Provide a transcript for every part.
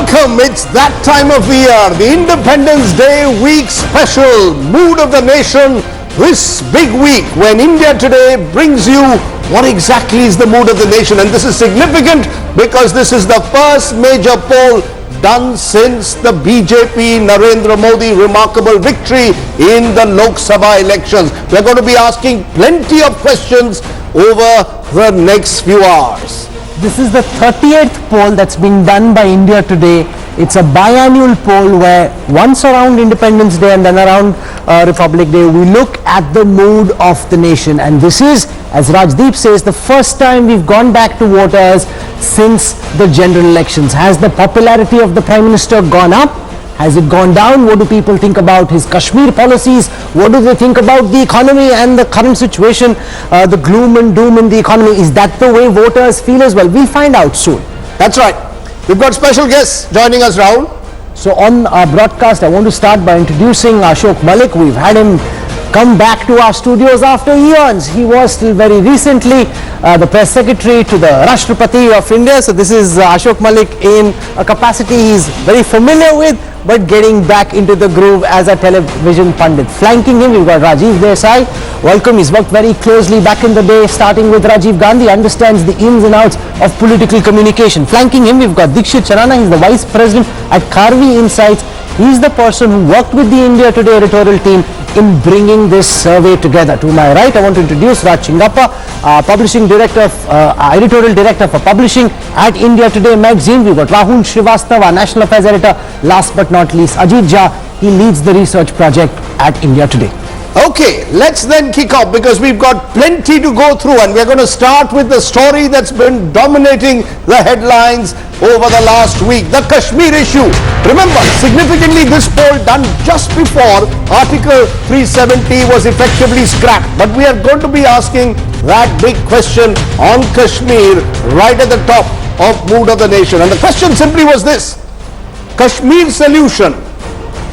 Welcome, it's that time of the year, the Independence Day week special, mood of the nation, this big week when India Today brings you what exactly is the mood of the nation. And this is significant because this is the first major poll done since the BJP Narendra Modi remarkable victory in the Lok Sabha elections. We're going to be asking plenty of questions over the next few hours. This is the 38th poll that's been done by India Today. It's a biannual poll where once around Independence Day and then around Republic Day, we look at the mood of the nation. And this is, as Rajdeep says, the first time we've gone back to voters since the general elections. Has the popularity of the Prime Minister gone up? Has it gone down? What do people think about his Kashmir policies? What do they think about the economy and the current situation, the gloom and doom in the economy? Is that the way voters feel as well? We'll find out soon. That's right. We've got special guests joining us, Rahul. So on our broadcast, I want to start by introducing Ashok Malik. We've had him come back to our studios after eons. He was till very recently the press secretary to the Rashtrapati of India. So this is Ashok Malik in a capacity he's very familiar with, but getting back into the groove as a television pundit. Flanking him, we've got Rajiv Desai. Welcome. He's worked very closely back in the day, starting with Rajiv Gandhi, understands the ins and outs of political communication. Flanking him, we've got Dikshit Charana. He's the vice president at Karvy Insights. He's the person who worked with the India Today editorial team in bringing this survey together. To my right, I want to introduce Raj Chingappa, publishing director of, editorial director for publishing at India Today magazine. We've got Rahul Srivastava, national affairs editor. Last but not least, Ajit Jha. He leads the research project at India Today. Okay, let's then kick off because we've got plenty to go through, and we're going to start with the story that's been dominating the headlines over the last week, the Kashmir issue. Remember, significantly this poll done just before Article 370 was effectively scrapped, but we are going to be asking that big question on Kashmir right at the top of mood of the nation. And the question simply was this: Kashmir solution.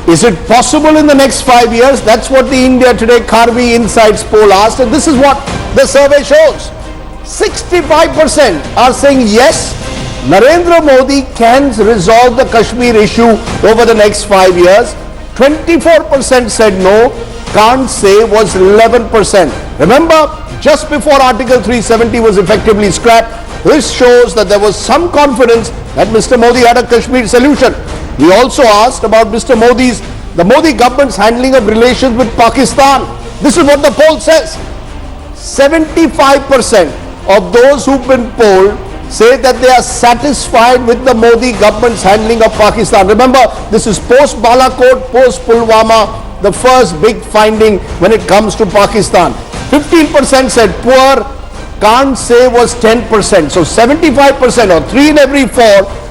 Is it possible in the next 5 years? That's what the India Today Karvy Insights poll asked, and this is what the survey shows. 65% are saying yes, Narendra Modi can resolve the Kashmir issue over the next 5 years. 24% said no, can't say was 11%. Remember, just before Article 370 was effectively scrapped, this shows that there was some confidence that Mr. Modi had a Kashmir solution. We also asked about the Modi government's handling of relations with Pakistan. This is what the poll says. 75% of those who've been polled say that they are satisfied with the Modi government's handling of Pakistan. Remember, this is post Balakot, post Pulwama, the first big finding when it comes to Pakistan. 15% said poor, can't say was 10%. So 75% or 3 in every 4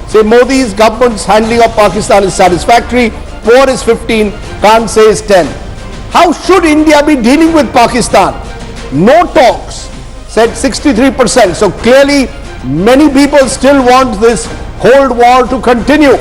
say Modi's government's handling of Pakistan is satisfactory, poor is 15, can't say is 10. How should India be dealing with Pakistan? No talks, said 63%. So clearly many people still want this Cold War to continue.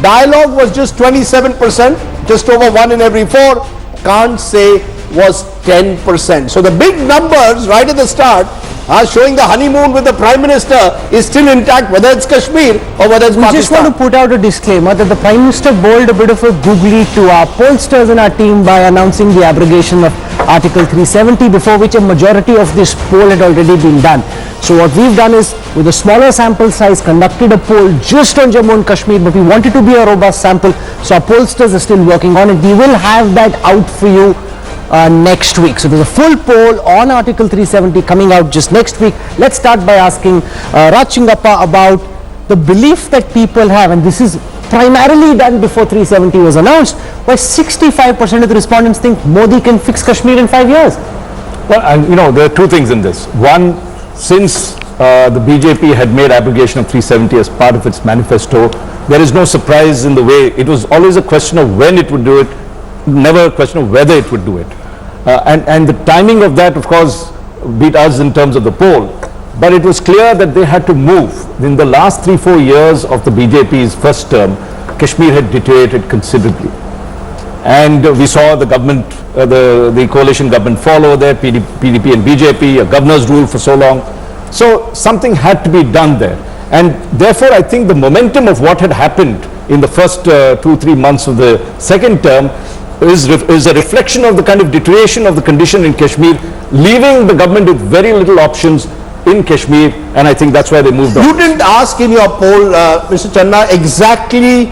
Dialogue was just 27%, just over 1 in every 4, can't say was 10%. So the big numbers right at the start are showing the honeymoon with the Prime Minister is still intact, whether it's Kashmir or whether it's Pakistan. We just want to put out a disclaimer that the Prime Minister bowled a bit of a googly to our pollsters in our team by announcing the abrogation of Article 370, before which a majority of this poll had already been done. So what we've done is, with a smaller sample size, conducted a poll just on Jammu and Kashmir, but we wanted to be a robust sample, so our pollsters are still working on it. We will have that out for you next week. So there's a full poll on Article 370 coming out just next week. Let's start by asking Raj Chingappa about the belief that people have, and this is primarily done before 370 was announced, where 65% of the respondents think Modi can fix Kashmir in 5 years. Well, and you know, there are two things in this. One, since the BJP had made abrogation of 370 as part of its manifesto, there is no surprise in the way. It was always a question of when it would do it, never a question of whether it would do it. And the timing of that, of course, beat us in terms of the poll. But it was clear that they had to move. In the last 3-4 years of the BJP's first term, Kashmir had deteriorated considerably. And we saw the government, the coalition government follow there, PDP and BJP, a governor's rule for so long. So something had to be done there. And therefore, I think the momentum of what had happened in the first 2-3 months of the second term is a reflection of the kind of deterioration of the condition in Kashmir, leaving the government with very little options in Kashmir, and I think that's why they moved on. You didn't ask in your poll, Mr. Channa, exactly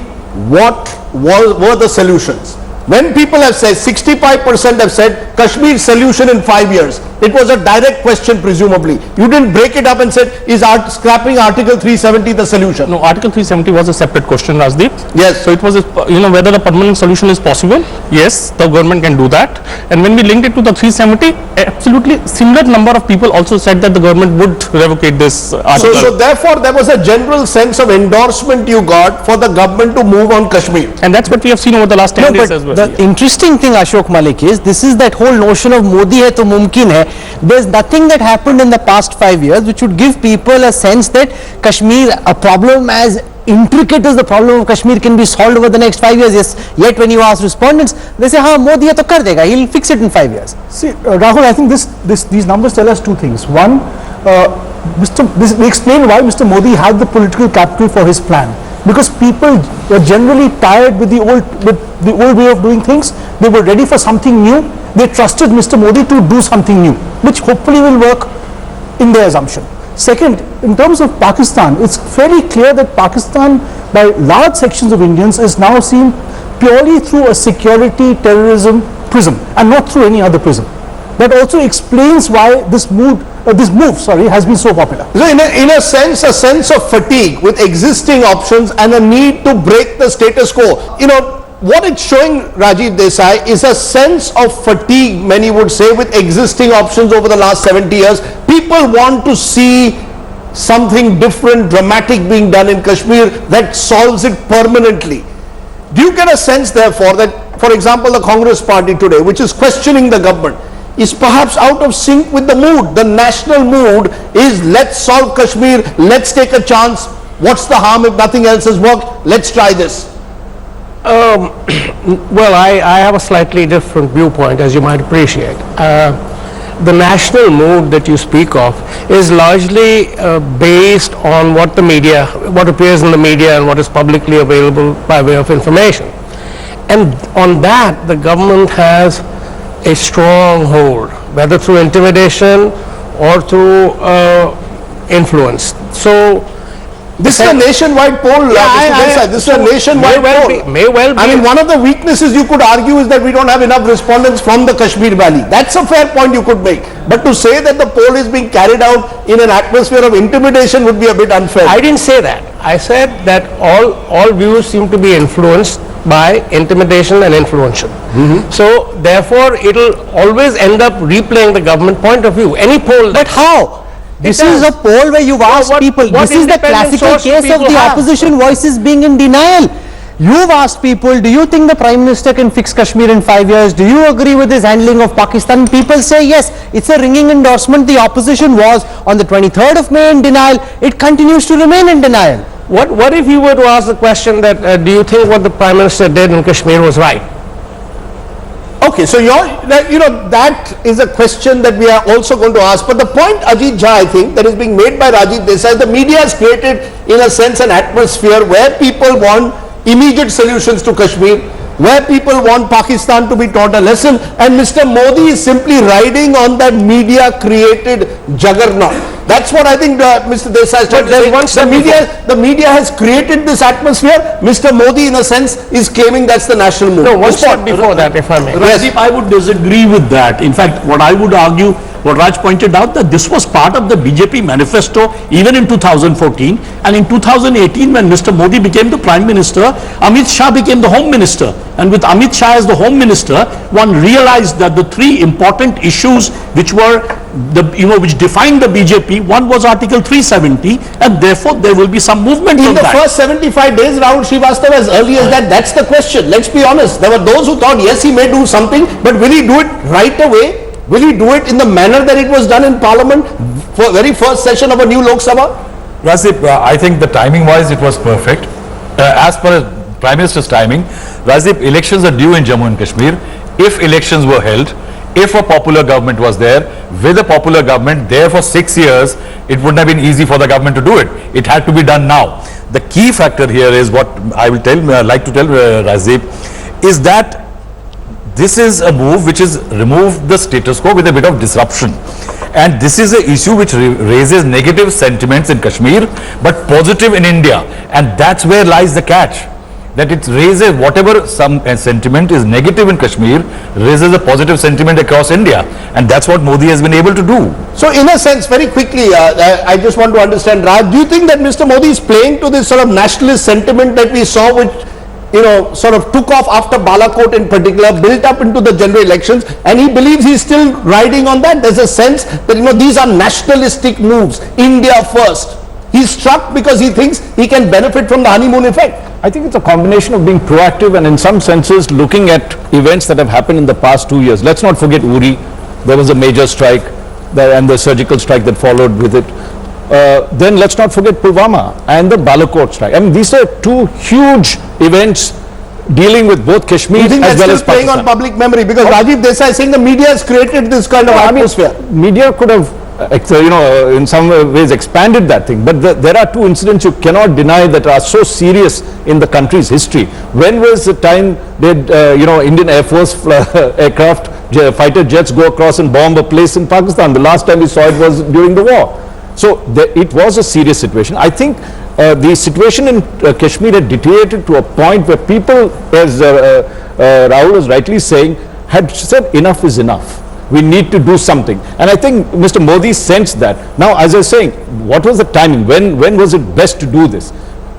what were the solutions. When people have said, 65% have said Kashmir solution in 5 years. It was a direct question presumably. You didn't break it up and said, is scrapping Article 370 the solution? No, Article 370 was a separate question, Rajdeep. Yes. So it was, whether a permanent solution is possible. Yes, the government can do that. And when we linked it to the 370, absolutely similar number of people also said that the government would revocate this article. So therefore, there was a general sense of endorsement you got for the government to move on Kashmir. And that's what we have seen over the last 10 days as well. The interesting thing, Ashok Malik, is this is that whole notion of Modi hai to mumkin hai. There's nothing that happened in the past 5 years which would give people a sense that Kashmir, a problem as intricate as the problem of Kashmir, can be solved over the next 5 years. Yes, yet when you ask respondents, they say, "Ha, Modi hai to kar dega, he'll fix it in 5 years." See, Rahul, I think these numbers tell us two things. One, they explain why Mr. Modi had the political capital for his plan. Because people were generally tired with the old way of doing things. They were ready for something new. They trusted Mr. Modi to do something new, which hopefully will work in their assumption. Second, in terms of Pakistan, it's fairly clear that Pakistan, by large sections of Indians, is now seen purely through a security terrorism prism and not through any other prism. That also explains why this move has been so popular. So in a sense of fatigue with existing options and a need to break the status quo. What it's showing, Rajiv Desai, is a sense of fatigue, many would say, with existing options over the last 70 years. People want to see something different, dramatic being done in Kashmir that solves it permanently. Do you get a sense, therefore, that, for example, the Congress party today, which is questioning the government, is perhaps out of sync with the mood? The national mood is, let's solve Kashmir, let's take a chance. What's the harm if nothing else has worked? Let's try this. Well, I have a slightly different viewpoint, as you might appreciate. The national mood that you speak of is largely based on what appears in the media and what is publicly available by way of information. And on that, the government has a strong hold, whether through intimidation or through influence. So this is a nationwide poll, Mr. Desai. This is a nationwide poll. May well be. I mean, one of the weaknesses you could argue is that we don't have enough respondents from the Kashmir Valley. That's a fair point you could make. But to say that the poll is being carried out in an atmosphere of intimidation would be a bit unfair. I didn't say that. I said that all views seem to be influenced by intimidation and influential. So therefore, it'll always end up replaying the government point of view. Any poll. But how? This is a poll where you've asked people. This is the classical case of the opposition voices being in denial. You've asked people, do you think the Prime Minister can fix Kashmir in 5 years? Do you agree with his handling of Pakistan? People say yes. It's a ringing endorsement. The opposition was on the 23rd of May in denial. It continues to remain in denial. What if you were to ask the question that do you think what the Prime Minister did in Kashmir was right? Okay, so that is a question that we are also going to ask. But the point, Ajit Jha, I think, that is being made by Rajiv Desai, the media has created, in a sense, an atmosphere where people want immediate solutions to Kashmir, where people want Pakistan to be taught a lesson, and Mr. Modi is simply riding on that media-created juggernaut. That's what I think Mr. Desai is trying to say. The media has created this atmosphere. Mr. Modi, in a sense, is claiming that's the national mood. No, one step before that, if I may. Rajiv, I would disagree with that. In fact, what I would argue, what Raj pointed out, that this was part of the BJP manifesto even in 2014, and in 2018 when Mr. Modi became the Prime Minister, Amit Shah became the Home Minister, and with Amit Shah as the Home Minister, one realized that the three important issues which were which defined the BJP, one was Article 370, and therefore there will be some movement in on the that. first 75 days, Rahul Srivastava, as early as that, that's the question. Let's be honest. There were those who thought, yes, he may do something, but will he do it right away? Will he do it in the manner that it was done in Parliament for very first session of a new Lok Sabha? Rajdeep, I think the timing wise it was perfect. As per Prime Minister's timing, Rajdeep, elections are due in Jammu and Kashmir. If elections were held, If a popular government was there, with a popular government there for 6 years, it wouldn't have been easy for the government to do it. It had to be done now. The key factor here is what I will like to tell Rajiv, is that this is a move which has removed the status quo with a bit of disruption. And this is an issue which raises negative sentiments in Kashmir, but positive in India. And that's where lies the catch. That it raises whatever some sentiment is negative in Kashmir, raises a positive sentiment across India. And that's what Modi has been able to do. So in a sense, very quickly, I just want to understand, Raj, do you think that Mr. Modi is playing to this sort of nationalist sentiment that we saw, which, you know, sort of took off after Balakot in particular, built up into the general elections, and he believes he's still riding on that? There's a sense that, you know, these are nationalistic moves, India first. He's struck because he thinks he can benefit from the honeymoon effect. I think it's a combination of being proactive and in some senses looking at events that have happened in the past 2 years. Let's not forget Uri. There was a major strike and the surgical strike that followed with it. Then let's not forget Pulwama and the Balakot strike. I mean, these are two huge events dealing with both Kashmir as well as Pakistan. Playing on public memory, because Rajiv Desai is saying the media has created this kind of atmosphere. Media could have, in some ways expanded that thing, but there are two incidents you cannot deny that are so serious in the country's history. When was the time did Indian Air Force aircraft, fighter jets go across and bomb a place in Pakistan? The last time we saw it was during the war. So it was a serious situation. I think the situation in Kashmir had deteriorated to a point where people, as Rahul was rightly saying, had said enough is enough. We need to do something. And I think Mr. Modi sensed that. Now, as I was saying, what was the timing? When was it best to do this?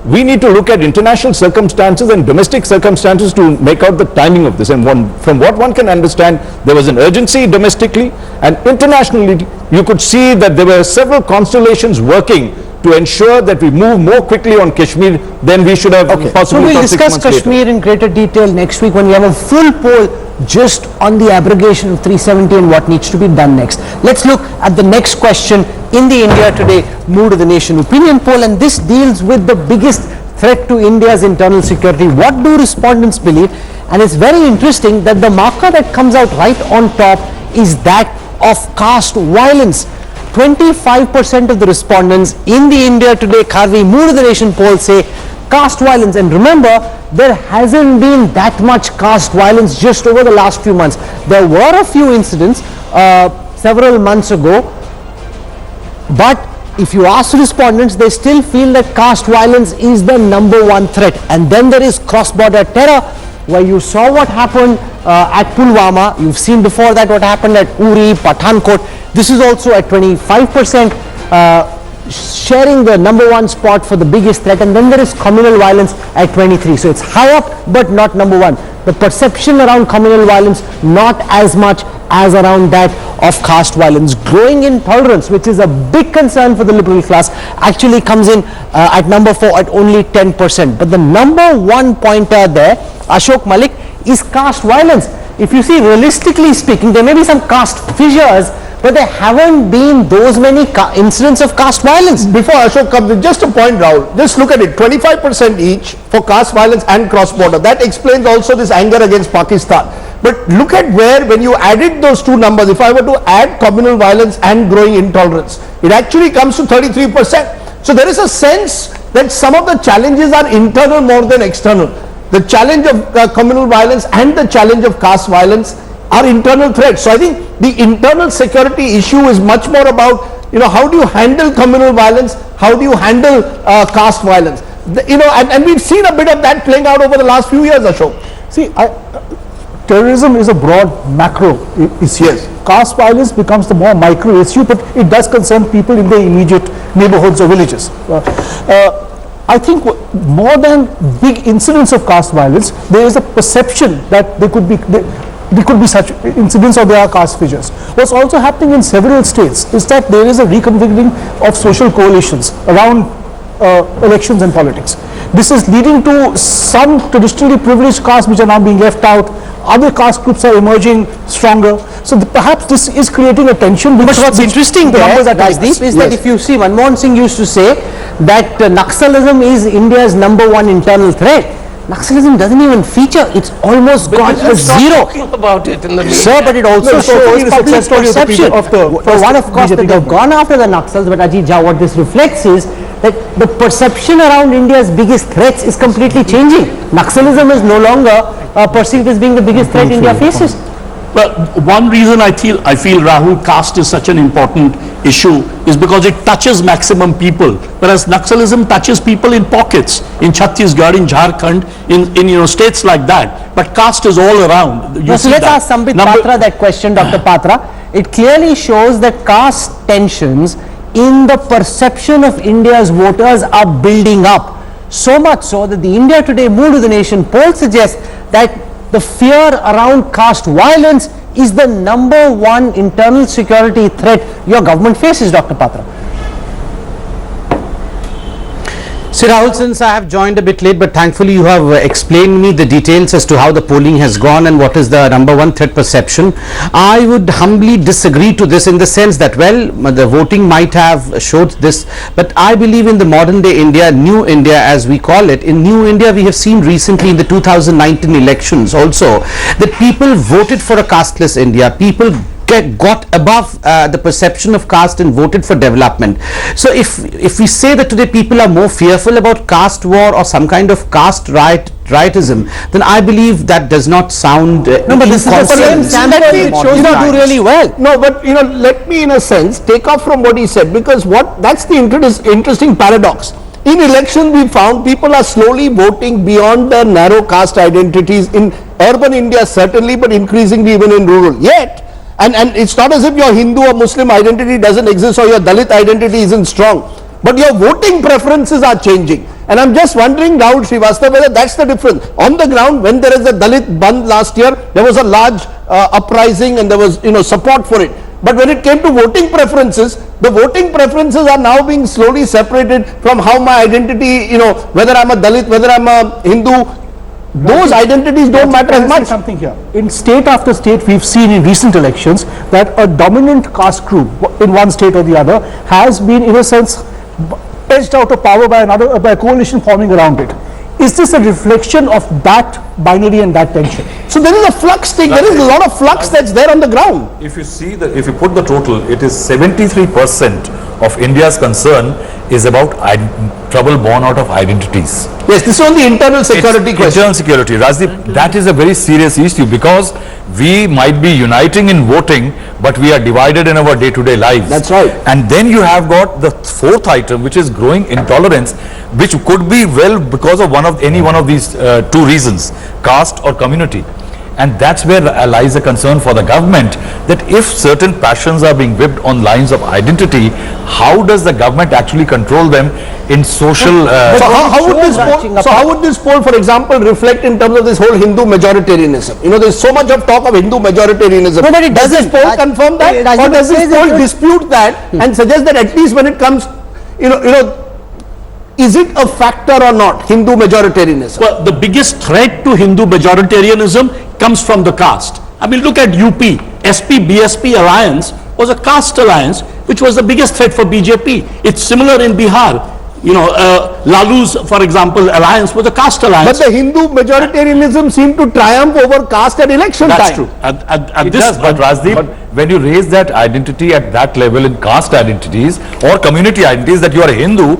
We need to look at international circumstances and domestic circumstances to make out the timing of this. And from what one can understand, there was an urgency domestically, and internationally you could see that there were several constellations working to ensure that we move more quickly on Kashmir than we should have possibly. So we'll discuss Kashmir in greater detail next week when we have a full poll just on the abrogation of 370 and what needs to be done next. Let's look at the next question in the India Today Mood of the Nation opinion poll, and this deals with the biggest threat to India's internal security. What do respondents believe? And it's very interesting that the marker that comes out right on top is that of caste violence. 25% of the respondents in the India Today Karvy Mood of the Nation poll say caste violence. And remember, there hasn't been that much caste violence just over the last few months. There were a few incidents several months ago, but if you ask respondents, they still feel that caste violence is the #1 threat. And then there is cross-border terror, where you saw what happened at Pulwama. You've seen before that what happened at Uri, Pathankot. This is also at 25%, sharing the #1 spot for the biggest threat. And then there is communal violence at 23. So it's high up, but not #1. The perception around communal violence not as much as around that of caste violence. Growing intolerance, which is a big concern for the liberal class, actually comes in at #4 at only 10%. But the #1 pointer there, Ashok Malik, is caste violence. If you see, realistically speaking, there may be some caste fissures, but there haven't been those many incidents of caste violence. Before Ashok comes in, just a point, Rahul, just look at it, 25% each for caste violence and cross-border. That explains also this anger against Pakistan. But look at where, when you added those two numbers, if I were to add communal violence and growing intolerance, it actually comes to 33%. So there is a sense that some of the challenges are internal more than external. The challenge of communal violence and the challenge of caste violence are internal threats. So I think the internal security issue is much more about, how do you handle communal violence? How do you handle caste violence? And we've seen a bit of that playing out over the last few years, Ashok. See, terrorism is a broad macro issue. Yes. Caste violence becomes the more micro issue, but it does concern people in their immediate neighborhoods or villages. I think more than big incidents of caste violence, there is a perception that there could be such incidents or there are caste fissures. What's also happening in several states is that there is a reconfiguring of social coalitions around elections and politics. This is leading to some traditionally privileged castes which are now being left out. Other caste groups are emerging stronger. So perhaps this is creating a tension. But what's interesting there, Rajdeep, is that if you see, Manmohan Singh used to say that Naxalism is India's #1 internal threat. Naxalism doesn't even feature. It's almost gone to zero. About it in the Sir, but it also No, shows the public success story of the perception. people- of the For first one, of course, BJP that they've government. gone after the Naxals, but Ajit Jha, what this reflects is that the perception around India's biggest threats is completely changing. Naxalism is no longer perceived as being the biggest threat India faces. Well, one reason I feel Rahul, caste is such an important issue is because it touches maximum people, whereas Naxalism touches people in pockets, in Chhattisgarh, in Jharkhand, in states like that. But caste is all around. You So see let's that. ask Sambit Number- Patra that question, Dr. Patra. It clearly shows that caste tensions in the perception of India's voters are building up. So much so that the India Today Mood of the Nation poll suggests that the fear around caste violence is the #1 internal security threat your government faces, Dr. Patra. So Rahul, since I have joined a bit late, but thankfully you have explained me the details as to how the polling has gone and what is the #1 threat perception. I would humbly disagree to this in the sense that, well, the voting might have showed this, but I believe in the modern day India, new India as we call it. In new India, we have seen recently in the 2019 elections also that people voted for a casteless India. People got above the perception of caste and voted for development. So if we say that today people are more fearful about caste war or some kind of caste riotism, then I believe that does not sound No, but this is the same sample that shows you do really well. No, but let me in a sense take off from what he said, because that's the interesting paradox. In elections we found people are slowly voting beyond the narrow caste identities in urban India certainly, but increasingly even in rural. Yet, and it's not as if your Hindu or Muslim identity doesn't exist or your Dalit identity isn't strong, but your voting preferences are changing. And I'm just wondering, Rahul Srivastava, whether that's the difference. On the ground, when there is a Dalit Bandh last year, there was a large uprising and there was support for it. But when it came to voting preferences, the voting preferences are now being slowly separated from how my identity, whether I'm a Dalit, whether I'm a Hindu, those identities don't matter as much. Something here. In state after state, we've seen in recent elections that a dominant caste group in one state or the other has been, in a sense, edged out of power by a coalition forming around it. Is this a reflection of that binary and that tension? So there is a flux thing. There is a lot of flux that's there on the ground. If you see if you put the total, it is 73% of India's concern is about trouble born out of identities. Yes, this is on the internal security question. Internal security, Rajdeep, that is a very serious issue, because we might be uniting in voting, but we are divided in our day-to-day lives. That's right. And then you have got the fourth item, which is growing intolerance, which could be because of any one of these two reasons, caste or community. And that's where lies a concern for the government, that if certain passions are being whipped on lines of identity, how does the government actually control them in social... So how would this poll, for example, reflect in terms of this whole Hindu majoritarianism? There's so much of talk of Hindu majoritarianism. No, but it does this doesn't. poll confirm that, or does this poll dispute that and suggest that at least when it comes, is it a factor or not, Hindu majoritarianism? Well, the biggest threat to Hindu majoritarianism comes from the caste. I mean, look at UP. SP-BSP alliance was a caste alliance, which was the biggest threat for BJP. It's similar in Bihar. Lalu's, for example, alliance was a caste alliance. But the Hindu majoritarianism seemed to triumph over caste at election time. That's true. At It this, does, but Rajdeep, when you raise that identity at that level in caste identities or community identities, that you are a Hindu,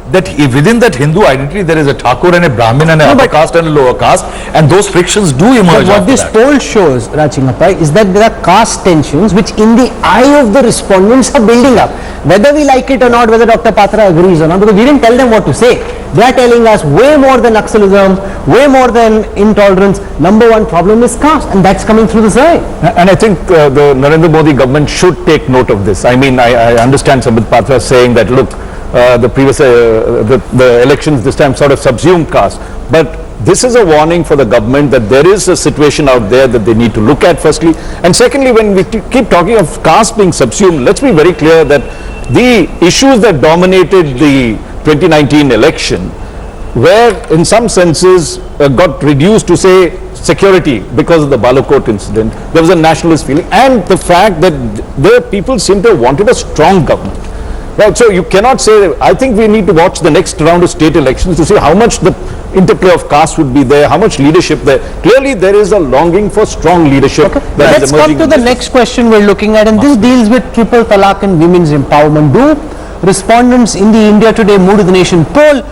that within that Hindu identity there is a Thakur and a Brahmin and a upper caste and a lower caste, and those frictions do emerge. But what after this that. poll shows, Rachingappa, is that there are caste tensions which in the eye of the respondents are building up. Whether we like it or not, whether Dr. Patra agrees or not, because we didn't tell them what to say. They are telling us way more than Naxalism, way more than intolerance. #1 problem is caste, and that's coming through the survey. And I think the Narendra Modi government should take note of this. I mean, I understand Sambit Patra saying that, look, the previous the elections this time sort of subsumed caste, but this is a warning for the government that there is a situation out there that they need to look at, firstly, and secondly, when we keep talking of caste being subsumed, let's be very clear that the issues that dominated the 2019 election were in some senses got reduced to, say, security because of the Balakot incident. There was a nationalist feeling, and the fact that the people seem to have wanted a strong government. Well, so you cannot say, I think we need to watch the next round of state elections to see how much the interplay of caste would be there, how much leadership there. Clearly, there is a longing for strong leadership. That is Let's come emerging to in the this. next question we're looking at, and this deals with triple talaq and women's empowerment. Do respondents in the India Today Mood of the Nation poll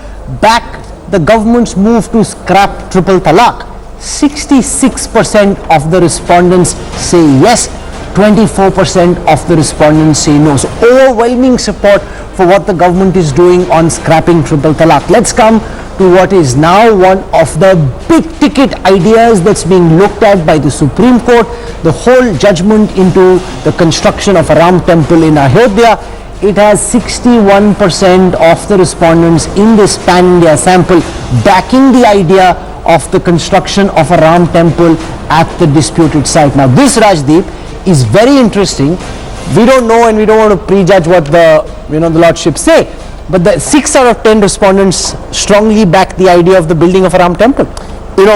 back the government's move to scrap triple talaq? 66% of the respondents say yes, 24% of the respondents say no. So overwhelming support for what the government is doing on scrapping triple talaq. Let's come to what is now one of the big ticket ideas that's being looked at by the Supreme Court, the whole judgment into the construction of a Ram temple in Ayodhya. It has 61% of the respondents in this pan-India sample backing the idea of the construction of a Ram temple at the disputed site. Now this, Rajdeep, is very interesting. We don't know and we don't want to prejudge what the the lordships say, but the 6 out of 10 respondents strongly back the idea of the building of a Ram temple.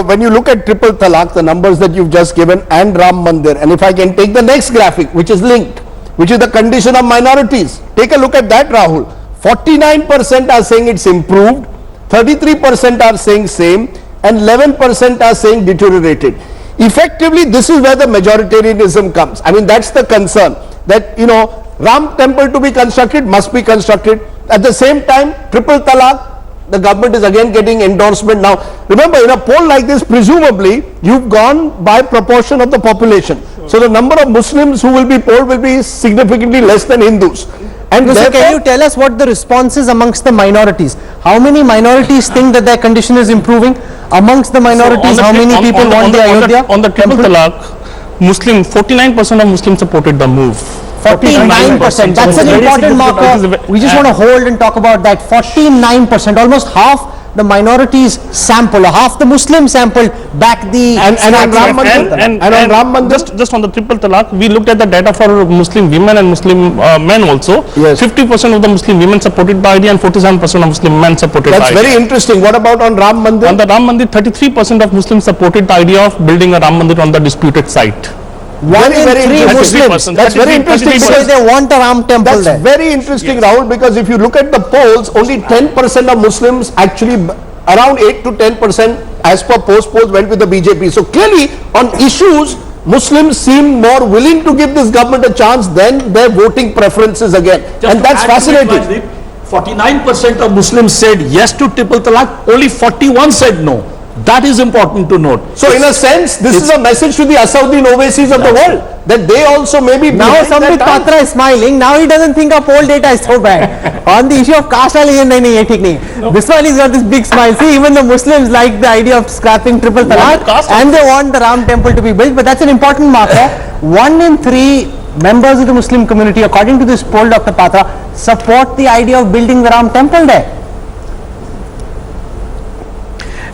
When you look at triple talaq, the numbers that you've just given, and Ram Mandir, and if I can take the next graphic, which is linked, which is the condition of minorities. Take a look at that, Rahul. 49% are saying it's improved, 33% are saying same, and 11% are saying deteriorated. Effectively, this is where the majoritarianism comes. I mean, that's the concern, that Ram temple to be constructed must be constructed. At the same time, triple talaq, the government is again getting endorsement. Now remember, in a poll like this, presumably you've gone by proportion of the population. So the number of Muslims who will be polled will be significantly less than Hindus. And so can you tell us what the response is amongst the minorities? How many minorities think that their condition is improving? Amongst the minorities, how many people want the Ayodhya? On the triple talaq, 49% of Muslims supported the move. 49%. That's an important marker. We just want to hold and talk about that. 49%, almost half the minorities sample, or half the Muslim sample back the and on Ram Mandir, and on Ram Mandir, just on the triple talaq, we looked at the data for Muslim women and Muslim men also. Yes. 50% of the Muslim women supported the idea and 47% of Muslim men supported the idea. That's very interesting. What about on Ram Mandir? On the Ram Mandir, 33% of Muslims supported the idea of building a Ram Mandir on the disputed site. One in three Muslims. That's very interesting because they want a Ram temple there. That's very interesting, Rahul, because if you look at the polls, only 10% of Muslims actually, around 8 to 10% as per post polls, went with the BJP. So clearly on issues, Muslims seem more willing to give this government a chance than their voting preferences again. And that's fascinating. 49% of Muslims said yes to triple talaq, only 41 said no. That is important to note. So in a sense, this is a message to the Asauddin Owaisi's of the world, that they also may be now Sambit Patra is smiling. Now he doesn't think our poll data is so bad. On the issue of caste alliance, this one is got this big smile. See, even the Muslims like the idea of scrapping triple talaq and they want the Ram temple to be built. But that's an important marker. 1 in 3 members of the Muslim community, according to this poll, Dr. Patra, support the idea of building the Ram temple there.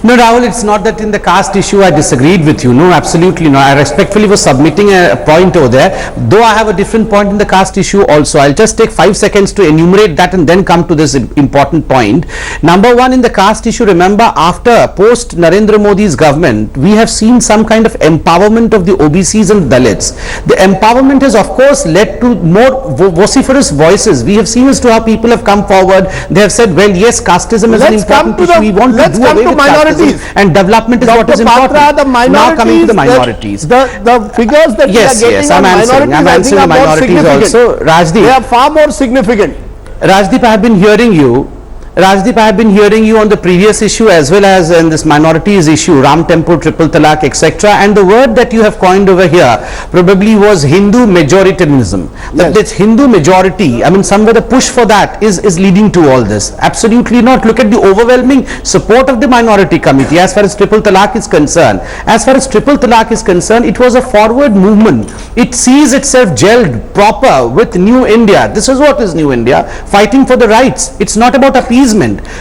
No, Rahul, it's not that in the caste issue I disagreed with you. No, absolutely no. I respectfully was submitting a point over there, though I have a different point in the caste issue also. I'll just take 5 seconds to enumerate that and then come to this important point. Number one, in the caste issue, remember, after post Narendra Modi's government, we have seen some kind of empowerment of the OBCs and Dalits. The empowerment has of course led to more vociferous voices. We have seen as to how people have come forward. They have said, well, yes, casteism is an important issue. We want to do away with casteism. And development is what is important. Now coming to the minorities. The figures that yes, we are getting I'm answering the minorities also. Rajdeep, they are far more significant. Rajdeep, I have been hearing you. Rajdeep, I have been hearing you on the previous issue as well as in this minorities issue, Ram temple, triple talaq, etc. And the word that you have coined over here probably was Hindu majoritarianism. But this Hindu majority, I mean, somewhere the push for that is leading to all this. Absolutely not. Look at the overwhelming support of the minority committee as far as triple talaq is concerned. As far as triple talaq is concerned, it was a forward movement. It sees itself gelled proper with New India. This is what is New India, fighting for the rights. It's not about appeasement.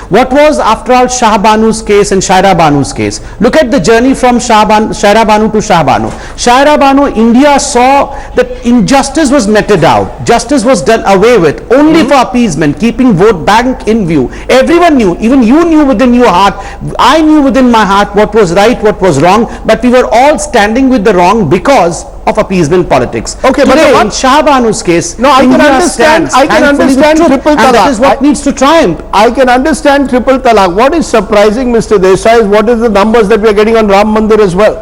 What was, after all, Shah Banu's case and Shaira Banu's case? Look at the journey from Shaira Banu to Shah Banu. Shaira Banu, India saw that injustice was meted out. Justice was done away with only for appeasement, keeping vote bank in view. Everyone knew, even you knew within your heart, I knew within my heart what was right, what was wrong, but we were all standing with the wrong because of appeasement politics. Okay, but today, the one- in Shah Banu's case, No, I can India understand- stands I can thankfully with understand truth, triple and that talaq. is what needs to triumph. I can understand triple talaq. What is surprising, Mr. Desai, is what is the numbers that we are getting on Ram Mandir as well.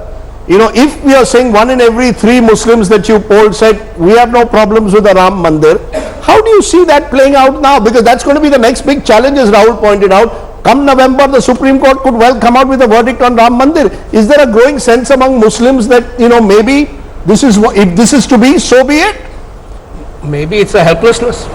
You know, if we are saying 1 in every 3 Muslims that you polled said we have no problems with the Ram Mandir, how do you see that playing out now? Because that's going to be the next big challenge, as Rahul pointed out. Come November, the Supreme Court could well come out with a verdict on Ram Mandir. Is there a growing sense among Muslims that, you know, maybe this is what, if this is to be, so be it? Maybe it's a helplessness.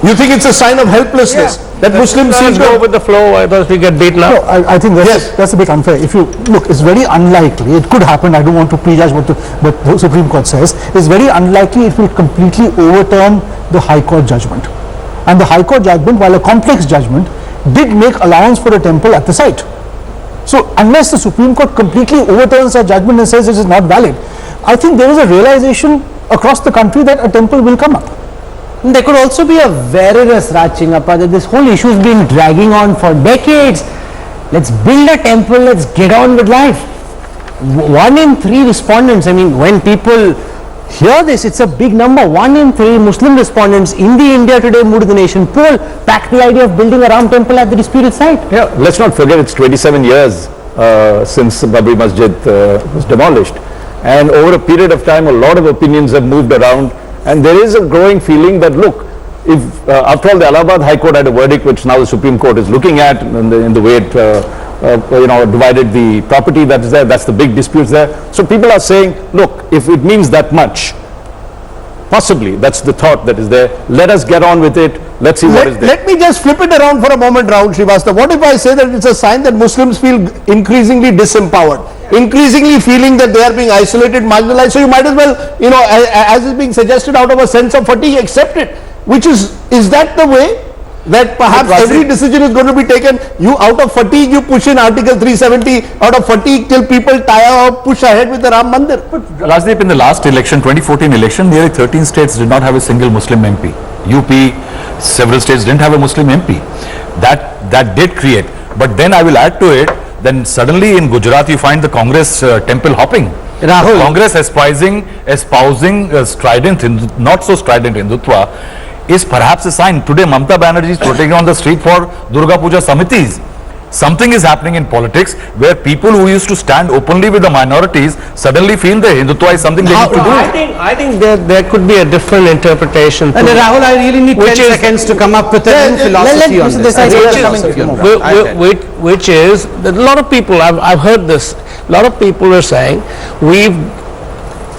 You think it's a sign of helplessness that Muslims seem Let's go to... with the flow, otherwise we get beaten No, up. I think that's, Yes. that's a bit unfair. If you look, it's very unlikely. It could happen. I don't want to prejudge what the Supreme Court says. It's very unlikely it will completely overturn the High Court judgment. And the High Court judgment, while a complex judgment, did make allowance for a temple at the site. So unless the Supreme Court completely overturns a judgment and says it is not valid, I think there is a realization across the country that a temple will come up. There could also be a various Rajingappa, that this whole issue has been dragging on for decades. Let's build a temple, let's get on with life. 1 in 3 respondents, I mean, when people hear this, it's a big number. 1 in 3 Muslim respondents in the India Today Mood of the Nation poll backed the idea of building a Ram temple at the disputed site. Yeah, let's not forget it's 27 years since Babri Masjid was demolished, and over a period of time a lot of opinions have moved around, and there is a growing feeling that, look, if after all the Allahabad High Court had a verdict which now the Supreme Court is looking at in the way it divided the property that is there, that's the big disputes there. So people are saying, look, if it means that much, possibly that's the thought that is there, let us get on with it, let's see what is there. Let me just flip it around for a moment, Rahul Srivastava. What if I say that it's a sign that Muslims feel increasingly disempowered, increasingly feeling that they are being isolated, marginalized? So you might as well, you know, as is being suggested, out of a sense of fatigue, accept it. Which is that the way that perhaps every decision is going to be taken? You, out of fatigue, you push in Article 370, out of fatigue till people tire or push ahead with the Ram Mandir. Rajdeep, in the last election, 2014 election, nearly 13 states did not have a single Muslim MP. UP, several states didn't have a Muslim MP. That did create. But then I will add to it, then suddenly in Gujarat you find the Congress temple hopping. Rahul. The Congress espousing strident, not so strident Hindutva, is perhaps a sign. Today Mamata Banerjee is protecting on the street for Durga Puja Samitis. Something is happening in politics where people who used to stand openly with the minorities suddenly feel that Hindutva is something they need to do. I think there could be a different interpretation. And Rahul, I really need 10 Which is- seconds to come up with a new philosophy on this. Which is that a lot of people, I've heard this, a lot of people are saying we've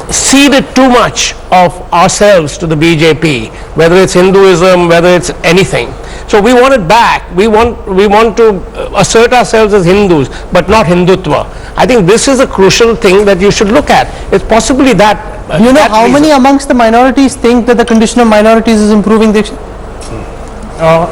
ceded too much of ourselves to the BJP, whether it's Hinduism, whether it's anything. So we want it back. We want to assert ourselves as Hindus, but not Hindutva. I think this is a crucial thing that you should look at. It's possibly that. You know that how reason. many amongst the minorities think that the condition of minorities is improving the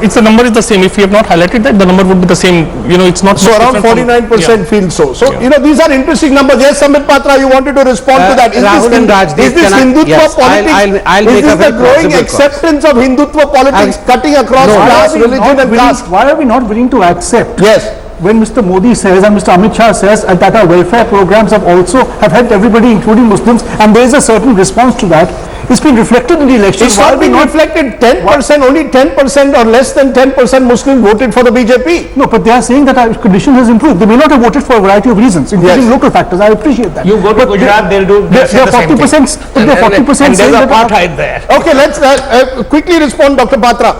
It's the number is the same. If you have not highlighted that, the number would be the same. You know, it's not. So much around different from- 49% feel so. So, you know, these are interesting numbers. Yes, Samit Patra, you wanted to respond to that. Is Rahul and Rajdeep, is this can I- Hindutva yes, politics? I'll Is make a this the very growing plausible acceptance of Hindutva politics cutting across class, religion and caste? Why are we not willing to accept? Yes. When Mr. Modi says and Mr. Amit Shah says that our welfare programs have helped everybody, including Muslims, and there is a certain response to that, it's been reflected in the elections. It's Why not are we been reflected. 10%, only 10% or less than 10% Muslims voted for the BJP. No, but they are saying that our condition has improved. They may not have voted for a variety of reasons, including Yes. local factors. I appreciate that. You go to But Gujarat, they'll do They're say the same thing. 40%. And- They're 40% and saying there's that. apartheid there. Okay, let's quickly respond, Dr. Patra.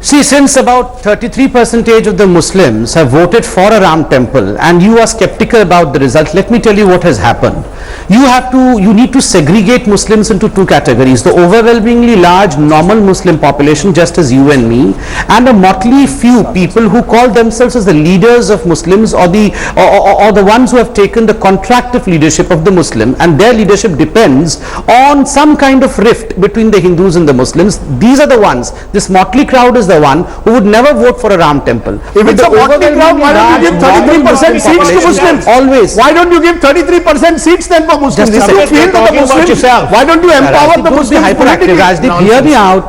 See, since about 33% of the Muslims have voted for a Ram temple and you are skeptical about the result, let me tell you what has happened. You need to segregate Muslims into two categories: the overwhelmingly large normal Muslim population, just as you and me, and a motley few people who call themselves as the leaders of Muslims, or the ones who have taken the contract of leadership of the Muslim, and their leadership depends on some kind of rift between the Hindus and the Muslims. These are the ones. This motley crowd is the one who would never vote for a Ram temple. If it's a motley crowd, why don't you give 33% seats to Muslims? Always. Why don't you give 33% seats then for Muslims? Just a If you second, feel you're that the talking about Muslims, yourself. why don't you empower the Don't be Muslims hyperactive, politically? Rajdeep. Hear me out.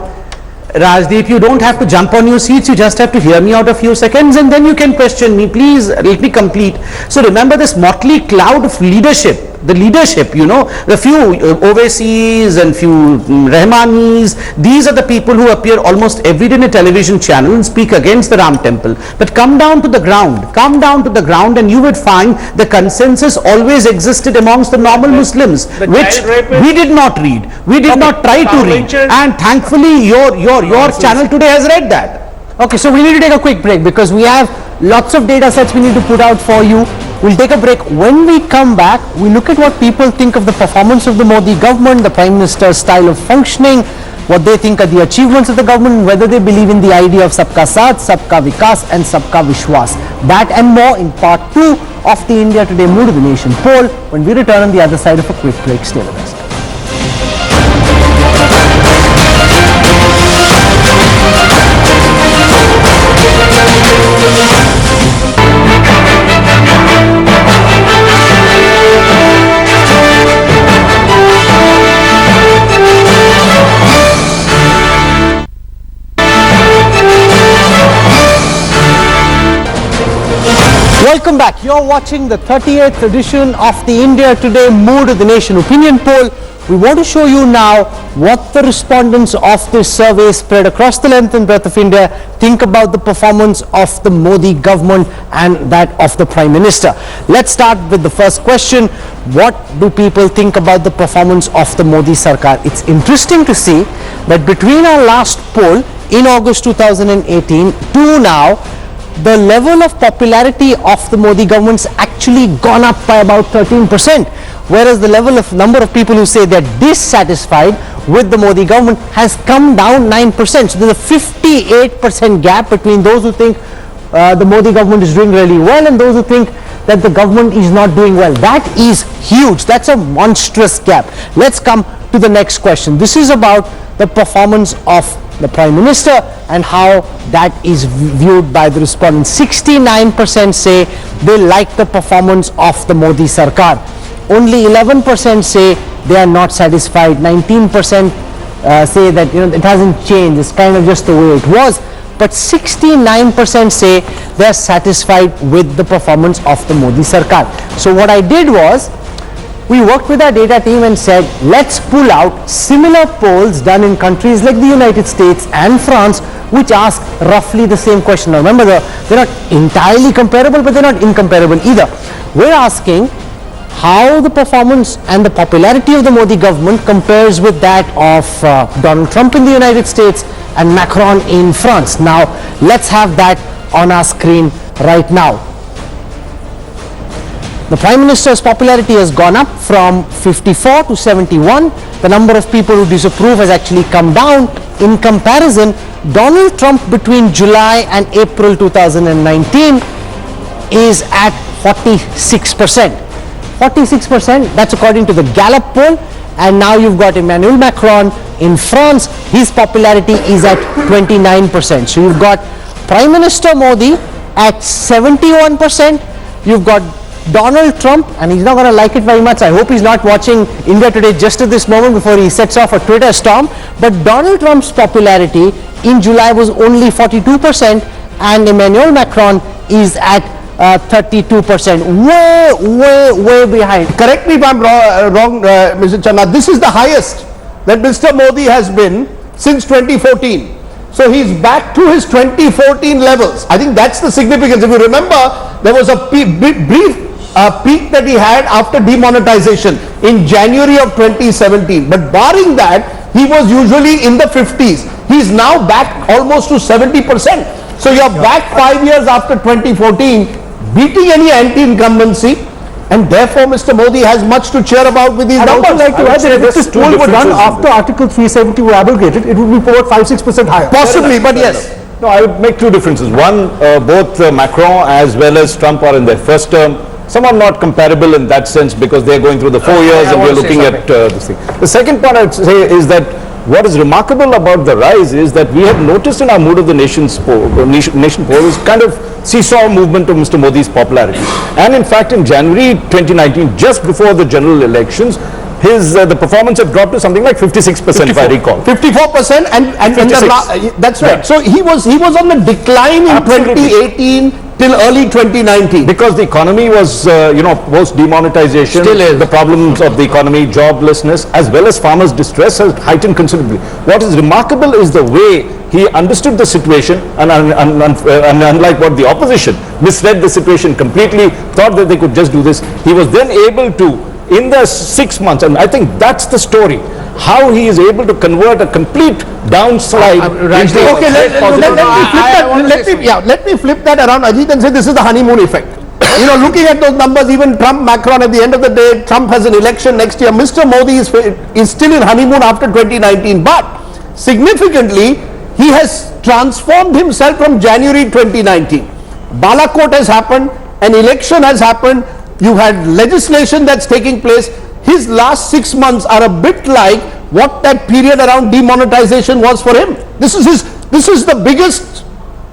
Rajdeep, you don't have to jump on your seats, you just have to hear me out a few seconds and then you can question me. Please let me complete. So remember this motley cloud of leadership, the leadership, you know, the few Ovaisis and few Rahmanis, these are the people who appear almost every day in a television channel and speak against the Ram temple. But come down to the ground and you would find the consensus always existed amongst the normal Muslims, which we did not read, we did not try to read, and thankfully your channel today has read that. Okay, so we need to take a quick break because we have lots of data sets we need to put out for you. We'll take a break. When we come back, we look at what people think of the performance of the Modi government, the Prime Minister's style of functioning, what they think are the achievements of the government, and whether they believe in the idea of Sabka Saath, Sabka Vikas and Sabka Vishwas. That and more in part 2 of the India Today Mood of the Nation poll when we return on the other side of a quick break. Stay with us. Welcome back. You're watching the 38th edition of the India Today Mood of the Nation opinion poll. We want to show you now what the respondents of this survey spread across the length and breadth of India think about the performance of the Modi government and that of the Prime Minister. Let's start with the first question. What do people think about the performance of the Modi Sarkar? It's interesting to see that between our last poll in August 2018 to now, the level of popularity of the Modi government's actually gone up by about 13%, whereas the level of number of people who say they're dissatisfied with the Modi government has come down 9%. So there's a 58% gap between those who think the Modi government is doing really well and those who think that the government is not doing well. That is huge. That's a monstrous gap. Let's come to the next question. This is about the performance of the Prime Minister and how that is viewed by the respondents. 69% say they like the performance of the Modi Sarkar. Only 11% say they are not satisfied. 19% say that it hasn't changed. It's kind of just the way it was. But 69% say they are satisfied with the performance of the Modi Sarkar. So what I did was, we worked with our data team and said, let's pull out similar polls done in countries like the United States and France, which ask roughly the same question. Now remember, they're not entirely comparable, but they're not incomparable either. We're asking how the performance and the popularity of the Modi government compares with that of Donald Trump in the United States and Macron in France. Now, let's have that on our screen right now. The Prime Minister's popularity has gone up from 54 to 71. The number of people who disapprove has actually come down. In comparison, Donald Trump between July and April 2019 is at 46%. 46%, that's according to the Gallup poll. And now you've got Emmanuel Macron in France. His popularity is at 29%. So you've got Prime Minister Modi at 71%. You've got Donald Trump, and he's not going to like it very much. I hope he's not watching India Today just at this moment before he sets off a Twitter storm. But Donald Trump's popularity in July was only 42%, and Emmanuel Macron is at 32%. Way behind. Correct me if I'm wrong, Mr. Channa. This is the highest that Mr. Modi has been since 2014. So he's back to his 2014 levels. I think that's the significance. If you remember, there was a brief peak that he had after demonetization in January of 2017. But barring that, he was usually in the 50s. He's now back almost to 70%. So you're back 5 years after 2014, beating any anti-incumbency. And therefore, Mr. Modi has much to cheer about with these numbers. I would like to add that if this poll were done after Article 370 were abrogated, it would be about 5-6% higher. Possibly, but yes. No, I would make two differences. One, both Macron as well as Trump are in their first term. Some are not comparable in that sense because they're going through the 4 years and we're looking at this thing. The second point I would say is that what is remarkable about the rise is that we have noticed in our Mood of the Nation poll is kind of seesaw movement of Mr. Modi's popularity. And in fact, in January 2019, just before the general elections, the performance had dropped to something like 56%, if I recall. 54% and in the 56. that's right. Yeah. So he was on the decline in Absolutely. 2018 till early 2019. Because the economy was, post demonetization, Still is. the problems of the economy, joblessness, as well as farmers' distress has heightened considerably. What is remarkable is the way he understood the situation, and unlike what the opposition misread the situation completely, thought that they could just do this. He was then able to, in the 6 months, and I think that's the story, how he is able to convert a complete downslide into a Okay, let me flip that around, Ajit, and say this is the honeymoon effect. Looking at those numbers, even Trump, Macron, at the end of the day, Trump has an election next year. Mr. Modi is still in honeymoon after 2019, but significantly, he has transformed himself from January 2019. Balakot has happened, an election has happened, you had legislation that's taking place. His last 6 months are a bit like what that period around demonetization was for him. This is the biggest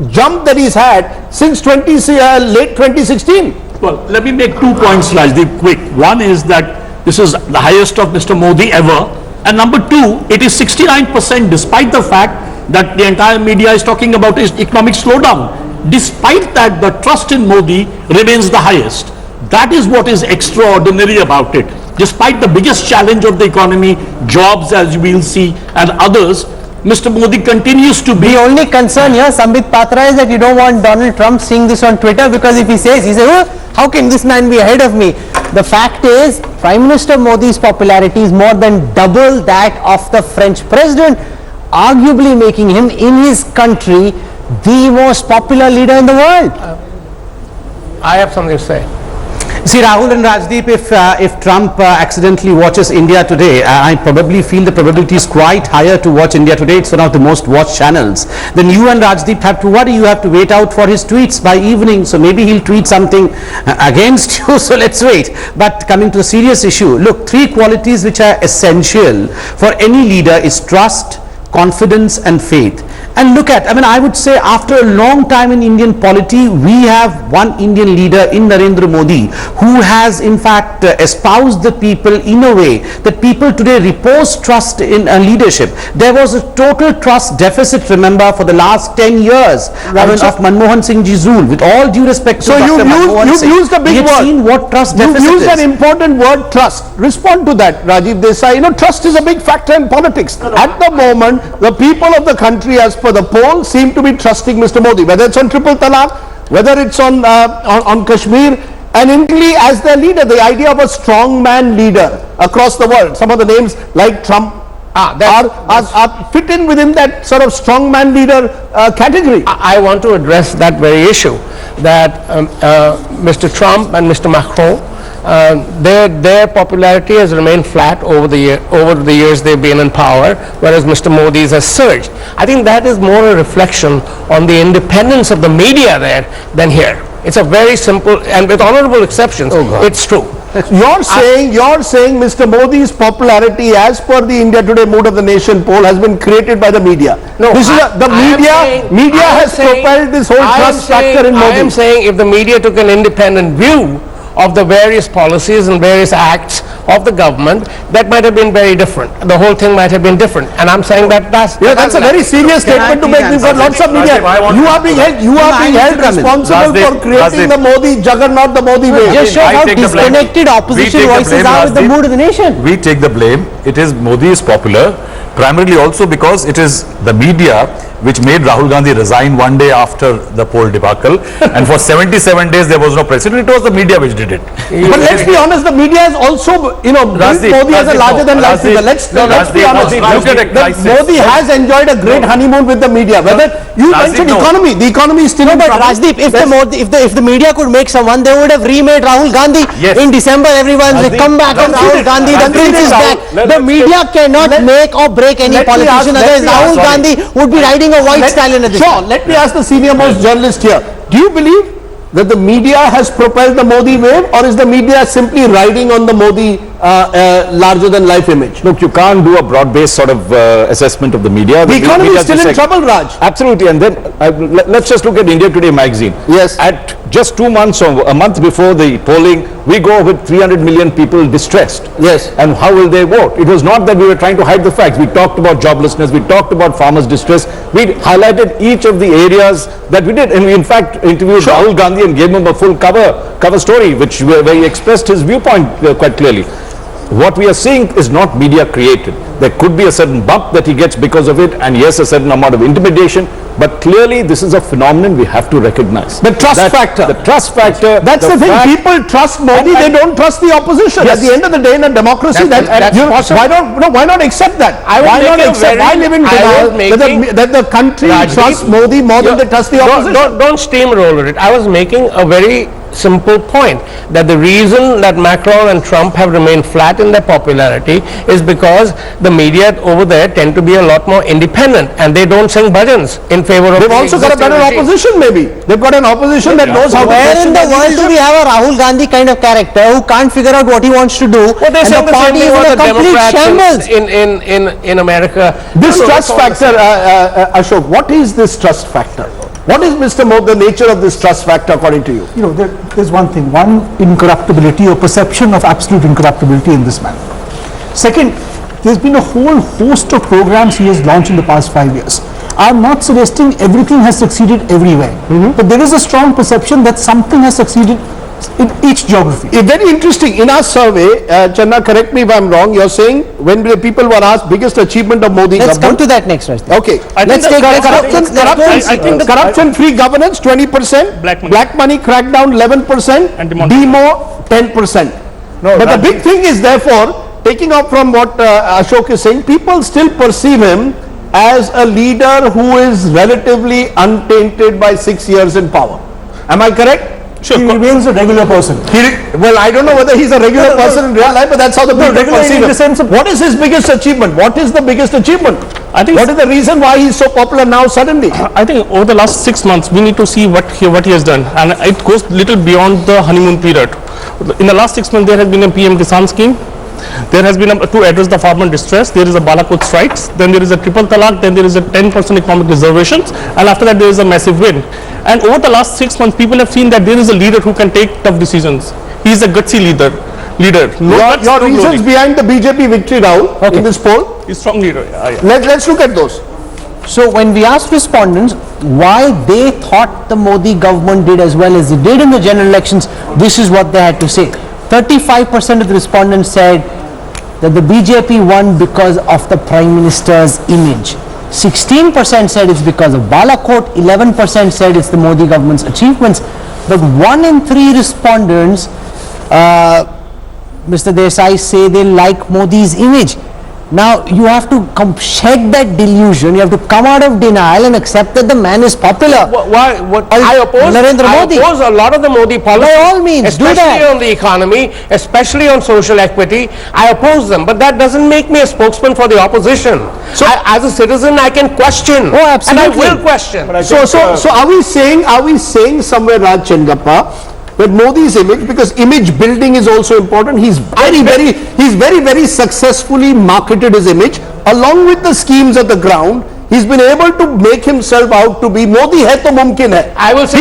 jump that he's had since late 2016. Well, let me make 2 points, Rajdeep, quick. One is that this is the highest of Mr. Modi ever. And number 2, it is 69% despite the fact that the entire media is talking about his economic slowdown. Despite that, the trust in Modi remains the highest. That is what is extraordinary about it. Despite the biggest challenge of the economy, jobs as we will see and others, Mr. Modi continues to be... The only concern here, Sambit Patra, is that you don't want Donald Trump seeing this on Twitter, because if he says, oh, how can this man be ahead of me? The fact is, Prime Minister Modi's popularity is more than double that of the French president, arguably making him, in his country, the most popular leader in the world. I have something to say. See, Rahul and Rajdeep, if Trump accidentally watches India Today, I probably feel the probability is quite higher to watch India Today. It's one of the most watched channels. Then you and Rajdeep have to worry. You have to wait out for his tweets by evening. So maybe he'll tweet something against you. So let's wait. But coming to the serious issue, look, 3 qualities which are essential for any leader is trust, confidence and faith. And look at, I would say after a long time in Indian polity, we have one Indian leader in Narendra Modi who has in fact espoused the people in a way that people today repose trust in leadership. There was a total trust deficit, remember, for the last 10 years of Manmohan Singh Ji's rule. With all due respect to Dr. Manmohan Singh, used a big we have word. seen what trust deficit You've used is. an important word, trust. Respond to that, Rajiv Desai. Trust is a big factor in politics. At the moment, the people of the country, as per the poll, seem to be trusting Mr. Modi, whether it's on triple talaq, whether it's on Kashmir, and Italy as their leader. The idea of a strongman leader across the world. Some of the names like Trump are fit in within that sort of strongman leader category. I want to address that very issue, that Mr. Trump and Mr. Macron, their popularity has remained flat over the years they've been in power, whereas Mr. Modi's has surged. I think that is more a reflection on the independence of the media there than here. It's a very simple, and with honorable exceptions, it's true. You're saying Mr. Modi's popularity, as per the India Today Mood of the Nation poll, has been created by the media. No, media has propelled this whole trust factor in Modi. I am saying if the media took an independent view of the various policies and various acts of the government, that might have been very different. The whole thing might have been different. And I'm saying that's a very serious statement to make. We've got lots of media. You are being held responsible for creating the Modi juggernaut, the Modi wave. Just show how disconnected opposition voices are with the mood of the nation. We take the blame. It is Modi is popular, primarily also because it is the media which made Rahul Gandhi resign one day after the poll debacle, and for 77 days there was no president. It was the media which did it. But let's be honest, the media has also, built Modi as a larger than life figure. Let's be honest. Modi has enjoyed a great honeymoon with the media. Whether you mentioned economy, the economy is still in trouble. Rajdeep, if the media could make someone, they would have remade Rahul Gandhi. In December, everyone's like, come back on Rahul Gandhi, the prince is back. The media cannot make or break any politician, otherwise Rahul Gandhi would be riding a white stallion at this time. Let me ask the senior most journalist here. Do you believe that the media has propelled the Modi wave, or is the media simply riding on the Modi larger than life image. Look, you can't do a broad-based sort of assessment of the media. The economy is still in trouble, Raj. Absolutely. And then let's just look at India Today magazine. Yes. At just 2 months or a month before the polling, we go with 300 million people distressed. Yes. And how will they vote? It was not that we were trying to hide the facts. We talked about joblessness. We talked about farmers' distress. We highlighted each of the areas that we did. And we in fact interviewed Rahul Gandhi and gave him a full cover story, where he expressed his viewpoint quite clearly. What we are seeing is not media created. There could be a certain bump that he gets because of it, and yes, a certain amount of intimidation, but clearly this is a phenomenon we have to recognize. The trust factor. The trust factor. That's the thing. People trust Modi, they don't trust the opposition. Yes. At the end of the day, in a democracy, why not accept that? Why not accept? Why live in denial that the country trusts Modi more than they trust the opposition? Don't steamroll it. I was making a very simple point that the reason that Macron and Trump have remained flat in their popularity is because the media over there tend to be a lot more independent and they don't sing bhajans in favor of They've also got a better opposition, maybe. They've got an opposition that knows how to Where in the world do we have a Rahul Gandhi kind of character who can't figure out what he wants to do, Well, they and say the the same party thing is in about a the complete Democrats shambles? in America. This No, trust that's all factor, Ashok, what is this trust factor? What is, Mr. Modi, the nature of this trust factor according to you? You know, there's one thing, one, incorruptibility or perception of absolute incorruptibility in this man. Second, there's been a whole host of programs he has launched in the past 5 years. I'm not suggesting everything has succeeded everywhere, but there is a strong perception that something has succeeded in each geography. Very interesting. In our survey, Channa, correct me if I'm wrong, you're saying when the people were asked biggest achievement of Modi Let's come government. to that next, Raj. Okay, let's take corruption-free governance 20%, black money crackdown 11%, And demo 10%. But the big thing is therefore, taking off from what Ashok is saying, people still perceive him as a leader who is relatively untainted by 6 years in power. Am I correct? He remains a regular person. Well, I don't know whether he's a regular person in real life, but that's how the people regular perceive in him. the sense of- What is his biggest achievement? What is the biggest achievement? I think What is the reason why he's so popular now suddenly? I think over the last 6 months, we need to see what he has done, and it goes little beyond the honeymoon period. In the last 6 months, there has been a PM Kisan scheme. There has been to address the farmer distress. There is a Balakot strikes. Then there is a triple talaq. Then there is a 10% economic reservations, and after that there is a massive win. And over the last 6 months, people have seen that there is a leader who can take tough decisions. He is a gutsy leader. No guts, Your no reasons glory. behind the BJP victory, Rahul, in this poll? He's a strong leader. Yeah. Let's look at those. So when we asked respondents why they thought the Modi government did as well as they did in the general elections, this is what they had to say. 35% of the respondents said that the BJP won because of the Prime Minister's image. 16% said it's because of Balakot, 11% said it's the Modi government's achievements. But 1 in 3 respondents, Mr. Desai, say they like Modi's image. Now you have to shed that delusion, you have to come out of denial and accept that the man is popular. I oppose a lot of the Modi policies. By all means, do especially that. on the economy, especially on social equity. I oppose them, but that doesn't make me a spokesman for the opposition. So, as a citizen, I can question. Oh, absolutely. And I will question. So are we saying somewhere, Raj Chengappa, that Modi's image, because image building is also important, he's very successfully marketed his image along with the schemes at the ground. He's been able to make himself out to be Modi hai to mumkin hai. I will say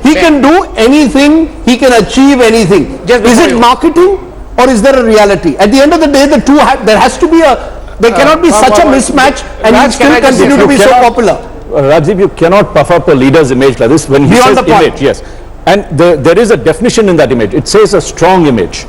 he can do anything, he can achieve anything. Is it marketing or is there a reality? At the end of the day, there has to be there cannot be such a mismatch and he still continue to be so popular. Rajiv, you cannot puff up a leader's image like this when he Beyond says the point. image. Yes. And there is a definition in that image. It says a strong image.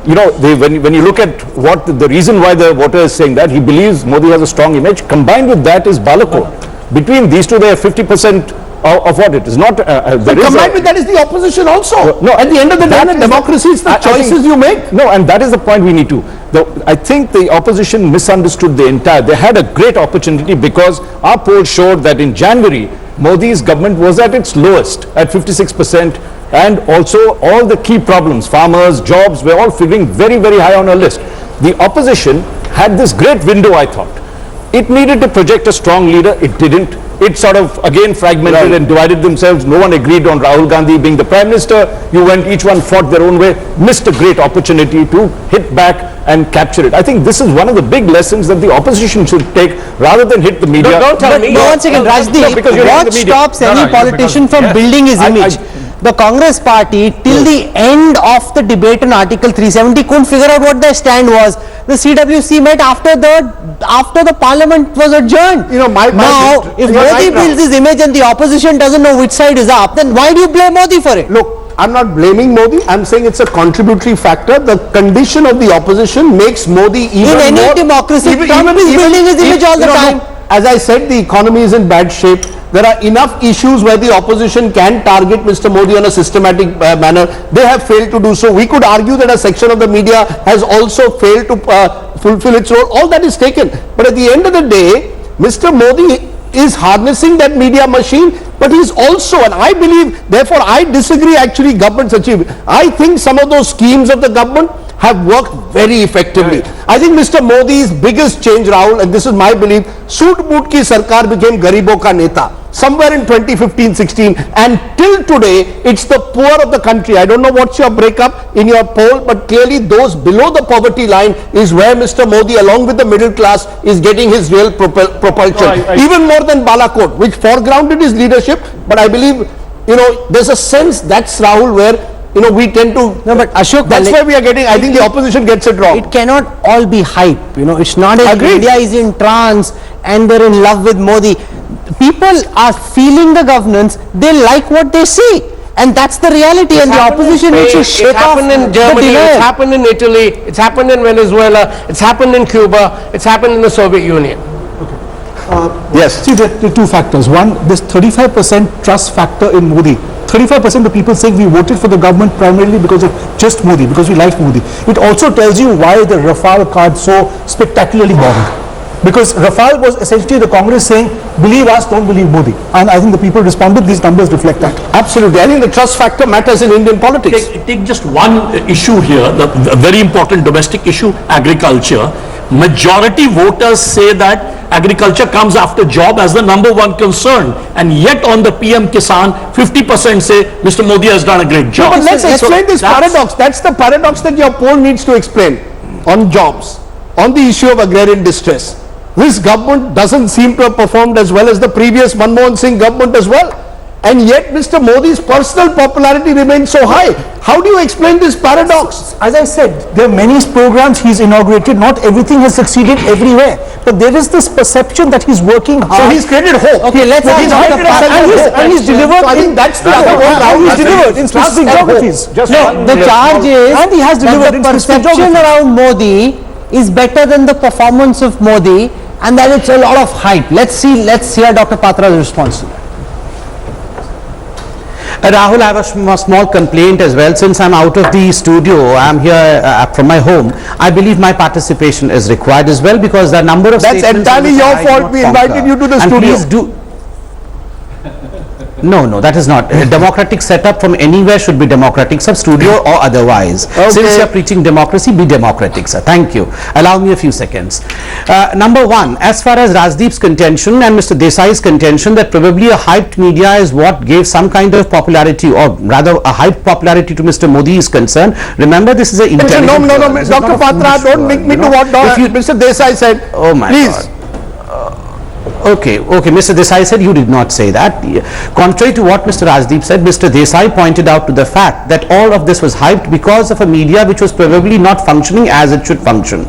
You know, when you look at what the reason why the voter is saying that, he believes Modi has a strong image. Combined with that is Balakot. Between these two, they have 50% of what it is. Not combined with that is the opposition also. No, at the end of the day, in a democracy, it's the choices you make. No, and that is the point we need to. I think the opposition misunderstood the entire. They had a great opportunity because our poll showed that in January, Modi's government was at its lowest at 56%, and also all the key problems, farmers, jobs, were all figuring very, very high on our list. The opposition had this great window, I thought. It needed to project a strong leader. It didn't. it sort of again fragmented and divided themselves. No one agreed on Rahul Gandhi being the Prime Minister. You went, each one fought their own way, missed a great opportunity to hit back and capture it. I think this is one of the big lessons that the opposition should take rather than hit the media. Don't tell me. One second, Rajdeep, because you're hitting what the media. stops any politician from Yes. building his I- image? The Congress party, till the end of the debate on Article 370, couldn't figure out what their stand was. The CWC met after the parliament was adjourned. You know, now, if you're Modi right now. builds his image and the opposition doesn't know which side is up, then why do you blame Modi for it? Look, I'm not blaming Modi. I'm saying it's a contributory factor. The condition of the opposition makes Modi even In any more... democracy, Trump is building his image all the time. Look, as I said, the economy is in bad shape. There are enough issues where the opposition can target Mr. Modi on a systematic manner. They have failed to do so. We could argue that a section of the media has also failed to fulfill its role. All that is taken. But at the end of the day, Mr. Modi is harnessing that media machine, but he's also, and I believe, therefore I disagree actually government's achieved. I think some of those schemes of the government have worked very effectively. I think Mr. Modi's biggest change, Rahul, and this is my belief, Soot Boot ki Sarkar became Garibo ka Neta. Somewhere in 2015-16, and till today, it's the poor of the country. I don't know what's your breakup in your poll, but clearly those below the poverty line is where Mr. Modi, along with the middle class, is getting his real propulsion. Even more than Balakot, which foregrounded his leadership, but I believe, you know, there's a sense that's, Rahul, where, you know, we tend to... No, but Ashok, that's where we are getting, I think the opposition gets it wrong. It cannot all be hype, you know, it's not as Agreed. India is in trance and they're in love with Modi. People are feeling the governance, they like what they see, and that's the reality, and the opposition needs to shake off happened in the Germany, it's denial. happened in Italy, it's happened in Venezuela, it's happened in Cuba, it's happened in the Soviet Union. Yes. See, there are two factors. One, this 35% trust factor in Modi. 35% of people saying we voted for the government primarily because of just Modi, because we like Modi. It also tells you why the Rafale card so spectacularly bombed. Because Rafale was essentially the Congress saying, believe us, don't believe Modi. And I think the people responded, these numbers reflect that. Absolutely. I think the trust factor matters in Indian politics. Take just one issue here, the very important domestic issue, agriculture. Majority voters say that agriculture comes after job as the #1 concern, and yet on the PM Kisan, 50% say Mr. Modi has done a great job. But let's explain this that's- paradox. That's the paradox that your poll needs to explain on jobs, on the issue of agrarian distress. This government doesn't seem to have performed as well as the previous Manmohan Singh government as well. And yet Mr. Modi's personal popularity remains so high. How do you explain this paradox? As I said, there are many programs he's inaugurated. Not everything has succeeded everywhere. But there is this perception that he's working hard. So he's created hope. Okay, let's He's ask created Dr. a sense of hope. and he's delivered. So I think that's the other way around. He's delivered in Trust specific and hope. geographies. No, the charge is And he has delivered that in the specific perception geographies. around Modi is better than the performance of Modi, and that it's a lot of hype. Let's hear Dr. Patra's response to that. Rahul, I have a small complaint as well. Since I'm out of the studio, I'm here from my home. I believe my participation is required as well, because the number of That's statements entirely which your I fault. not We invited conquer. you to the And studio. please do. No, that is not. A democratic setup from anywhere should be democratic, sir, studio or otherwise. Since you are preaching democracy, be democratic, sir. Thank you. Allow me a few seconds. Number one, as far as Rajdeep's contention and Mr. Desai's contention that probably a hyped media is what gave some kind of popularity, or rather a hyped popularity to Mr. Modi is concerned. Remember, this is an intelligent No, world. This is Dr. not a Patra, foolish don't world, make me you do know. what If you- Mr. Desai said. Oh my Please. God. Okay, Mr. Desai said you did not say that. Contrary to what Mr. Rajdeep said, Mr. Desai pointed out to the fact that all of this was hyped because of a media which was probably not functioning as it should function.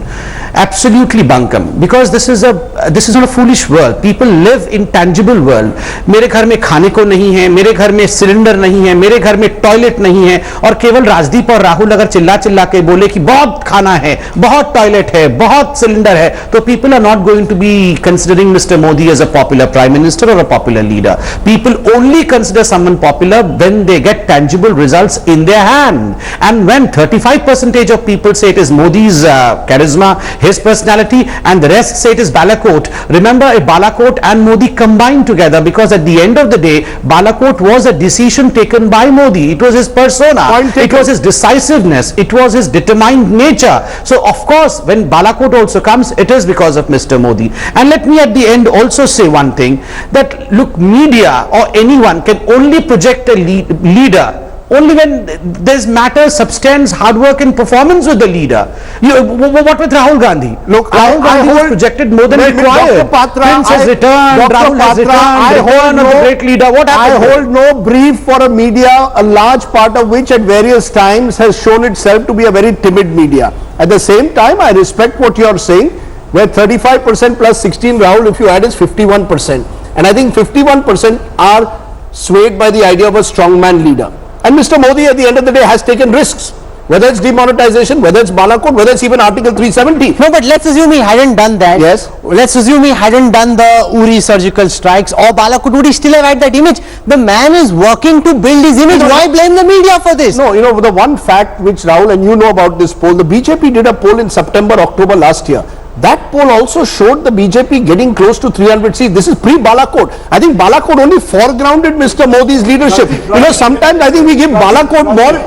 Absolutely bunkum, because this is not a foolish world. People live in tangible world. मेरे घर में खाने को नहीं है, मेरे घर में सिलेंडर नहीं है, मेरे घर में टॉयलेट नहीं है, और केवल राजदीप और राहुल अगर चिल्ला के बोले कि बहुत खाना है, बहुत टॉयलेट है, बहुत सिलेंडर है, तो people are not going to be considering Mr. Modi as a popular prime minister or a popular leader. People only consider someone popular when they get tangible results in their hand. And when 35% of people say it is Modi's charisma, his personality, and the rest say it is Balakot. Remember, Balakot and Modi combined together, because at the end of the day, Balakot was a decision taken by Modi. It was his persona. It was his decisiveness. It was his determined nature. So, of course, when Balakot also comes, it is because of Mr. Modi. And let me at the end also also say one thing, that look, media or anyone can only project a leader only when there's matter, substance, hard work and performance with the leader. What with Rahul Gandhi? Look, Rahul Gandhi was projected more than required. Dr. Patra, Prince has returned, Rahul has returned, return of the great leader. What happened? I hold no brief for a media, a large part of which at various times has shown itself to be a very timid media. At the same time, I respect what you are saying, where 35% plus 16 Rahul, if you add, is 51%. And I think 51% are swayed by the idea of a strongman leader. And Mr. Modi at the end of the day has taken risks, whether it's demonetization, whether it's Balakot, whether it's even Article 370. No, but let's assume he hadn't done that. Yes. Let's assume he hadn't done the Uri surgical strikes or Balakot. Would he still have had that image? The man is working to build his image. Why blame the media for this? No, the one fact which Rahul, and you know about this poll, the BJP did a poll in September, October last year. That poll also showed the BJP getting close to 300 seats. This is pre-Balakot. I think Balakot only foregrounded Mr. Modi's leadership. Sometimes I think we give Balakot more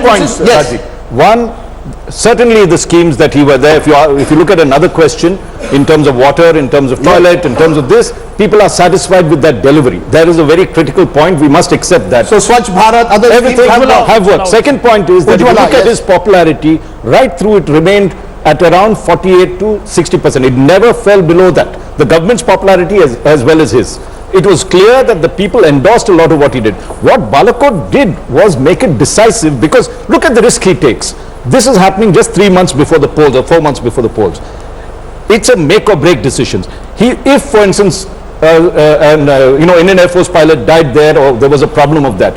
points. Yes. Raji. One, certainly the schemes that he were there. If you look at another question, in terms of water, in terms of toilet, in terms of this, people are satisfied with that delivery. There is a very critical point. We must accept that. So Swachh Bharat, other everything schemes have worked. Second point is that if you look at his popularity, right through it remained at around 48 to 60%. It never fell below that. The government's popularity as well as his. It was clear that the people endorsed a lot of what he did. What Balakot did was make it decisive, because look at the risk he takes. This is happening just 3 months before the polls or 4 months before the polls. It's a make or break decisions. If for instance, Indian Air Force pilot died there, or there was a problem of that,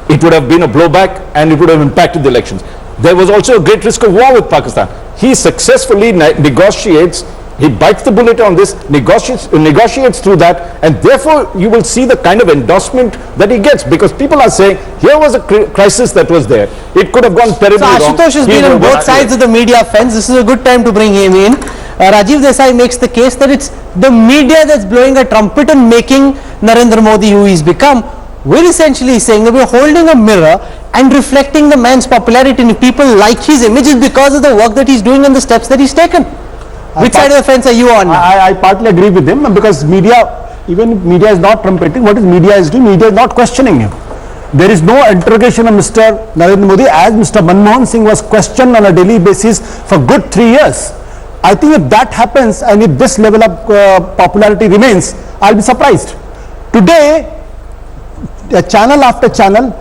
it would have been a blowback and it would have impacted the elections. There was also a great risk of war with Pakistan. He successfully negotiates, he bites the bullet on this, negotiates through that, and therefore you will see the kind of endorsement that he gets, because people are saying, here was a crisis that was there. It could have gone terribly wrong. So Ashutosh has been on both sides of the media fence. This is a good time to bring him in. Rajiv Desai makes the case that it's the media that's blowing a trumpet and making Narendra Modi who he's become. We're essentially saying that we're holding a mirror and reflecting the man's popularity, and if people like his image, it's because of the work that he's doing and the steps that he's taken. Which side of the fence are you on? I partly agree with him, because media, even if media is not trumpeting, what is media is doing? Media is not questioning him. There is no interrogation of Mr. Narendra Modi, as Mr. Manmohan Singh was questioned on a daily basis for good 3 years. I think if that happens, and if this level of popularity remains, I'll be surprised. Today, channel after channel,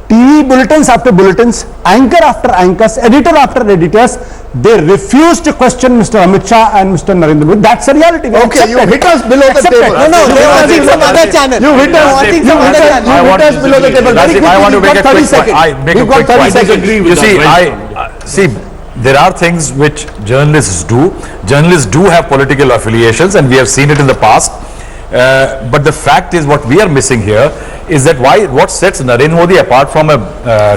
TV bulletins after bulletins, anchor after anchors, editor after editors, they refuse to question Mr. Amit Shah and Mr. Narendra Modi. That's a reality. Okay, you hit us below the table. No, they were watching some other channel. You hit us below the table. I want to make a quick point. You've got 30 seconds. You see, there are things which journalists do. Journalists do have political affiliations, and we have seen it in the past. But the fact is, what we are missing here is that what sets Narendra Modi apart from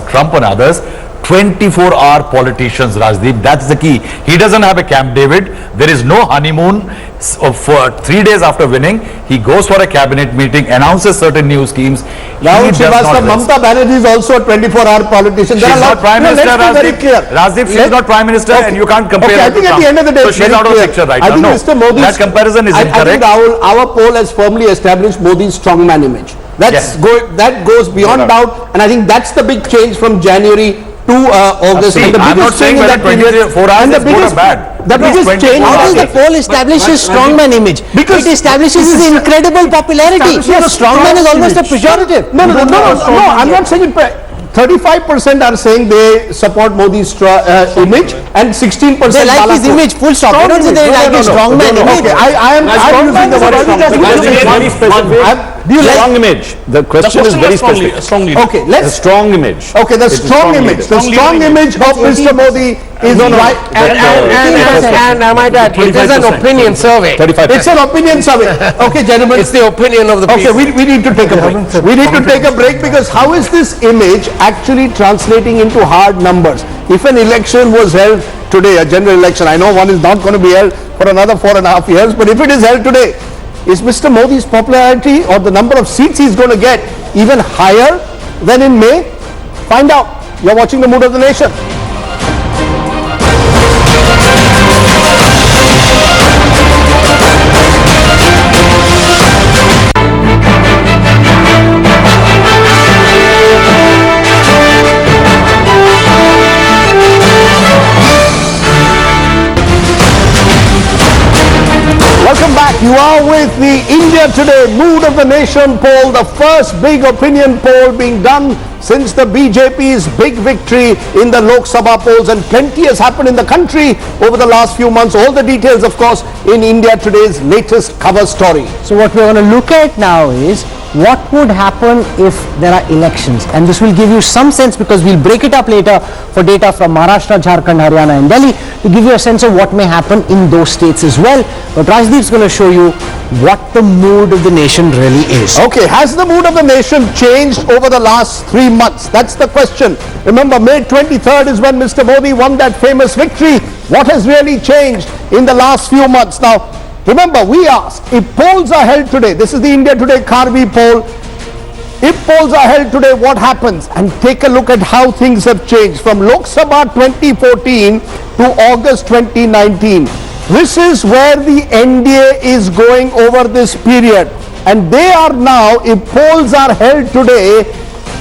Trump and others, 24-hour politicians, Rajdeep, that's the key. He doesn't have a Camp David. There is no honeymoon. For 3 days after winning, he goes for a cabinet meeting, announces certain new schemes. Rahul Srivastava, Mamata Banerjee is also a 24-hour politician. She's not Prime Minister, Rajdeep. She is not Prime Minister, and you can't compare her I think at the end of the day, so she's out of the picture right now. I think Mr. Modi's, that comparison is incorrect. I think, Rahul, our poll has firmly established Modi's strongman image. That goes beyond doubt, and I think that's the big change from January to August. See, I'm not saying whether 24 hours is good or bad. The biggest change. How does the poll establish his strongman image? Because it establishes his incredible popularity. Strongman is almost a pejorative. No, I'm not saying it. 35% are saying they support Modi's image, and 16% they like his image, full stop. They don't say they like his strongman image. Okay, I'm using the word strongman. Do you like strong image? The question is very specific. Okay, let's strong image. Okay, the strong image. The strong image of Mr. Modi is right. And I might add, it is an opinion survey. 35%. It's an opinion survey. Okay, gentlemen. It's the opinion of the people. Okay, we need to take a break. We need to take a break, because how is this image actually translating into hard numbers? If an election was held today, a general election, I know one is not going to be held for another 4.5 years, but if it is held today, is Mr. Modi's popularity or the number of seats he's going to get even higher than in May? Find out. You're watching The Mood of the Nation. You are with the India Today Mood of the Nation poll, the first big opinion poll being done since the BJP's big victory in the Lok Sabha polls, and plenty has happened in the country over the last few months. All the details, of course, in India Today's latest cover story. So what we're going to look at now is what would happen if there are elections, and this will give you some sense because we'll break it up later for data from Maharashtra, Jharkhand, Haryana and Delhi to give you a sense of what may happen in those states as well. But Rajdeep's going to show you what the mood of the nation really is. Okay, has the mood of the nation changed over the last 3 months? That's the question. Remember, May 23rd is when Mr. Modi won that famous victory. What has really changed in the last few months? Now, remember, we asked, if polls are held today, this is the India Today Karvy poll, if polls are held today, what happens? And take a look at how things have changed from Lok Sabha 2014 to August 2019. This is where the NDA is going over this period. And they are now, if polls are held today,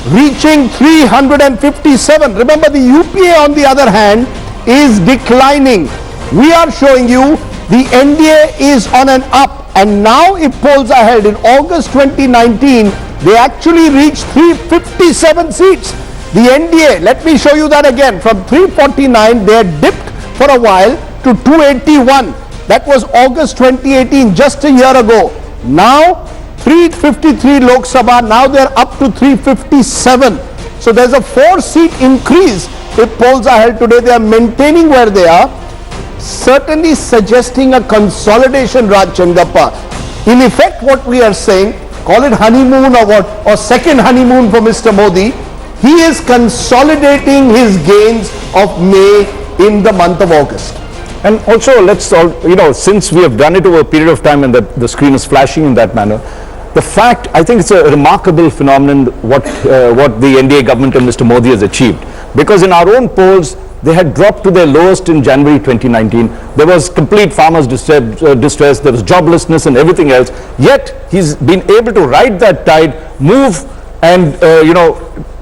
reaching 357. Remember, the UPA on the other hand is declining. We are showing you the NDA is on an up, and now if polls are held in August 2019, they actually reached 357 seats. The NDA, let me show you that again, from 349 they had dipped for a while to 281. That was August 2018, just a year ago. Now 353 Lok Sabha, now they are up to 357. So there's a 4-seat increase if polls are held today. They are maintaining where they are, certainly suggesting a consolidation, Raj Changappa. In effect, what we are saying, call it honeymoon or what, or second honeymoon for Mr. Modi, he is consolidating his gains of May in the month of August. And also, let's all, since we have done it over a period of time and that the screen is flashing in that manner, the fact, I think it's a remarkable phenomenon what the NDA government and Mr. Modi has achieved. Because in our own polls, they had dropped to their lowest in January 2019. There was complete farmers' distress, there was joblessness and everything else. Yet, he's been able to ride that tide, move and,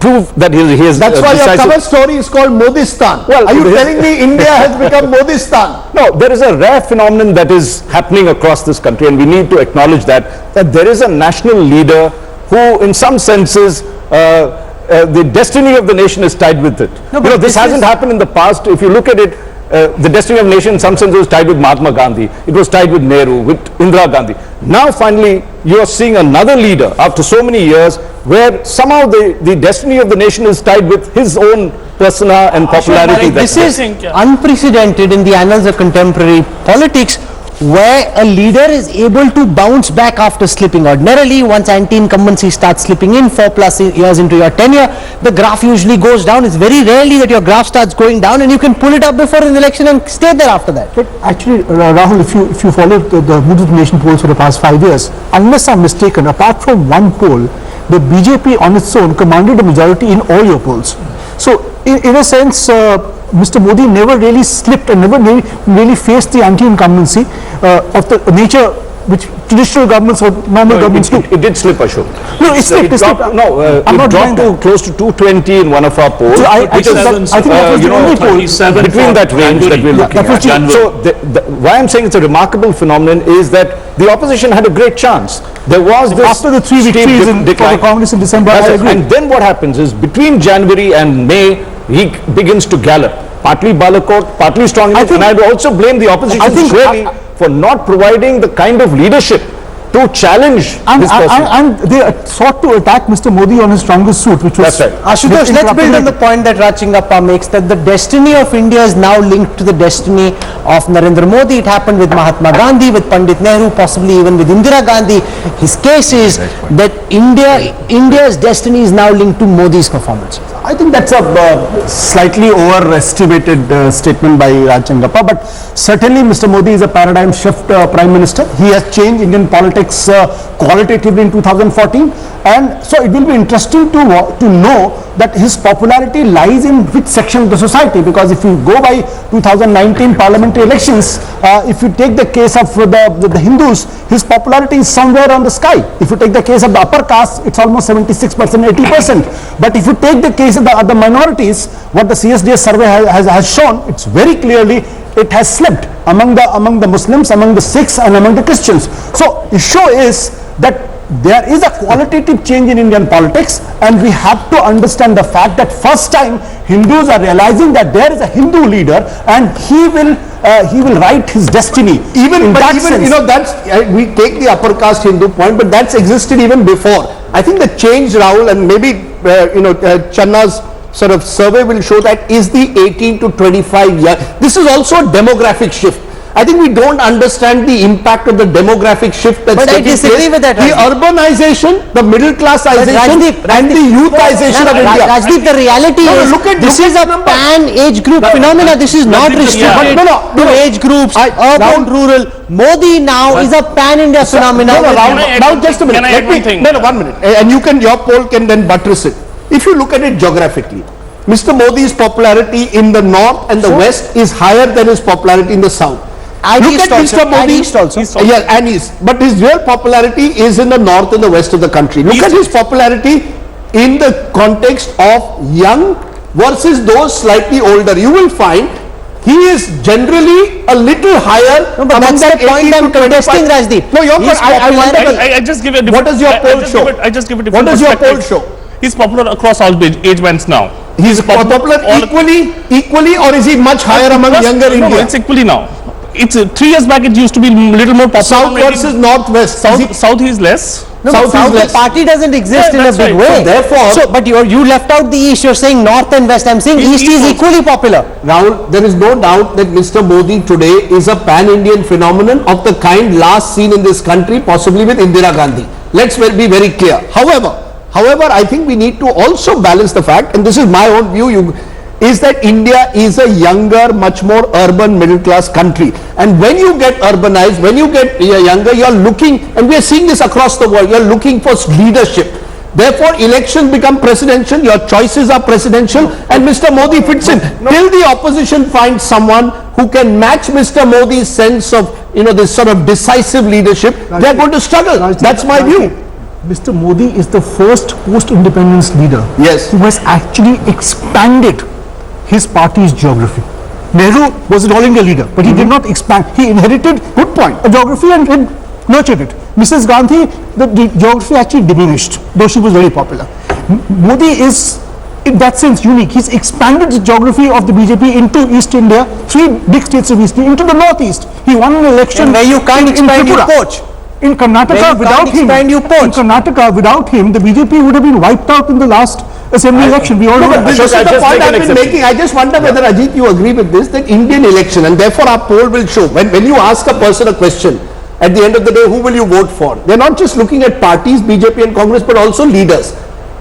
prove that he is That's why your cover story is called Modistan. Well, are you telling me India has become Modistan? No, there is a rare phenomenon that is happening across this country, and we need to acknowledge that there is a national leader who, in some senses, the destiny of the nation is tied with it. No, this hasn't happened in the past. If you look at it, the destiny of the nation in some sense was tied with Mahatma Gandhi. It was tied with Nehru, with Indira Gandhi. Now finally, you are seeing another leader after so many years where somehow the destiny of the nation is tied with his own persona and popularity. This is unprecedented in the annals of contemporary politics, where a leader is able to bounce back after slipping. Ordinarily, once anti-incumbency starts slipping in 4+ years into your tenure, the graph usually goes down. It's very rarely that your graph starts going down and you can pull it up before an election and stay there after that. But actually, Rahul, if you follow the Mood of the Nation polls for the past 5 years, unless I'm mistaken, apart from one poll, the BJP on its own commanded a majority in all your polls. So, in a sense, Mr. Modi never really slipped and never really faced the anti-incumbency of the nature which traditional governments or normal governments do. It did slip, Ashok. No, it slipped. It dropped to close to 220 in one of our polls. So I think that was the only poll between that range that we're looking at. So why I'm saying it's a remarkable phenomenon is that the opposition had a great chance. There was this after the 3 victories for the Congress in December. And then what happens is between January and May, he begins to gallop. Partly Balakot, partly strongly, and I would also blame the opposition really for not providing the kind of leadership to challenge this person. And they sought to attack Mr. Modi on his strongest suit, which was... That's right. Ashutosh, let's build on the point that Raj Changappa makes, that the destiny of India is now linked to the destiny of Narendra Modi. It happened with Mahatma Gandhi, with Pandit Nehru, possibly even with Indira Gandhi. His case is that India's destiny is now linked to Modi's performance. I think that's a slightly overestimated statement by Raj Changappa, but certainly Mr. Modi is a paradigm shift Prime Minister. He has changed Indian politics qualitatively in 2014, and so it will be interesting to know that his popularity lies in which section of the society, because if you go by 2019 parliamentary elections, if you take the case of the Hindus, his popularity is somewhere on the sky. If you take the case of the upper caste, it's almost 76%, 80%. But if you take the case of the minorities, what the CSDS survey has shown, it's very clearly it has slipped among the Muslims, among the Sikhs and among the Christians. So issue is that there is a qualitative change in Indian politics, and we have to understand the fact that first time Hindus are realizing that there is a Hindu leader and he will write his destiny. Even you know, that's we take the upper caste Hindu point, but that's existed even before. I think the change, Rahul, and maybe Channa's sort of survey will show that is the 18 to 25 year. This is also a demographic shift. I think we don't understand the impact of the demographic shift that's taking place. But I disagree with that, The urbanization, the middle classization and the youthization of India. Rajdeep, the reality is this is a pan-age group phenomena. This is not restricted to age groups, urban, rural. Modi now is a pan-India phenomenon. Now just a minute. Can I add one thing? No, 1 minute. And your poll can then buttress it. If you look at it geographically, Mr. Modi's popularity in the north and the west is higher than his popularity in the south. Look at Mr. Modi. Yeah, and east. But his real popularity is in the north and the west of the country. Look at his popularity in the context of young versus those slightly older. You will find he is generally a little higher. No, but that's the point I'm contesting, Rajdeep. No, I wonder. I just give it. What does your poll show? I just give it. What does your poll show? He's popular across all age bands now. He's popular equally, or is he much higher among younger Indians? No, it's equally now. It's 3 years back. It used to be a little more popular. South versus northwest. South is less. No, South the party doesn't exist in a big way. So therefore, but you left out the east. You're saying north and west. I'm saying east is equally popular. Rahul, there is no doubt that Mr. Modi today is a pan-Indian phenomenon of the kind last seen in this country, possibly with Indira Gandhi. Let's be very clear. However, I think we need to also balance the fact, and this is my own view, is that India is a younger, much more urban middle class country. And when you get urbanized, when you get younger, you are looking, and we are seeing this across the world, you are looking for leadership. Therefore, elections become presidential, your choices are presidential, and Mr. Modi fits in. Till the opposition finds someone who can match Mr. Modi's sense of, this sort of decisive leadership, they are going to struggle. That's my view. Mr. Modi is the first post-independence leader who has actually expanded his party's geography. Nehru was an all India leader, but he did not expand. He inherited a geography and nurtured it. Mrs. Gandhi, the geography actually diminished, though she was very popular. Modi is, in that sense, unique. He's expanded the geography of the BJP into East India, 3 big states of East India, into the Northeast. He won an election where you can't expand your poach. In Karnataka, without him, the BJP would have been wiped out in the last assembly election. We all know that. This is the point I've been making. I just wonder whether, Ajit, you agree with this, that Indian election, and therefore our poll will show, when you ask a person a question, at the end of the day, who will you vote for? They're not just looking at parties, BJP and Congress, but also leaders.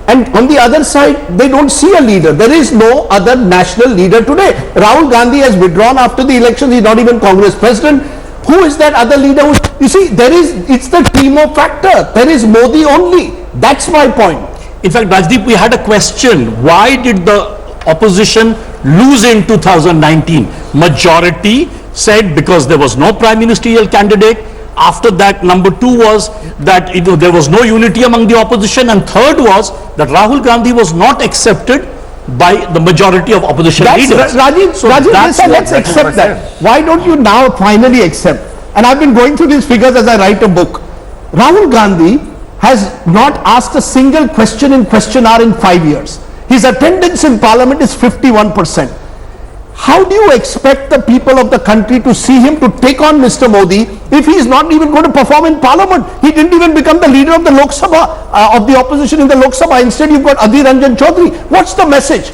And on the other side, they don't see a leader. There is no other national leader today. Rahul Gandhi has withdrawn after the elections. He's not even Congress president. Who is that other leader? You see, it's the Timo factor. There is Modi only. That's my point. In fact, Rajdeep, we had a question. Why did the opposition lose in 2019? Majority said because there was no prime ministerial candidate. After that, number 2 was that there was no unity among the opposition, and third was that Rahul Gandhi was not accepted by the majority of opposition leaders. Rajiv, let's accept that. Why don't you now finally accept? And I've been going through these figures as I write a book. Rahul Gandhi has not asked a single question in question hour in 5 years. His attendance in parliament is 51%. How do you expect the people of the country to see him to take on Mr. Modi if he is not even going to perform in parliament? He didn't even become the leader of the Lok Sabha, of the opposition in the Lok Sabha. Instead, you've got Adhir Ranjan Chaudhary. What's the message?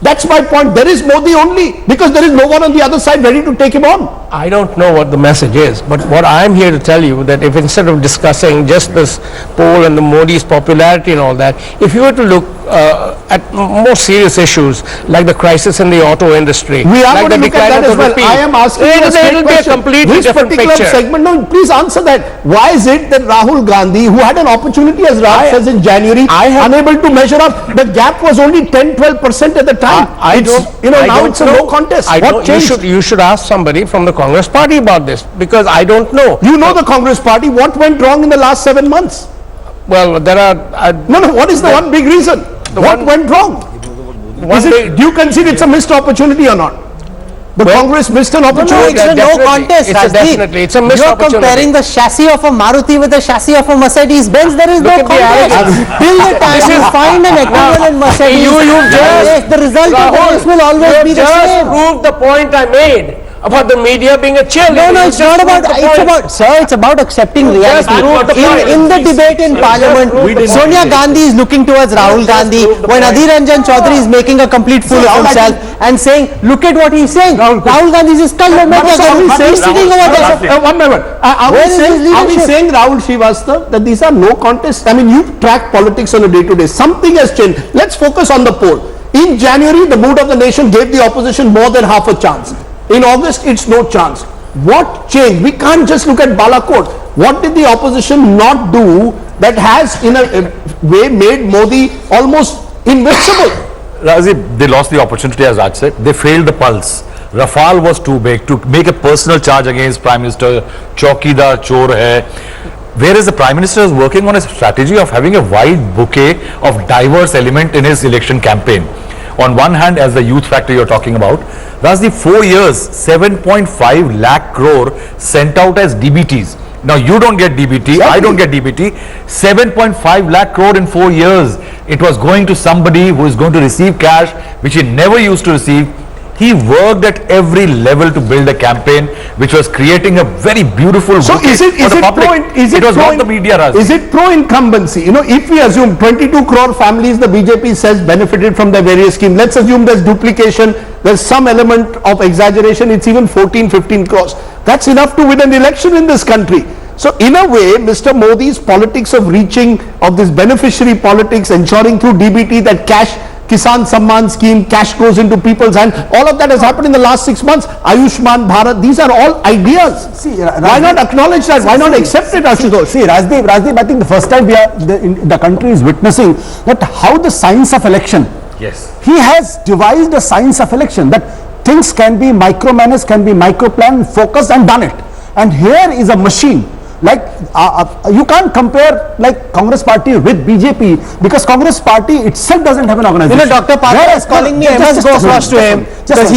That's my point. There is Modi only because there is no one on the other side ready to take him on. I don't know what the message is, but what I'm here to tell you that if instead of discussing just this poll and the Modi's popularity and all that, if you were to look at more serious issues like the crisis in the auto industry, we are like going to look at that as well. I am asking you a straight question. This particular segment, no, please answer that. Why is it that Rahul Gandhi, who had an opportunity as Raj says in January, unable to measure up? The gap was only 10-12% at the time. Now it's a no contest. What changed? You should ask somebody from the Congress party about this, because I don't know. You know the Congress party. What went wrong in the last 7 months? Well, there are... what is the one big reason? What went wrong? Do you consider it's a missed opportunity or not? The Congress missed an No, opportunity. it's a no contest, It's a Rajdeep. definitely, it's a missed You're opportunity. comparing the chassis of a Maruti with the chassis of a Mercedes Benz. There is no Look at the contest. arrogance. Till the time you find an equivalent Mercedes, just- the result of the race will always be the just same. proved the point I made about the media being a cheerleader. No, You it's just not about, proved the it's point. about, sir, it's about accepting reality. proved the point. In the debate in Parliament, Sonia Gandhi is looking towards Rahul Gandhi, proved the when point. Adhir Ranjan Chaudhary is making a complete fool of himself and saying, look at what he's saying. Rahul Gandhi is still he's sitting over there. One minute. Are Where we is saying, his are we leadership? saying, Rahul Srivastava, that these are no contests? I mean, you track politics on a day-to-day. Something has changed. Let's focus on the poll. In January, the mood of the nation gave the opposition more than half a chance. In August, it's no chance. What changed? We can't just look at Balakot. What did the opposition not do that has, in a way, made Modi almost invincible? Rajiv, they lost the opportunity, as Raj said. They failed the pulse. Rafale was too big to make a personal charge against Prime Minister. Chaukidar chor hai. Whereas the Prime Minister is working on a strategy of having a wide bouquet of diverse element in his election campaign. On one hand, as the youth factor you're talking about, Rajdeep, 4 years, 7.5 lakh crore sent out as DBTs. Now you don't get DBT, I don't get DBT. 7.5 lakh crore in 4 years. It was going to somebody who is going to receive cash, which he never used to receive. He worked at every level to build a campaign, which was creating a very beautiful So bouquet is it for the public. It was not the media, Raj. Is it pro-incumbency? You know, if we assume 22 crore families the BJP says benefited from the various schemes, let's assume there's duplication, there's some element of exaggeration, it's even 14, 15 crores. That's enough to win an election in this country. So in a way, Mr. Modi's politics of reaching, of this beneficiary politics, ensuring through DBT that cash, Kisan Samman scheme, cash goes into people's hand, all of that has happened in the last 6 months. Ayushman Bharat, these are all ideas. See, Why not acknowledge that? Why not accept it, Ashutosh? See, Rajdeep, I think the first time the country is witnessing that how the science of election. Yes. He has devised a science of election that things can be micromanaged, can be microplanned, focused and done it. And here is a machine. Like you can't compare like Congress party with BJP because Congress party itself doesn't have an organization. You know, Dr. Patra is calling me, I must go across to him. Because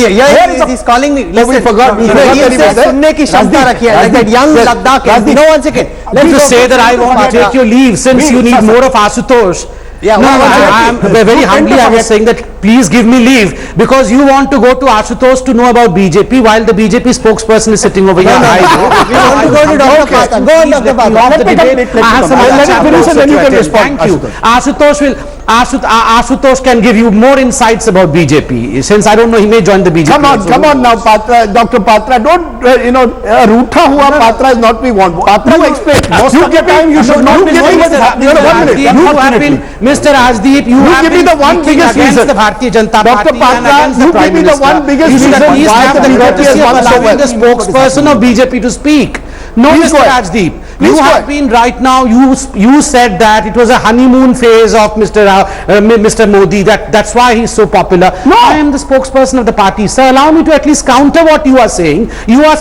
he's calling me. No, we forgot. He says, sunne ki shamta rakhi hai, like that young Ladakh. No, one second. Let's just say that I want to take your leave since you need more of Ashutosh. Yeah, No, I am very humbly I was saying that please give me leave because you want to go to Ashutosh to know about BJP while the BJP spokesperson is sitting over here. We want to go to Dr. Patra. Go on, Dr. Patra. I have some other chat also then you to can attend. respond, Thank you. Ashutosh can give you more insights about BJP since I don't know he may join the BJP. Come on now, Patra, Dr. Patra, don't, rootha hua Patra is not we want. Patra, you explain. Most of the time you should not be knowing what's happening. You have been, Mr. Rajdeep, you have give me been the one speaking biggest against reason. the Bharatiya Janata Dr. Party and Patra, against the you Prime give me the Minister. one biggest You should reason at least why have the the BJP has courtesy of won so allowing well. the spokesperson of BJP to speak. No, Please Mr. go ahead. Rajdeep, Please you go have ahead. been right now, you said that it was a honeymoon phase of Mr. Modi, that's why he's so popular. No. I am the spokesperson of the party. Sir, allow me to at least counter what you are saying. You are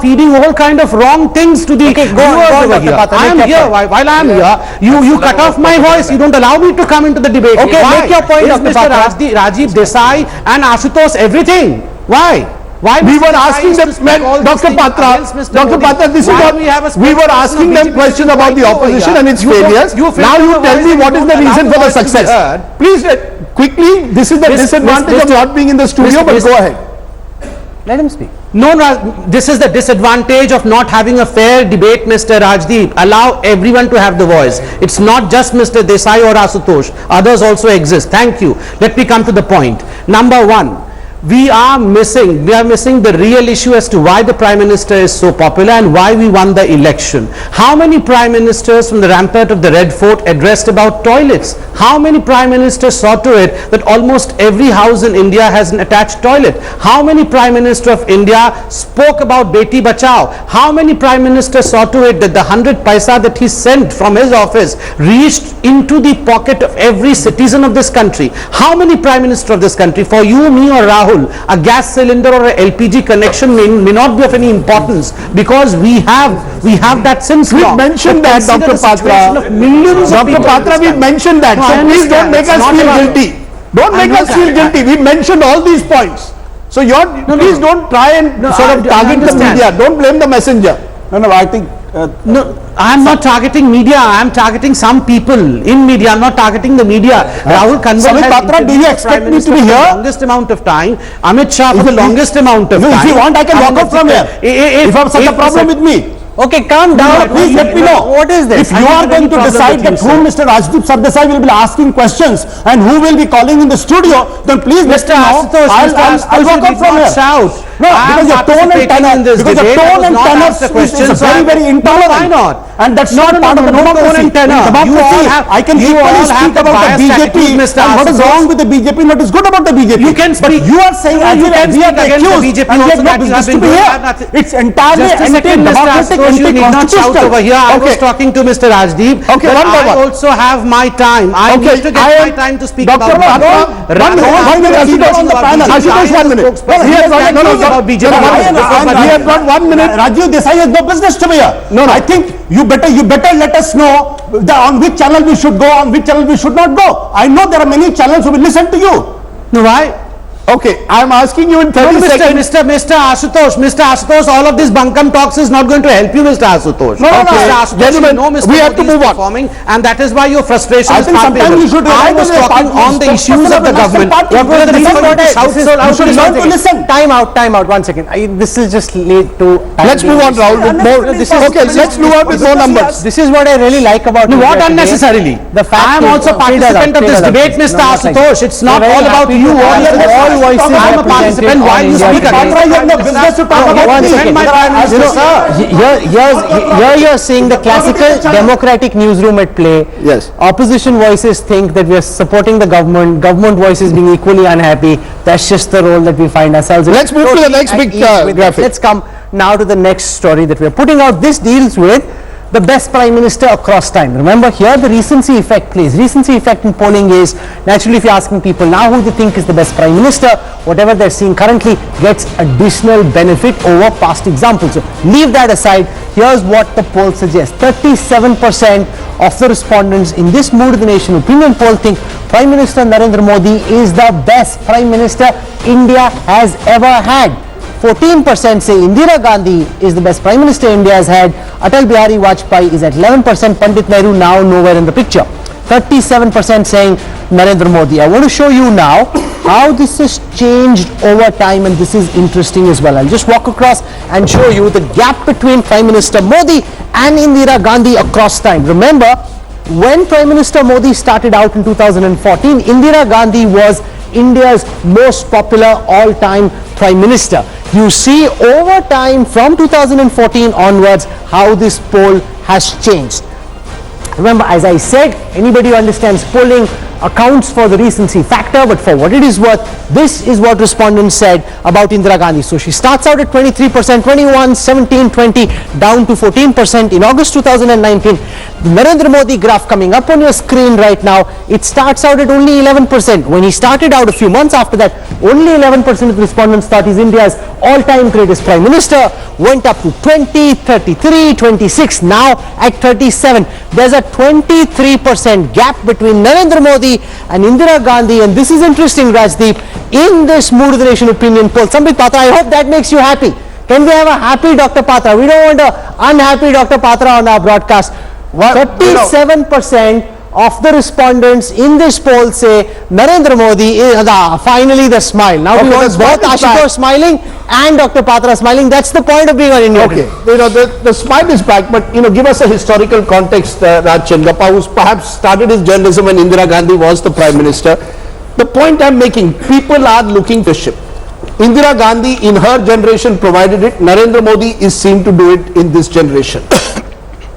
feeding all kind of wrong things to the Okay, go on, viewers over Dr. here. Patra, I am make your here, point. while I am here, you cut off my voice, you don't allow me to come into the debate. Okay, Why? make your point, Is Dr. Mr. Patra. Rajiv Desai and Ashutosh everything? Why? Why We Mr. were Desai asking is to them, speak all these Dr. things Patra, against Mr. Dr. Modi? Patra, this is Why what we have a we were spokesperson asking of them BJP questions about the right over opposition here? and its You failures. filter Now the you tell voice me and what you is the don't reason allow for the voice to be success. heard. Please, quickly, this is the disadvantage of not being in the studio, but go ahead. Let him speak. No, this is the disadvantage of not having a fair debate, Mr. Rajdeep. Allow everyone to have the voice. It's not just Mr. Desai or Ashutosh. Others also exist. Thank you. Let me come to the point. Number one, we are missing the real issue as to why the Prime Minister is so popular and why we won the election. How many Prime Ministers from the rampart of the Red Fort addressed about toilets? How many Prime Ministers saw to it that almost every house in India has an attached toilet? How many Prime Minister of India spoke about Beti Bachao? How many Prime Ministers saw to it that the 100 paisa that he sent from his office reached into the pocket of every citizen of this country? How many Prime Minister of this country, for you, me or Rahul, a gas cylinder or a LPG connection may not be of any importance because we have that since We long. mentioned But that, consider Dr. the situation Patra. of millions of Dr. people in Patra, this we country. mentioned that. No, So I please don't understand. make It's us not feel about- guilty. Don't make us feel guilty. We mentioned all these points. So please don't try and sort of target the media. Don't blame the messenger. No, I think No, I am not targeting media. I am targeting some people in media. I am not targeting the media. Rahul Kanwar Samit has Patra, do you interviewed expect Prime me to Minister be for the here? longest amount of time. Amit Shah for the longest amount of No, time. if you want, I can walk out from here. If you have such a problem with me. Okay, calm down. Please let me know. What is this? If you are going to decide that whom Mr. Rajdeep Sardesai will be asking questions and who will be calling in the studio, then please let me Mr. know. Ashutosh, I'll walk out from here. Shout. No, because your tone and tenor, because your tone and tenor is very, very intolerant. Why not? And that's not part of the democracy. I can equally speak about the BJP and what is wrong with the BJP and what is good about the BJP. You can speak. But you are saying as if we are the accused and we have no business to be here. It's entirely anti-democratic, anti-constitutional. Over here, I was talking to Mr. Rajdeep. Okay, one by I one. also have my time. I need to get my time to speak Dr. about One minute, Ashutosh on the panel. Ashutosh, 1 minute. He has got 1 minute. Rajiv Desai has no business to be here. No. I think you better let us know on which channel we should go, on which channel we should not go. I know there are many channels who will listen to you. No, why? Okay, I am asking you in 30 seconds. Mr. Ashutosh, all of this bunkum talks is not going to help you, Mr. Ashutosh. No, Mr. Ashutosh, gentlemen, you know Mr. we have to Modi is move on. performing, and that is why your frustration I is think sometimes palpable. you should I was realize talking that on the issues of the government. What was the reason for it? You should learn to listen. Time out, 1 second. This is just lead to... Let's move on, Rahul, with more. Okay, let's move on with more numbers. This is what I really like about No, India what today. unnecessarily? The fact I am is- also Fade that participant out, of this fade that out, debate, please. Mr. No, not like Ashutosh. It's not We're all very about happy you. to have all voices I am a represented participant. Why on you India speak today. against You have no business to talk about One me. second. my Prime Minister, sir. Here you're seeing the classical democratic newsroom at play. Yes. Opposition voices think that we are supporting the government voices being equally unhappy. That's just the role that we find ourselves in. Let's move to the next At big ease with that. graphic. Let's come now to the next story that we are putting out. This deals with the best prime minister across time. Remember, here the recency effect plays. Recency effect in polling is, naturally if you're asking people now who they think is the best prime minister, whatever they're seeing currently gets additional benefit over past examples. So leave that aside. Here's what the poll suggests. 37% of the respondents in this Mood of the Nation opinion poll think Prime Minister Narendra Modi is the best prime minister India has ever had. 14% say Indira Gandhi is the best prime minister India has had. Atal Bihari Vajpayee is at 11%. Pandit Nehru now nowhere in the picture. 37% saying Narendra Modi. I want to show you now how this has changed over time, and this is interesting as well. I'll just walk across and show you the gap between Prime Minister Modi and Indira Gandhi across time. Remember, when Prime Minister Modi started out in 2014, Indira Gandhi was India's most popular all-time Prime Minister. You see over time from 2014 onwards how this poll has changed. Remember, as I said, anybody who understands polling accounts for the recency factor, but for what it is worth, this is what respondents said about Indira Gandhi. So she starts out at 23%, 21, 17, 20, down to 14% in August 2019. Narendra Modi graph coming up on your screen right now, it starts out at only 11%. When he started out a few months after that, only 11% of the respondents thought he's India's all-time greatest prime minister, went up to 20, 33, 26, now at 37. There's a 23% gap between Narendra Modi and Indira Gandhi, and this is interesting, Rajdeep, in this Mood of the Nation opinion poll. Samit Patra, I hope that makes you happy. Can we have a happy Dr. Patra? We don't want an unhappy Dr. Patra on our broadcast. 37% of the respondents in this poll say Narendra Modi is finally the smile. Now we want both Ashutosh smiling and Dr. Patra smiling. That's the point of being on India. Okay, the smile is back, but give us a historical context, Raj Chengappa, who's perhaps started his journalism when Indira Gandhi was the Prime Minister. The point I'm making, people are looking for leadership. Indira Gandhi in her generation provided it. Narendra Modi is seen to do it in this generation.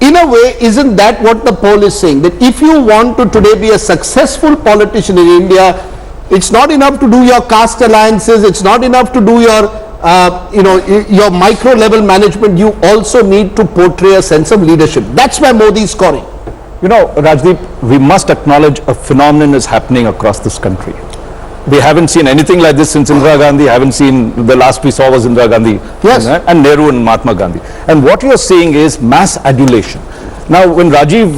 In a way, isn't that what the poll is saying? That if you want to today be a successful politician in India, it's not enough to do your caste alliances, it's not enough to do your your micro level management. You also need to portray a sense of leadership. That's why Modi is scoring. You know, Rajdeep, we must acknowledge a phenomenon is happening across this country. We haven't seen anything like this since Indira Gandhi. Haven't seen, the last we saw was Indira Gandhi. Yes. And Nehru and Mahatma Gandhi. And what you're seeing is mass adulation. Now, when Rajiv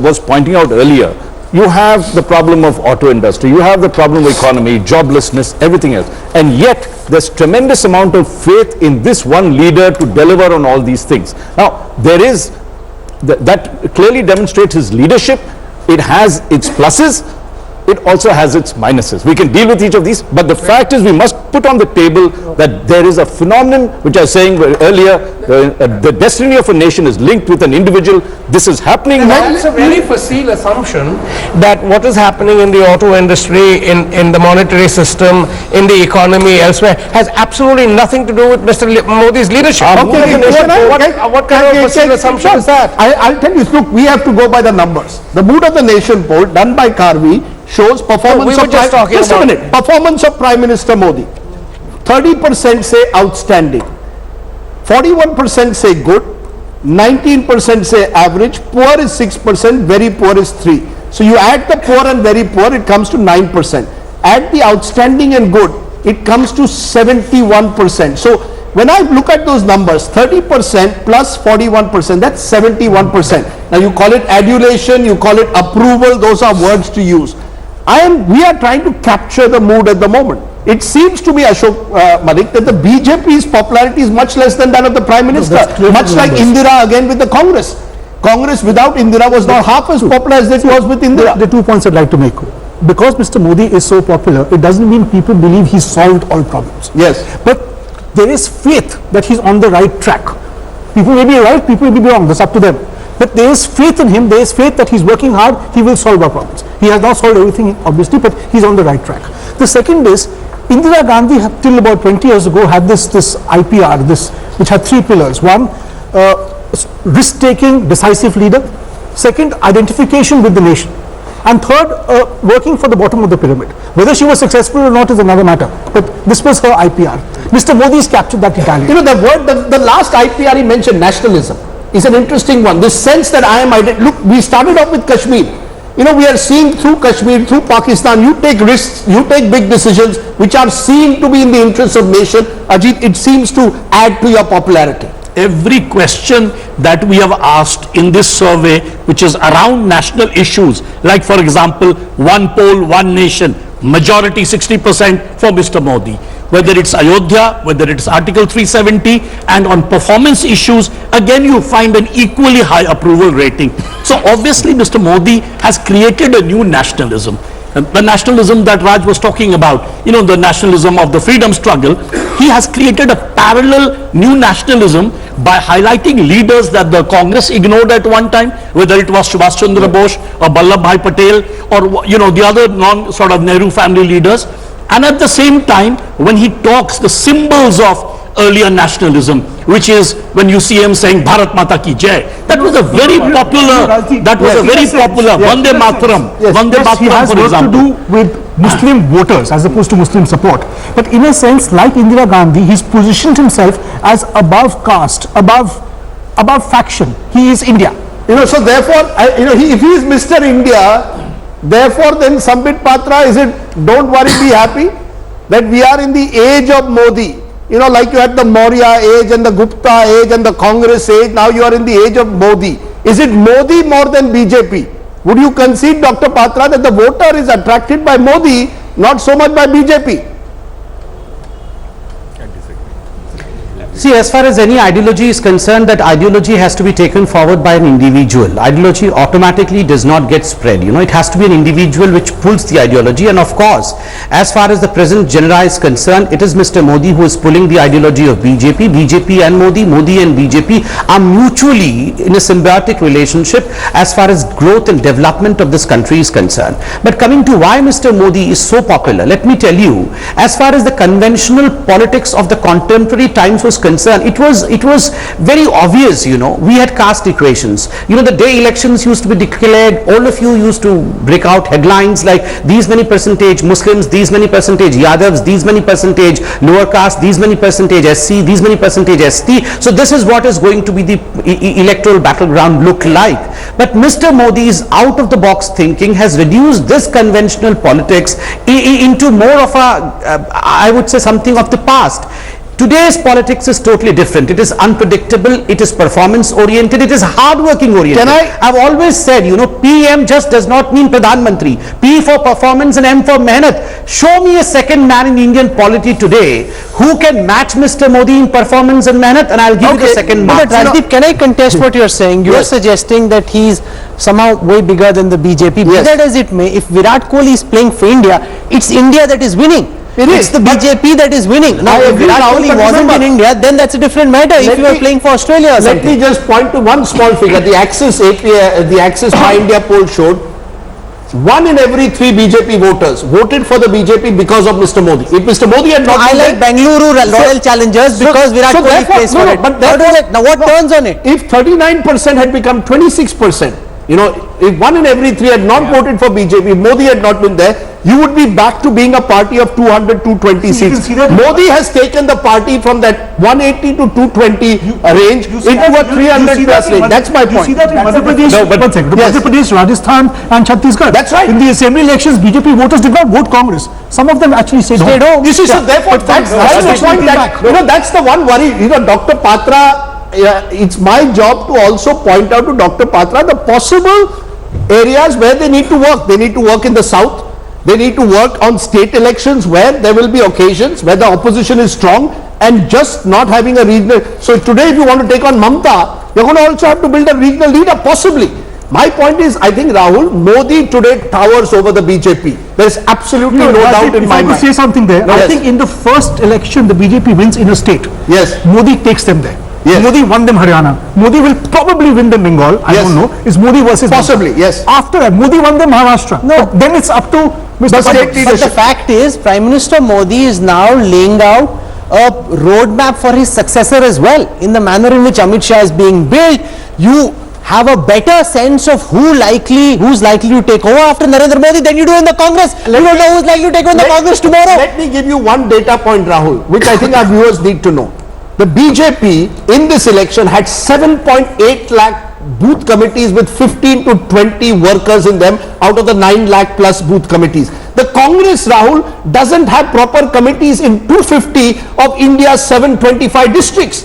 was pointing out earlier you have the problem of auto industry, you have the problem of economy, joblessness, everything else. And yet, there's tremendous amount of faith in this one leader to deliver on all these things. Now, there is, that clearly demonstrates his leadership. It has its pluses. It also has its minuses. We can deal with each of these, but the fact is we must put on the table that there is a phenomenon which I was saying earlier, the destiny of a nation is linked with an individual. This is happening now. That's a very facile assumption that what is happening in the auto industry, in the monetary system, in the economy elsewhere has absolutely nothing to do with Mr. Modi's leadership. What kind of facile assumption is that? I'll tell you, look, we have to go by the numbers. The Mood of the Nation poll done by Karvy shows performance performance of Prime Minister Modi. 30% say outstanding, 41% say good, 19% say average, poor is 6%, very poor is 3%. So you add the poor and very poor, it comes to 9%. Add the outstanding and good, it comes to 71%. So when I look at those numbers, 30% plus 41%, that's 71%. Now you call it adulation, you call it approval, those are words to use. We are trying to capture the mood at the moment. It seems to me, Ashok Malik, that the BJP's popularity is much less than that of the Prime Minister. Much like Indira again with the Congress. Congress without Indira was not half as popular as it was with Indira. The 2 points I'd like to make. Because Mr. Modi is so popular, it doesn't mean people believe he's solved all problems. Yes. But there is faith that he's on the right track. People may be right, people may be wrong, that's up to them. But there is faith in him, there is faith that he's working hard, he will solve our problems. He has not solved everything, obviously, but he's on the right track. The second is, Indira Gandhi, till about 20 years ago, had this IPR, which had 3 pillars. One, risk-taking, decisive leader. Second, identification with the nation. And third, working for the bottom of the pyramid. Whether she was successful or not is another matter. But this was her IPR. Mr. Modi has captured that Italian. You know, the word, the last IPR he mentioned, nationalism, is an interesting one. This sense that I am, look, we started off with Kashmir. You know, we are seeing through Kashmir, through Pakistan, you take risks, you take big decisions which are seen to be in the interest of nation. Ajit, it seems to add to your popularity. Every question that we have asked in this survey, which is around national issues, like for example, one poll, one nation, majority 60% for Mr. Modi. Whether it's Ayodhya, whether it's Article 370, and on performance issues, again you find an equally high approval rating. So obviously Mr. Modi has created a new nationalism. The nationalism that Raj was talking about, you know, the nationalism of the freedom struggle, he has created a parallel new nationalism by highlighting leaders that the Congress ignored at one time, whether it was Subhash Chandra Bose or Vallabhbhai Patel or, you know, the other non-sort of Nehru family leaders. And at the same time, when he talks, the symbols of earlier nationalism, which is when you see him saying Bharat Mata Ki Jai, that was a very popular, Vande Mataram, Vande Mataram, for example. To do with Muslim voters as opposed to Muslim support. But in a sense, like Indira Gandhi, he's positioned himself as above caste, above faction. He is India. You know, so therefore, if he is Mr. India, therefore then Sambit Patra, is it, don't worry, be happy, that we are in the age of Modi. You know, like you had the Maurya age and the Gupta age and the Congress age, now you are in the age of Modi. Is it Modi more than BJP? Would you concede, Dr. Patra, that the voter is attracted by Modi, not so much by BJP? See, as far as any ideology is concerned, that ideology has to be taken forward by an individual. Ideology automatically does not get spread. You know, it has to be an individual which pulls the ideology. And of course, as far as the present genera is concerned, it is Mr. Modi who is pulling the ideology of BJP. BJP and Modi and BJP are mutually in a symbiotic relationship as far as growth and development of this country is concerned. But coming to why Mr. Modi is so popular, let me tell you, as far as the conventional politics of the contemporary times was concerned, it was very obvious. You know, we had caste equations. You know, the day elections used to be declared, all of you used to break out headlines like these many percentage Muslims, these many percentage Yadavs, these many percentage lower caste, these many percentage SC, these many percentage ST. So this is what is going to be the electoral battleground look like. But Mr. Modi's out of the box thinking has reduced this conventional politics into more of a, I would say, something of the past. Today's politics is totally different. It is unpredictable, it is performance oriented, it is hard working oriented. I've always said, you know, PM just does not mean Pradhan Mantri. P for performance and M for mehnat. Show me a second man in Indian polity today who can match Mr. Modi in performance and mehnat, and I'll give you the second mark. But Rajdeep, can I contest what you're saying? You're suggesting that he's somehow way bigger than the BJP. Be that as it may, if Virat Kohli is playing for India, it's India that is winning. It's the BJP that is winning. Now, if Virat Kohli wasn't in India, then that's a different matter. If you were playing for Australia or something. Let me just point to one small figure. The Axis My India poll showed 1 in every 3 BJP voters voted for the BJP because of Mr. Modi. If Mr. Modi had not I like Bengaluru Royal Challengers because Virat Kohli plays for it. But now what turns on it? If 39% had become 26%, you know, if 1 in every 3 had not voted for BJP, if Modi had not been there, you would be back to being a party of 200, 220 seats. Modi has taken the party from that 180 to 220 range into a 300 plus range. That's my point. You see that in Madhya Pradesh, Madhya Pradesh, Rajasthan and Chhattisgarh. That's right. In the assembly elections, BJP voters did not vote Congress. Some of them actually stayed home. You see, so therefore, that's the point that, you know, that's the one worry. You know, Dr. Patra, it's my job to also point out to Dr. Patra the possible areas where they need to work. They need to work in the south. They need to work on state elections where there will be occasions where the opposition is strong and just not having a regional. So today if you want to take on Mamata, you're going to also have to build a regional leader, possibly. My point is, I think Rahul, Modi today towers over the BJP. There is absolutely no doubt in my mind. If I could say something there, I think in the first election the BJP wins in a state. Yes. Modi takes them there. Yes. Modi won them Haryana. Modi will probably win them Bengal. I don't know. It's Modi versus possibly. Bengal. Yes. After that, Modi won them Maharashtra. No. But then it's up to Mr. But the fact is, Prime Minister Modi is now laying out a roadmap for his successor as well. In the manner in which Amit Shah is being built, you have a better sense of who's likely to take over after Narendra Modi than you do in the Congress. You don't know who's likely to take over the Congress tomorrow. Let me give you one data point, Rahul, which I think our viewers need to know. The BJP in this election had 7.8 lakh booth committees with 15 to 20 workers in them out of the 9 lakh plus booth committees. The Congress, Rahul, doesn't have proper committees in 250 of India's 725 districts.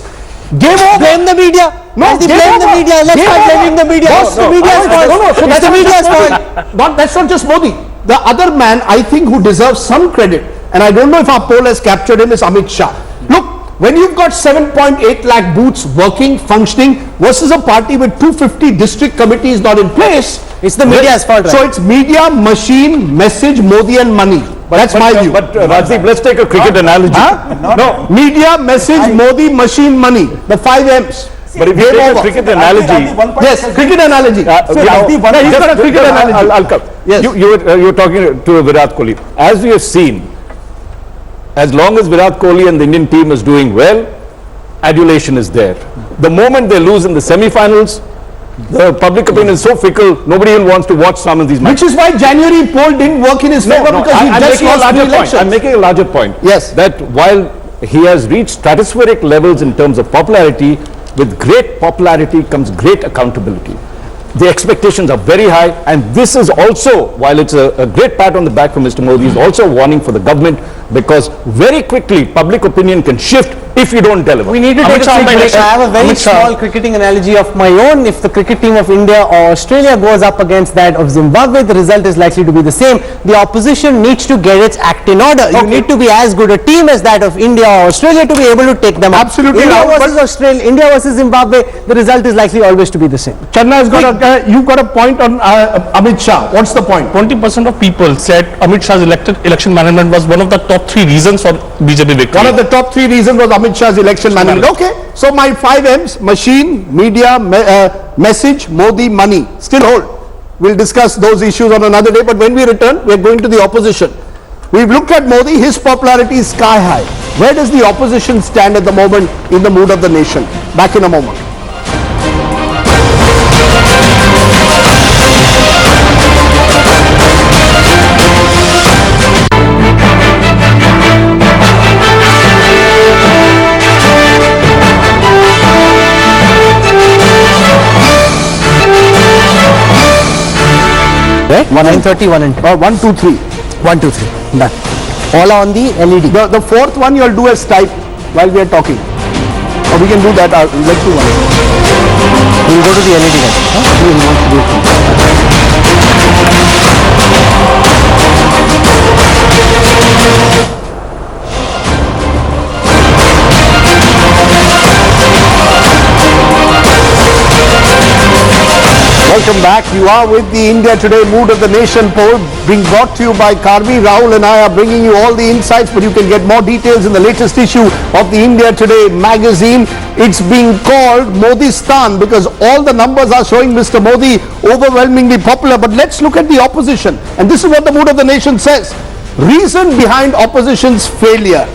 Blame the media. No, blame the media. Let's start blaming the media. That's the media's fault. That's the media's fault. That's not just Modi. The other man, I think, who deserves some credit, and I don't know if our poll has captured him, is Amit Shah. Look, when you've got 7.8 lakh booths working, functioning, versus a party with 250 district committees not in place, it's the media's fault, right? So it's media, machine, message, Modi and money. That's my view. But Rajdeep, let's take a cricket analogy. No, media, message, Modi, machine, money. The 5 M's. But if you take a cricket analogy, yes, cricket analogy. He's got a cricket analogy. I'll come. Yes. You were talking to Virat Kohli. As we have seen, as long as Virat Kohli and the Indian team is doing well, adulation is there. The moment they lose in the semi-finals, the public opinion is so fickle, nobody even wants to watch some of these matches. Which is why January poll didn't work in his favor because he just lost the election. I'm making a larger point. Yes. That while he has reached stratospheric levels in terms of popularity, with great popularity comes great accountability. The expectations are very high, and this is also, while it's a great pat on the back for Mr. Modi, is also a warning for the government, because very quickly public opinion can shift if you don't deliver. We need to take a quick break. I have a very small cricketing analogy of my own. If the cricket team of India or Australia goes up against that of Zimbabwe, the result is likely to be the same. The opposition needs to get its act in order. You need to be as good a team as that of India or Australia to be able to take them up. Absolutely. India versus Australia, India versus Zimbabwe, the result is likely always to be the same. Channa has got you've got a point on Amit Shah. What's the point? 20% of people said Amit Shah's election management was one of the top 3 reasons for BJP victory. One of the top 3 reasons was Amit Shah's election management. Okay, so my 5 M's, machine, media, message, Modi, money, still hold. We'll discuss those issues on another day, but when we return, we're going to the opposition. We've looked at Modi, his popularity is sky high. Where does the opposition stand at the moment in the mood of the nation? Back in a moment. Right? 9:30, 1, 2, 3. 1, 2, 3. Done. All on the LED. The 4th one you'll do as type. while we are talking? Or we can do that, let's do one. We'll go to the LED guys. He wants to do it. Welcome back. You are with the India Today Mood of the Nation poll being brought to you by Karvy. Rahul and I are bringing you all the insights, but you can get more details in the latest issue of the India Today magazine. It's being called Modistan because all the numbers are showing Mr. Modi overwhelmingly popular. But let's look at the opposition. And this is what the Mood of the Nation says. Reason behind opposition's failure.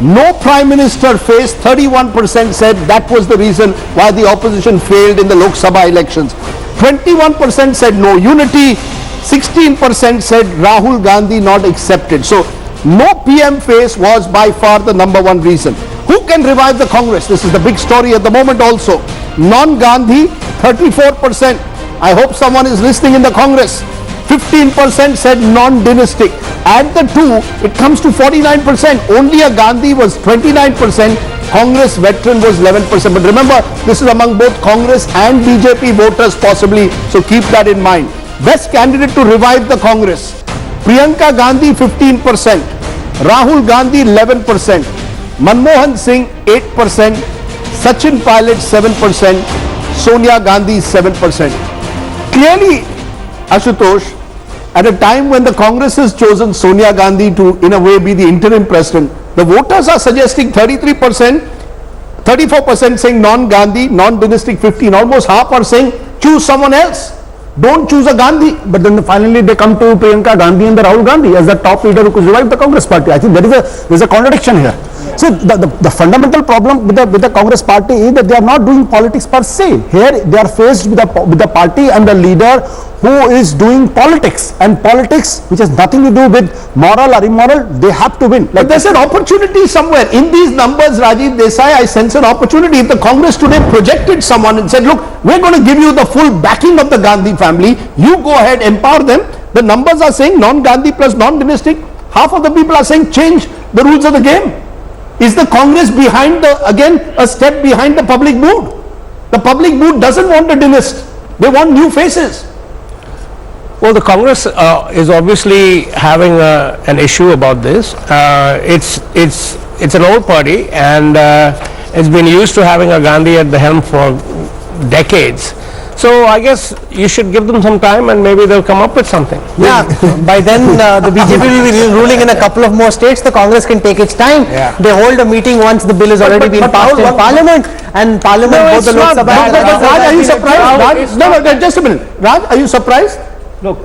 No Prime Minister faced, 31% said that was the reason why the opposition failed in the Lok Sabha elections. 21% said no unity, 16% said Rahul Gandhi not accepted. So no PM face was by far the number one reason. Who can revive the Congress? This is the big story at the moment also. Non-Gandhi, 34%. I hope someone is listening in the Congress. 15% said non-dynastic. Add the two, it comes to 49%. Only a Gandhi was 29%. Congress veteran was 11%. But remember, this is among both Congress and BJP voters possibly. So keep that in mind. Best candidate to revive the Congress. Priyanka Gandhi 15%. Rahul Gandhi 11%. Manmohan Singh 8%. Sachin Pilot 7%. Sonia Gandhi 7%. Clearly, Ashutosh, at a time when the Congress has chosen Sonia Gandhi to, in a way, be the interim president, the voters are suggesting 33%, 34% saying non-Gandhi, non-dynastic 15%, almost half are saying choose someone else. Don't choose a Gandhi. But then finally they come to Priyanka Gandhi and the Rahul Gandhi as the top leader who could revive the Congress party. I think there is a contradiction here. So the fundamental problem with the Congress party is that they are not doing politics per se. Here they are faced with the party and the leader who is doing politics, and politics which has nothing to do with moral or immoral, they have to win. Like there's an opportunity somewhere. In these numbers, Rajiv Desai, I sense an opportunity. If the Congress today projected someone and said, look, we're going to give you the full backing of the Gandhi family, you go ahead, empower them. The numbers are saying non-Gandhi plus non-dynastic. Half of the people are saying change the rules of the game. Is the Congress behind again a step behind the public mood? The public mood doesn't want a dynasty. They want new faces. Well, the Congress is obviously having an issue about this. It's an old party, and it's been used to having a Gandhi at the helm for decades. So I guess you should give them some time, and maybe they'll come up with something. Yeah, by then the BJP will be ruling in a couple of more states. The Congress can take its time. Yeah. They hold a meeting once the bill has already been passed in Parliament, and Parliament both the Lok Sabha and Raj, are you surprised? Raj, no, just a minute. Raj, are you surprised? Look,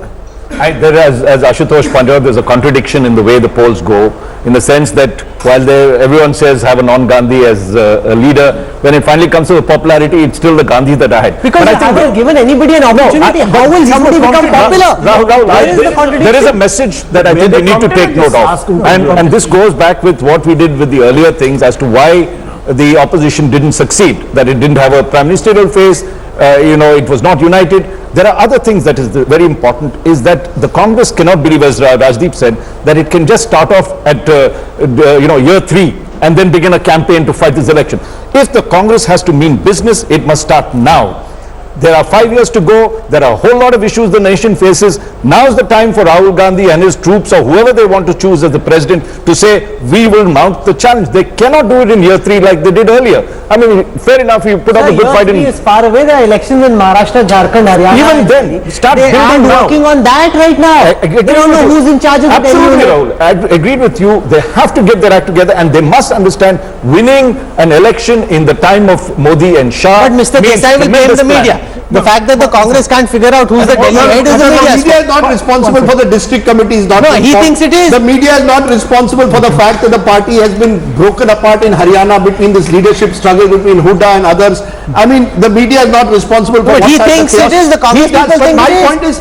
there is, as Ashutosh pointed out, there's a contradiction in the way the polls go, in the sense that while everyone says have a non-Gandhi as a leader, when it finally comes to the popularity, it's still the Gandhi that I had. Because they haven't given anybody an opportunity. How will somebody become popular? There is a message that I think we need to take note of. And this goes back with what we did with the earlier things as to why the opposition didn't succeed, that it didn't have a prime ministerial face, it was not united. There are other things that is very important, is that the Congress cannot believe, as Rajdeep said, that it can just start off at year 3 and then begin a campaign to fight this election. If the Congress has to mean business, it must start now. There are 5 years to go. There are a whole lot of issues the nation faces. Now is the time for Rahul Gandhi and his troops, or whoever they want to choose as the president, to say, we will mount the challenge. They cannot do it in year 3 like they did earlier. I mean, fair enough, you put up a good fight in... Year 3 is far away. There are elections in Maharashtra, Jharkhand, Haryana. Even then, start they building are now. working on that right now. They don't know who's in charge of the Absolutely, Delhi. Rahul. I agreed with you. They have to get their act together, and they must understand winning an election in the time of Modi and Shah. But Mr. Desai will blame the media. The fact that the Congress can't figure out who's the Delhi head is the The media. media is not responsible for the district committees. No, he thinks it is. The media is not responsible for the fact that the party has been broken apart in Haryana between this leadership struggle between Huda and others. I mean, the media is not responsible for But what he type of thinks chaos. it is. The Congress He does, people but think my it is. point is,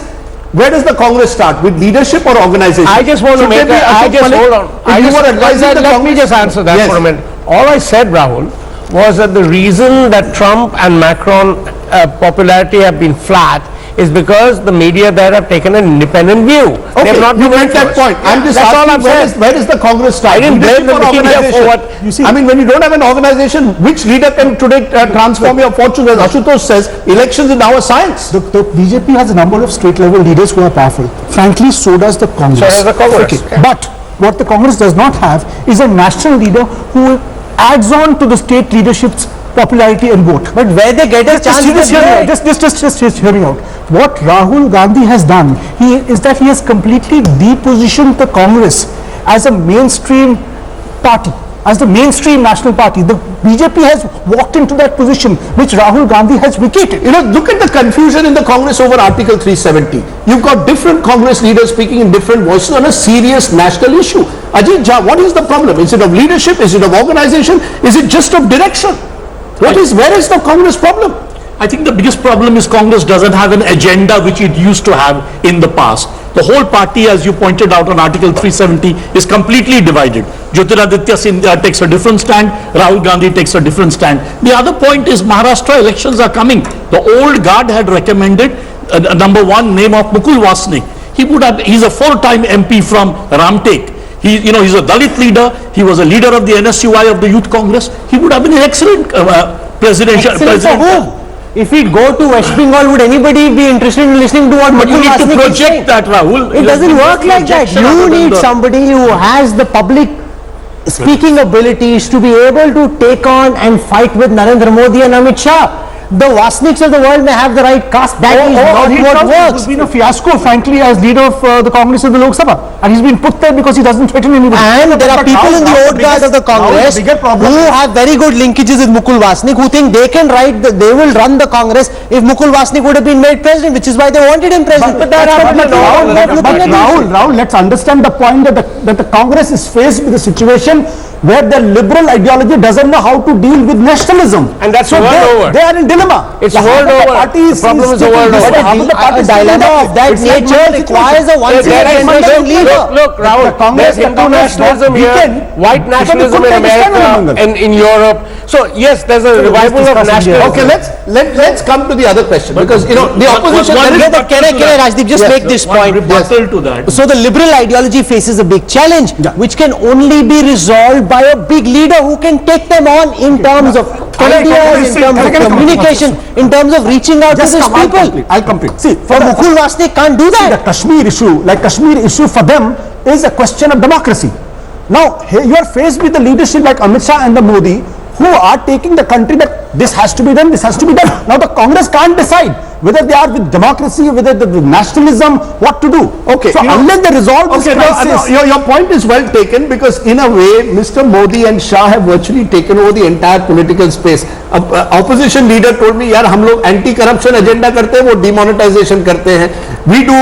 where does the Congress start? With leadership or organization? I just want to Should make there be I Ashok just Malik? hold on. If you were advising the Let me Congress- just answer that Yes. for a minute. All I said, Rahul, was that the reason that Trump and Macron popularity have been flat is because the media there have taken an independent view. They Okay, have not you been make that influenced. point. I'm just That's all asking, I'm saying. where does the Congress start? I didn't blame Leadership the or media for organization? what- You see, I mean, when you don't have an organization, which leader can today transform your fortunes? As Ashutosh says, elections is now a science. The BJP has a number of state level leaders who are powerful. Frankly, so does the Congress. So does the Congress. Okay. But what the Congress does not have is a national leader who adds on to the state leadership's popularity and vote. But where they get a chance, Just hear me out. Just hear me out. What Rahul Gandhi has done is that he has completely depositioned the Congress as a mainstream party, as the mainstream national party. The BJP has walked into that position which Rahul Gandhi has vacated. You know, look at the confusion in the Congress over Article 370. You've got different Congress leaders speaking in different voices on a serious national issue. Ajit Jha, what is the problem? Is it of leadership? Is it of organization? Is it just of direction? Where is the Congress problem? I think the biggest problem is Congress doesn't have an agenda which it used to have in the past. The whole party, as you pointed out on Article 370, is completely divided. Jyotiraditya Scindia takes a different stand, Rahul Gandhi takes a different stand. The other point is Maharashtra elections are coming. The old guard had recommended number one name of Mukul Vasnik. He's a 4-time MP from Ramtek. He's a Dalit leader. He was a leader of the NSUI of the Youth Congress. He would have been an excellent presidential excellent for whom? If we go to West Bengal, would anybody be interested in listening to what But you Mukul need to Vasnik is saying? project that, Rahul. It doesn't work like that. You need somebody who has the public speaking abilities to be able to take on and fight with Narendra Modi and Amit Shah. The Vasniks of the world may have the right caste. That is not what works. He's been a fiasco, frankly, as leader of the Congress in the Lok Sabha. And he's been put there because he doesn't threaten anybody. And there are people in the old guard of the Congress who have very good linkages with Mukul Vasnik, who think they can they will run the Congress if Mukul Vasnik would have been made president, which is why they wanted him president. But Rahul, let's understand the point that the Congress is faced with a situation where the liberal ideology doesn't know how to deal with nationalism. And that's so world over. They are in dilemma. It's world over. The problem is the world over. A dilemma of that nature requires a one-generation leader. Look, Rahul, there's Hindu nationalism here, white nationalism in America and in Europe. So yes, there's a revival of nationalism. Okay, let's come to the other question, because the opposition. Can I Rajdeep just make this point? Rebuttal to that. So the liberal ideology faces a big challenge, which can only be resolved by a big leader who can take them on in terms of ideas, in terms of communication, in terms of reaching out to these people. I'll complete. See, For Mukul Vasnik can't do that. the Kashmir issue for them is a question of democracy. Now, you are faced with the leadership like Amit Shah and the Modi, who are taking the country that this has to be done, this has to be done. Now, the Congress can't decide whether they are with democracy, whether the nationalism, what to do. Okay. So, unless they resolve this crisis. Your point is well taken, because in a way, Mr. Modi and Shah have virtually taken over the entire political space. Opposition leader told me, yaar, hum log anti-corruption agenda karte hain, wo demonetization karte hain. We do,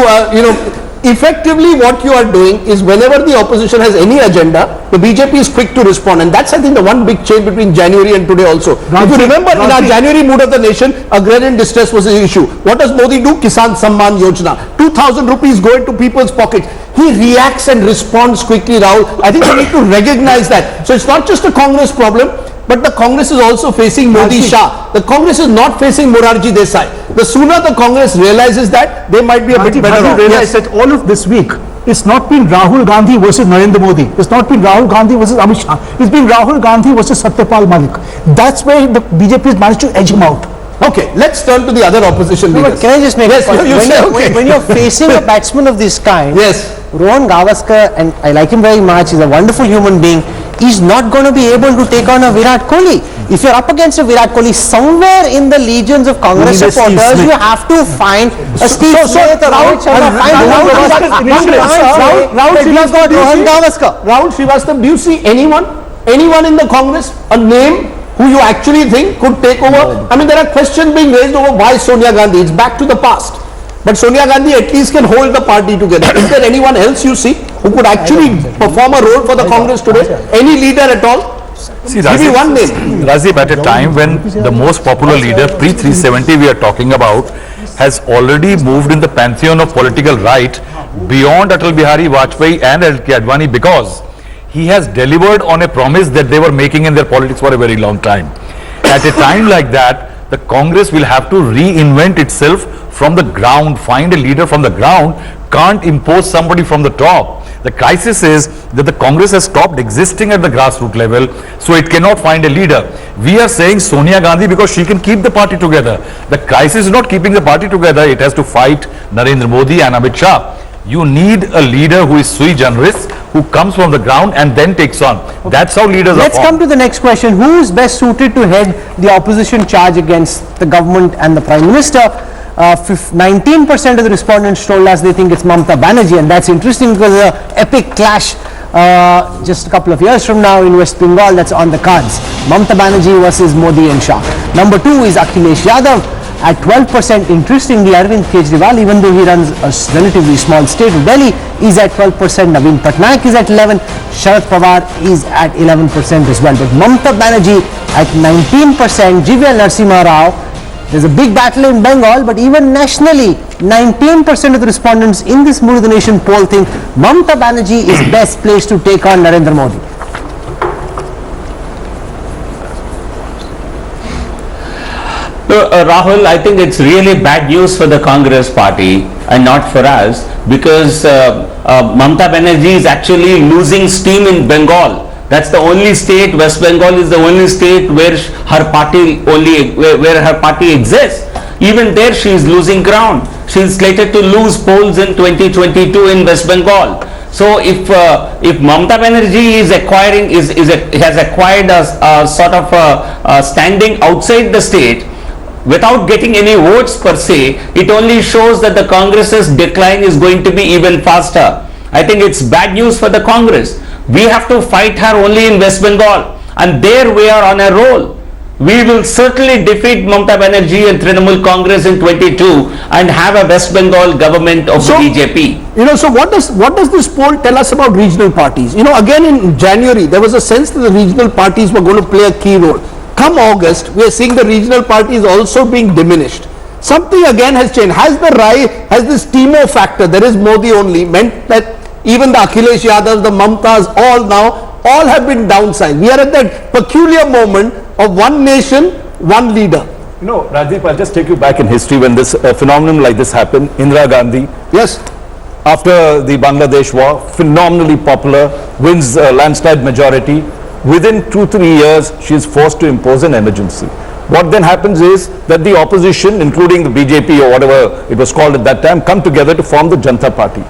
effectively what you are doing is, whenever the opposition has any agenda, the BJP is quick to respond, and that's, I think, the one big change between January and today also. If you remember, in our January mood of the nation, agrarian distress was an issue. What does Modi do? Kisan Samman Yojana. 2,000 rupees go into people's pockets. He reacts and responds quickly, Rahul. I think we need to recognize that. So it's not just a Congress problem, but the Congress is also facing Modi Shah. The Congress is not facing Morarji Desai. The sooner the Congress realizes that, they might be a bit better off. Realize that all of this week, it's not been Rahul Gandhi versus Narendra Modi. It's not been Rahul Gandhi versus Amit Shah. It's been Rahul Gandhi versus Satyapal Malik. That's where the BJP has managed to edge him out. Okay, let's turn to the other opposition leaders. Can I just make a point? When you're facing a batsman of this kind, Yes. Rohan Gavaskar, and I like him very much, he's a wonderful human being, he's not going to be able to take on a Virat Kohli. If you're up against a Virat Kohli, somewhere in the legions of Congress supporters, you have to find a Steve Smith or Rohit Sharma. Rahul Srivastava, do you see anyone in the Congress, a name who you actually think could take over? I mean, there are questions being raised over why Sonia Gandhi. It's back to the past. But Sonia Gandhi at least can hold the party together. Is there anyone else you see who could actually perform a role for the Congress today? Any leader at all? See, Give me one name. Rajdeep, at a time when the most popular leader, pre-370 we are talking about, has already moved in the pantheon of political right beyond Atal Bihari Vajpayee and L.K. Advani, because he has delivered on a promise that they were making in their politics for a very long time. At a time like that, The Congress will have to reinvent itself from the ground, find a leader from the ground, can't impose somebody from the top. The crisis is that the Congress has stopped existing at the grassroots level, so it cannot find a leader. We are saying Sonia Gandhi because she can keep the party together. The crisis is not keeping the party together, it has to fight Narendra Modi and Amit Shah. You need a leader who is sui generis, who comes from the ground and then takes on. That's how leaders Let's are come formed. to the next question. Who is best suited to head the opposition charge against the government and the Prime Minister? 19% of the respondents told us they think it's Mamata Banerjee, and that's interesting because there's an epic clash just a couple of years from now in West Bengal that's on the cards. Mamata Banerjee versus Modi and Shah. Number 2 is Akhilesh Yadav at 12%. Interestingly, Arvind Kejriwal, even though he runs a relatively small state of Delhi, is at 12%. Naveen Patnaik is at 11%. Sharad Pawar is at 11% as well. But Mamata Banerjee at 19%. Jivya Narasimha Rao. There's a big battle in Bengal, but even nationally, 19% of the respondents in this Mood of the Nation poll think Mamata Banerjee is best placed to take on Narendra Modi. Rahul, I think it's really bad news for the Congress party and not for us, because Mamata Banerjee is actually losing steam in Bengal. That's the only state, West Bengal is the only state where her party exists. Even there she is losing ground. She is slated to lose polls in 2022 in West Bengal. So if Mamata Banerjee is has acquired a sort of a standing outside the state without getting any votes per se, it only shows that the Congress's decline is going to be even faster. I think it's bad news for the Congress. We have to fight her only in West Bengal, and there we are on a roll. We will certainly defeat Mamata Banerjee and Trinamool Congress in 22 and have a West Bengal government of the BJP. So what does this poll tell us about regional parties? Again in January, there was a sense that the regional parties were going to play a key role. Come August, we are seeing the regional parties also being diminished. Something again has changed. Has this Timo factor, there is Modi only, meant that even the Akhilesh Yadav, the Mamatas, all have been downsized. We are at that peculiar moment of one nation, one leader. Rajdeep, I'll just take you back in history when this phenomenon like this happened. Indira Gandhi, yes, after the Bangladesh war, phenomenally popular, wins a landslide majority. Within 2-3 years, she is forced to impose an emergency. What then happens is that the opposition, including the BJP or whatever it was called at that time, come together to form the Janata Party.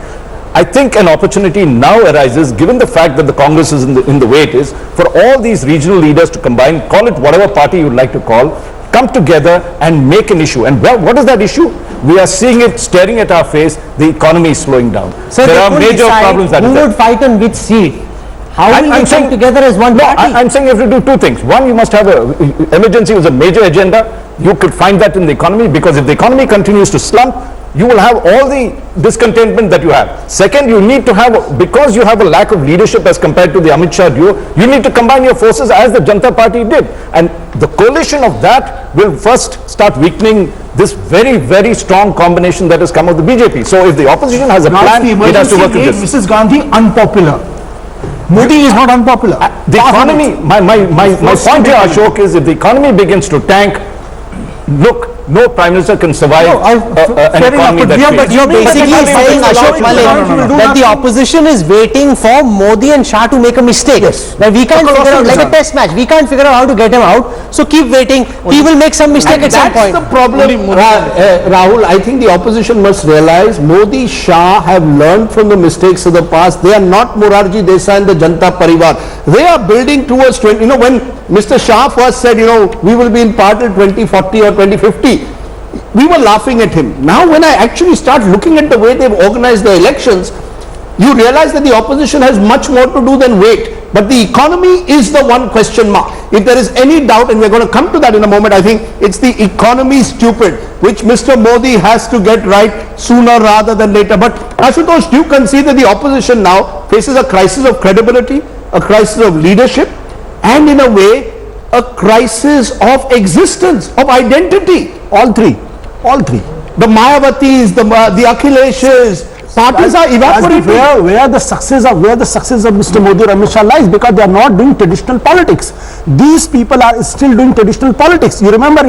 I think an opportunity now arises, given the fact that the Congress is in the way it is, for all these regional leaders to combine, call it whatever party you would like to call, come together and make an issue. And what is that issue? We are seeing it staring at our face. The economy is slowing down. So there are major problems that who would fight on which seat? How will they come together as one party? I'm saying you have to do two things. One, you must have emergency was a major agenda. You could find that in the economy, because if the economy continues to slump, you will have all the discontentment that you have. Second, you need to have, because you have a lack of leadership as compared to the Amit Shah duo, you need to combine your forces as the Janata Party did. And the coalition of that will first start weakening this very, very strong combination that has come of the BJP. So if the opposition has a plan, it has to work with this. Mrs. Gandhi unpopular. Modi is not unpopular. The economy, my point here, Ashok, is if the economy begins to tank, look, no Prime Minister can survive an economy that fails. But you're basically saying, Ashok Malik, that the opposition is waiting for Modi and Shah to make a mistake. Yes. That we can't figure out, like a test match, we can't figure out how to get him out. So keep waiting. He will make some mistake at some point. That's the problem, Rahul. I think the opposition must realize Modi, Shah have learned from the mistakes of the past. They are not Morarji Desai and the Janata Parivar. They are building towards 20, when Mr. Shah first said, we will be in part till 2040 or 2050. We were laughing at him. Now when I actually start looking at the way they've organized the elections, you realize that the opposition has much more to do than wait. But the economy is the one question mark. If there is any doubt, and we're going to come to that in a moment, I think it's the economy stupid, which Mr. Modi has to get right sooner rather than later. But Ashutosh, do you concede that the opposition now faces a crisis of credibility, a crisis of leadership, and in a way, a crisis of existence, of identity? All three. The Mayavatis, the Akhileshes, Parties are evaporating. Where the success of Mr. Modi or Amit Shah lies, because they are not doing traditional politics. These people are still doing traditional politics. You remember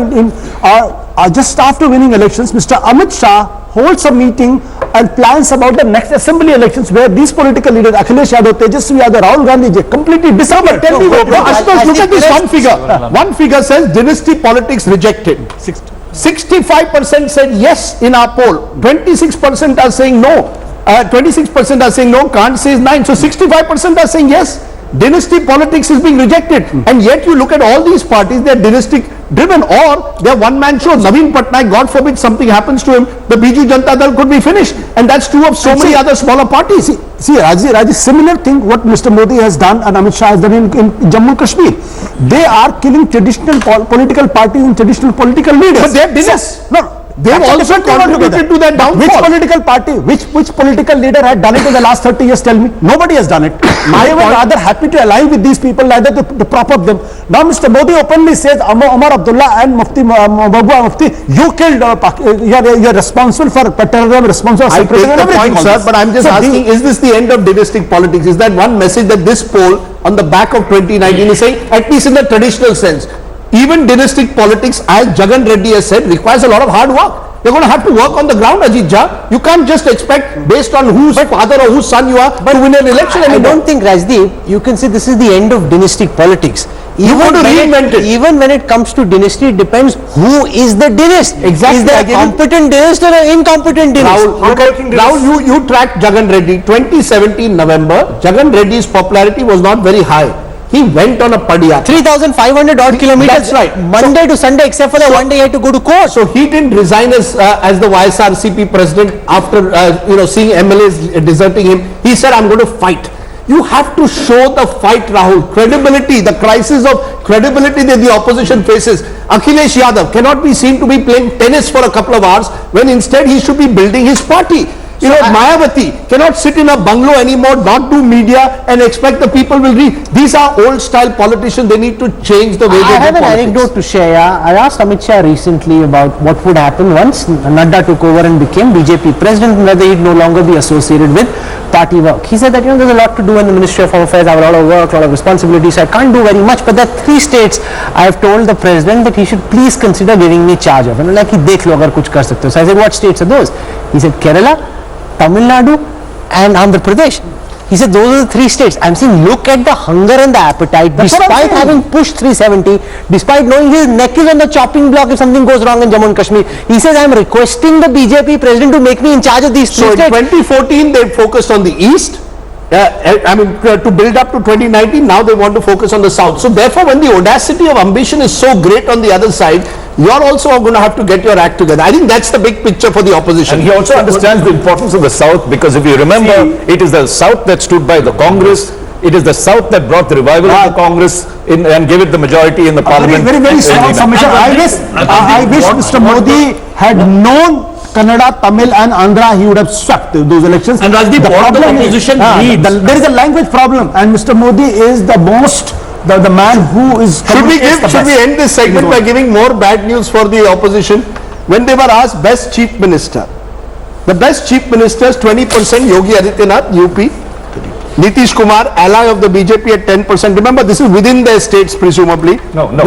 just after winning elections, Mr. Amit Shah holds a meeting and plans about the next assembly elections, where these political leaders, Akhilesh Yadav, Tejasvi Yadav, Rahul Gandhi, completely disappeared. Tell me what. Ashutosh, look at this one figure. One figure says dynasty politics rejected. 65% said yes in our poll. 26% are saying no. 26% are saying no. Can't says 9. So 65% are saying yes. Dynasty politics is being rejected, and yet you look at all these parties, they are dynastic driven, or they are one-man shows. Naveen Patnaik, God forbid something happens to him, the Biju Janata Dal could be finished, and that's true of so many other smaller parties. See, Raji, similar thing what Mr. Modi has done and Amit Shah has done in Jammu and Kashmir. They are killing traditional political parties and traditional political leaders. But they have dynasts. No. They have also contributed to that downfall. Which political party, which political leader had done it in the last 30 years? Tell me. Nobody has done it. I am rather happy to align with these people, rather to prop up them. Now Mr. Modi openly says, Omar Abdullah and Mufti Mahbubah Mufti, you killed, you are responsible for terrorism, responsible for separatism. I take the point, sir, but I am just asking, is this the end of dynastic politics? Is that one message that this poll on the back of 2019 is saying, at least in the traditional sense? Even dynastic politics, as Jagan Reddy has said, requires a lot of hard work. You're going to have to work on the ground, Ajit Jha. You can't just expect, based on whose father or whose son you are, to win an election anymore. I don't think, Rajdeep, you can say this is the end of dynastic politics. You want to reinvent it. Even when it comes to dynasty, it depends who is the dynast. Exactly. Is there a competent dynast or an incompetent dynast? Rahul, you tracked Jagan Reddy. 2017 November, Jagan Reddy's popularity was not very high. He went on a padiyatra. 3,500 odd kilometers. That's right. Monday to Sunday, except for the one day he had to go to court. So he didn't resign as the YSRCP president after seeing MLAs deserting him. He said, I'm going to fight. You have to show the fight, Rahul. Credibility, the crisis of credibility that the opposition faces. Akhilesh Yadav cannot be seen to be playing tennis for a couple of hours, when instead he should be building his party. Mayawati cannot sit in a bungalow anymore, not do media and expect the people will read. These are old style politicians. They need to change the way they do politics. I have an anecdote to share. I asked Amit Shah recently about what would happen once Nadda took over and became BJP president, and whether he'd no longer be associated with party work. He said that there's a lot to do in the Ministry of Home Affairs. I have a lot of work, a lot of responsibilities. So I can't do very much. But there are 3 states I have told the president that he should please consider giving me charge of. And like, dekh lo agar kuch kar sakte ho. So I said, what states are those? He said, Kerala, Tamil Nadu and Andhra Pradesh. He said those are the 3 states. I'm saying look at the hunger and the appetite. Despite having pushed 370, despite knowing his neck is on the chopping block if something goes wrong in Jammu and Kashmir, he says I'm requesting the BJP president to make me in charge of these 3 states. So in 2014 they focused on the east. To build up to 2019, now they want to focus on the south. So therefore, when the audacity of ambition is so great on the other side, you're also going to have to get your act together. I think that's the big picture for the opposition. And he also understands the importance of the south, because if you remember, it is the south that stood by the Congress. It is the south that brought the revival of the Congress and gave it the majority in the parliament. Very strong submission. I wish Mr. Modi had known Kannada, Tamil and Andhra, he would have swept those elections. And Rajdeep, what the opposition needs. There is a language problem, and Mr. Modi is the most, the man who is... Should we end this segment by giving more bad news for the opposition? When they were asked best chief minister, the best chief ministers, 20% Yogi Adityanath, UP. Nitish Kumar, ally of the BJP at 10%. Remember, this is within their states, presumably. Nationally.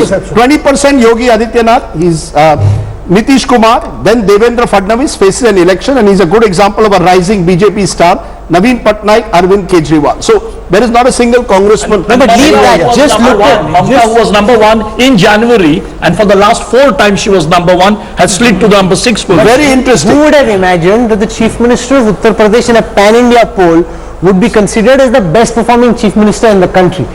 20% Yogi Adityanath. He's Nitish Kumar. Then Devendra Fadnavis faces an election, and he's a good example of a rising BJP star. Naveen Patnaik, Arvind Kejriwal. So there is not a single congressman. But leave that. Just look at Mamta, who was number 1 in January, and for the last 4 times she was number 1, has slid to the number 6 position. Very interesting. Who would have imagined that the chief minister of Uttar Pradesh in a pan-India poll would be considered as the best performing chief minister in the country?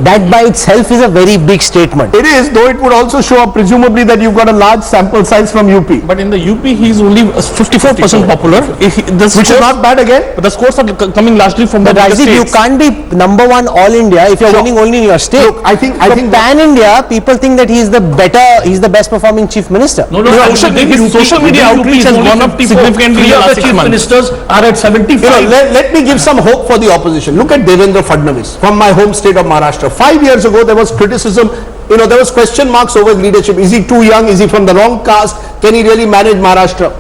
That by itself is a very big statement. It is, though it would also show up presumably that you've got a large sample size from UP. But in the UP, he is only 54% popular. Which is not bad again. But the scores are coming largely from the states. You can't be number 1 all India if you're winning only in your state. Look, I think pan-India, people think that he's the best performing chief minister. No, social media outreach has gone up significantly. 3 other chief ministers are at 75. Let me give some hope for the opposition. Look at Devendra Fadnavis from my home state of Maharashtra. 5 years ago, there was criticism, there was question marks over his leadership. Is he too young? Is he from the wrong caste? Can he really manage Maharashtra?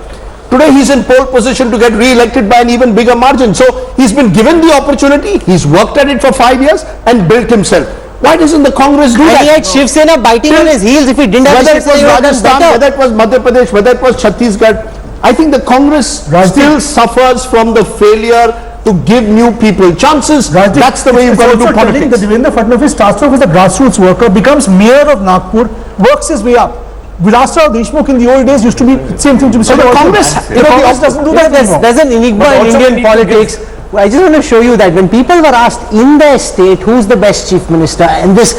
Today he's in pole position to get re-elected by an even bigger margin. So he's been given the opportunity, he's worked at it for 5 years and built himself. Why doesn't the Congress do And that? he had Shiv Sena biting on his heels. If he didn't have Whether Shiv it Sena, was he would have done Rajasthan, better. whether it was Madhya Pradesh, whether it was Chhattisgarh, I think the Congress still suffers from the failure to give new people chances. That's the way you've got to do politics. That Devendra Fadnavis starts off as a grassroots worker, becomes mayor of Nagpur, works his way up. Vilasrao Deshmukh in the old days used to be the same thing to be said. the Congress, the Congress doesn't do that anymore. There's an enigma in Indian politics. I just want to show you that when people were asked in their state who's the best chief minister, and this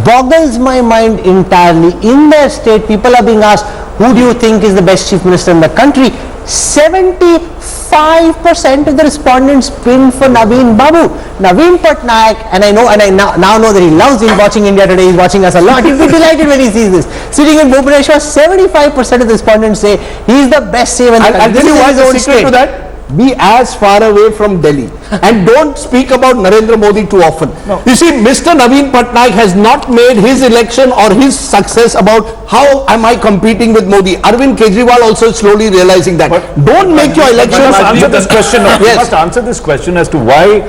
boggles my mind entirely, in their state people are being asked, who do you think is the best chief minister in the country? 75% of the respondents pin for Naveen Babu. Naveen Patnaik, and I now know that he loves watching India Today, he's watching us a lot, he'll be delighted when he sees this. Sitting in Bhubaneswar, 75% of the respondents say he's the best CM in the country. I'll tell you why the secret to that. Be as far away from Delhi and don't speak about Narendra Modi too often. You see, Mr. Naveen Patnaik has not made his election or his success about how am I competing with Modi. Arvind Kejriwal also is slowly realizing that. Don't make your election. You must answer this question. You must answer this question as to why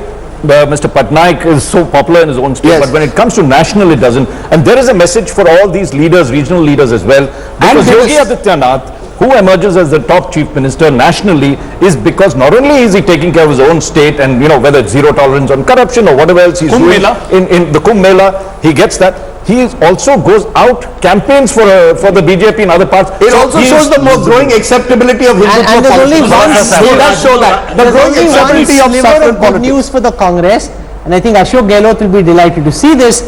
Mr. Patnaik is so popular in his own state, but when it comes to national, it doesn't. And there is a message for all these leaders, regional leaders as well. Because Yogi Adityanath, who emerges as the top chief minister nationally, is because not only is he taking care of his own state and, you know, whether it's zero tolerance on corruption or whatever else he's doing in the Kumbh Mela, he gets that. He also goes out, campaigns for the BJP in other parts. It also shows the more growing acceptability of Hindutva And there's only politics. one It does show that. The growing acceptability of sliver saffron of good politics. news for the Congress, and I think Ashok Gehlot will be delighted to see this.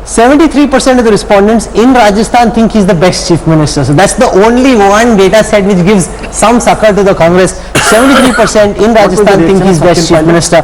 73% of the respondents in Rajasthan think he's the best chief minister. So that's the only one data set which gives some succor to the Congress. 73% in Rajasthan think he's best chief minister.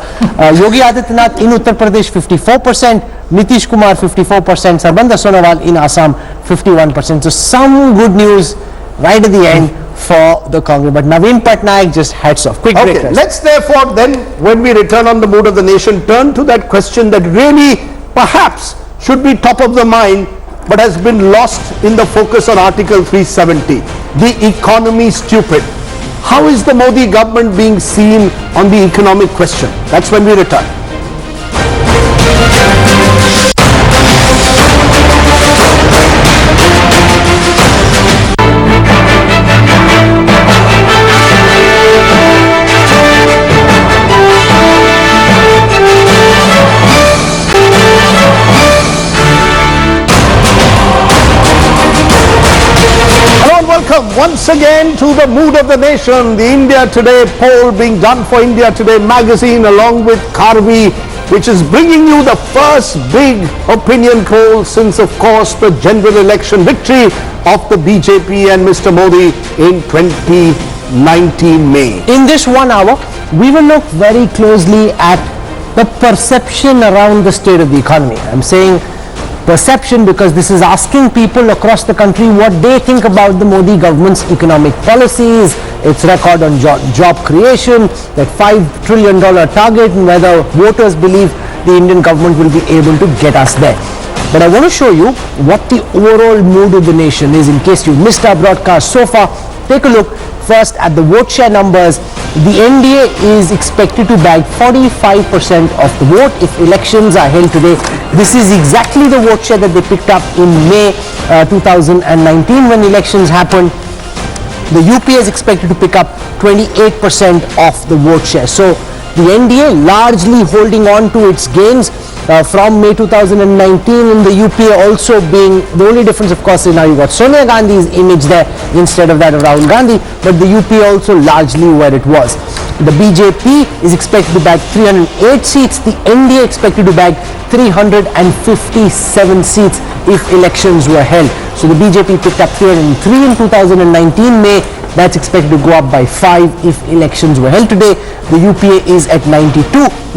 Yogi Adityanath in Uttar Pradesh 54%, Nitish Kumar 54%, Sarabanda Sonowal in Assam 51%. So some good news right at the end for the Congress. But Naveen Patnaik, just hats off. Quick break. Okay, let's therefore then, when we return on the mood of the nation, turn to that question that really perhaps should be top of the mind but has been lost in the focus on Article 370. The economy stupid. How is the Modi government being seen on the economic question? That's when we return. Welcome once again to the mood of the nation, the India Today poll being done for India Today magazine along with Karvy, which is bringing you the first big opinion poll since, of course, the general election victory of the BJP and Mr. Modi in 2019 May. In this 1 hour, we will look very closely at the perception around the state of the economy. I'm saying perception because this is asking people across the country what they think about the Modi government's economic policies, its record on job creation, that $5 trillion target, and whether voters believe the Indian government will be able to get us there. But I want to show you what the overall mood of the nation is in case you missed our broadcast so far. Take a look first at the vote share numbers. The NDA is expected to bag 45% of the vote if elections are held today. This is exactly the vote share that they picked up in May 2019 when elections happened. The UPA is expected to pick up 28% of the vote share. So the NDA largely holding on to its gains from May 2019, and the UPA also being, the only difference of course is now you got Sonia Gandhi's image there instead of that of Rahul Gandhi, but the UPA also largely where it was. The BJP is expected to bag 308 seats, the NDA expected to bag 357 seats if elections were held. So the BJP picked up 303 in 2019 May. That's expected to go up by 5 if elections were held today. The UPA is at 92.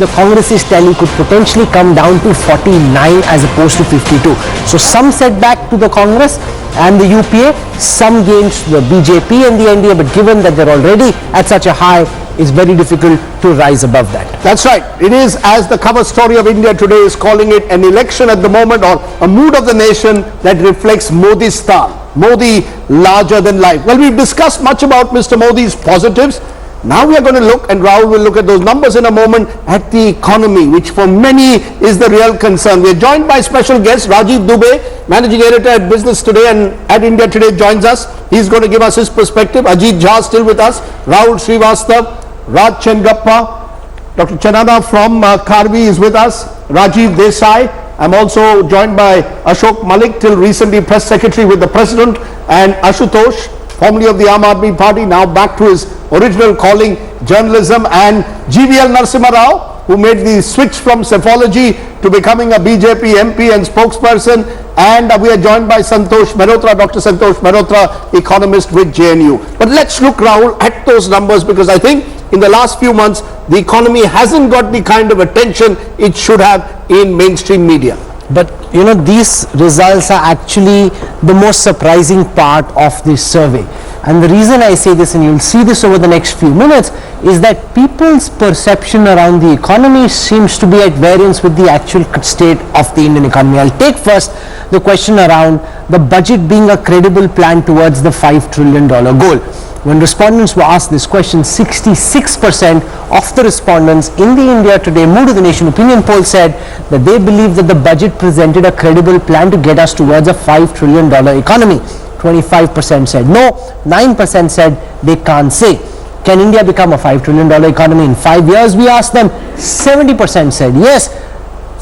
The Congress's tally could potentially come down to 49 as opposed to 52. So some setback to the Congress and the UPA, some gains to the BJP and the NDA, but given that they're already at such a high, it's very difficult to rise above that. That's right. It is, as the cover story of India Today is calling it, an election at the moment, or a mood of the nation that reflects Modi's style. Modi larger than life. Well, we've discussed much about Mr. Modi's positives. Now we are going to look, and Rahul will look at those numbers in a moment, at the economy, which for many is the real concern. We are joined by special guest Rajiv Dubey, Managing Editor at Business Today and at India Today, joins us. He's going to give us his perspective. Ajit Jha still with us, Rahul Srivastav, Raj Chengappa, Dr. Chanana from Karvy is with us, Rajiv Desai. I'm also joined by Ashok Malik, till recently Press Secretary with the President, and Ashutosh, formerly of the Aam Aadmi Party, now back to his original calling, journalism, and GVL Narasimha Rao, who made the switch from psephology to becoming a BJP MP and spokesperson. And we are joined by Santosh Mehrotra, Dr. Santosh Mehrotra, economist with JNU. But let's look, Rahul, at those numbers, because I think in the last few months, the economy hasn't got the kind of attention it should have in mainstream media. But you know, these results are actually the most surprising part of this survey. And the reason I say this, and you'll see this over the next few minutes, is that people's perception around the economy seems to be at variance with the actual state of the Indian economy. I'll take first the question around the budget being a credible plan towards the $5 trillion goal. When respondents were asked this question, 66% of the respondents in the India Today Mood of the Nation opinion poll said that they believe that the budget presented a credible plan to get us towards a $5 trillion economy. 25% said no, 9% said they can't say. Can India become a $5 trillion economy in 5 years? We asked them. 70% said yes,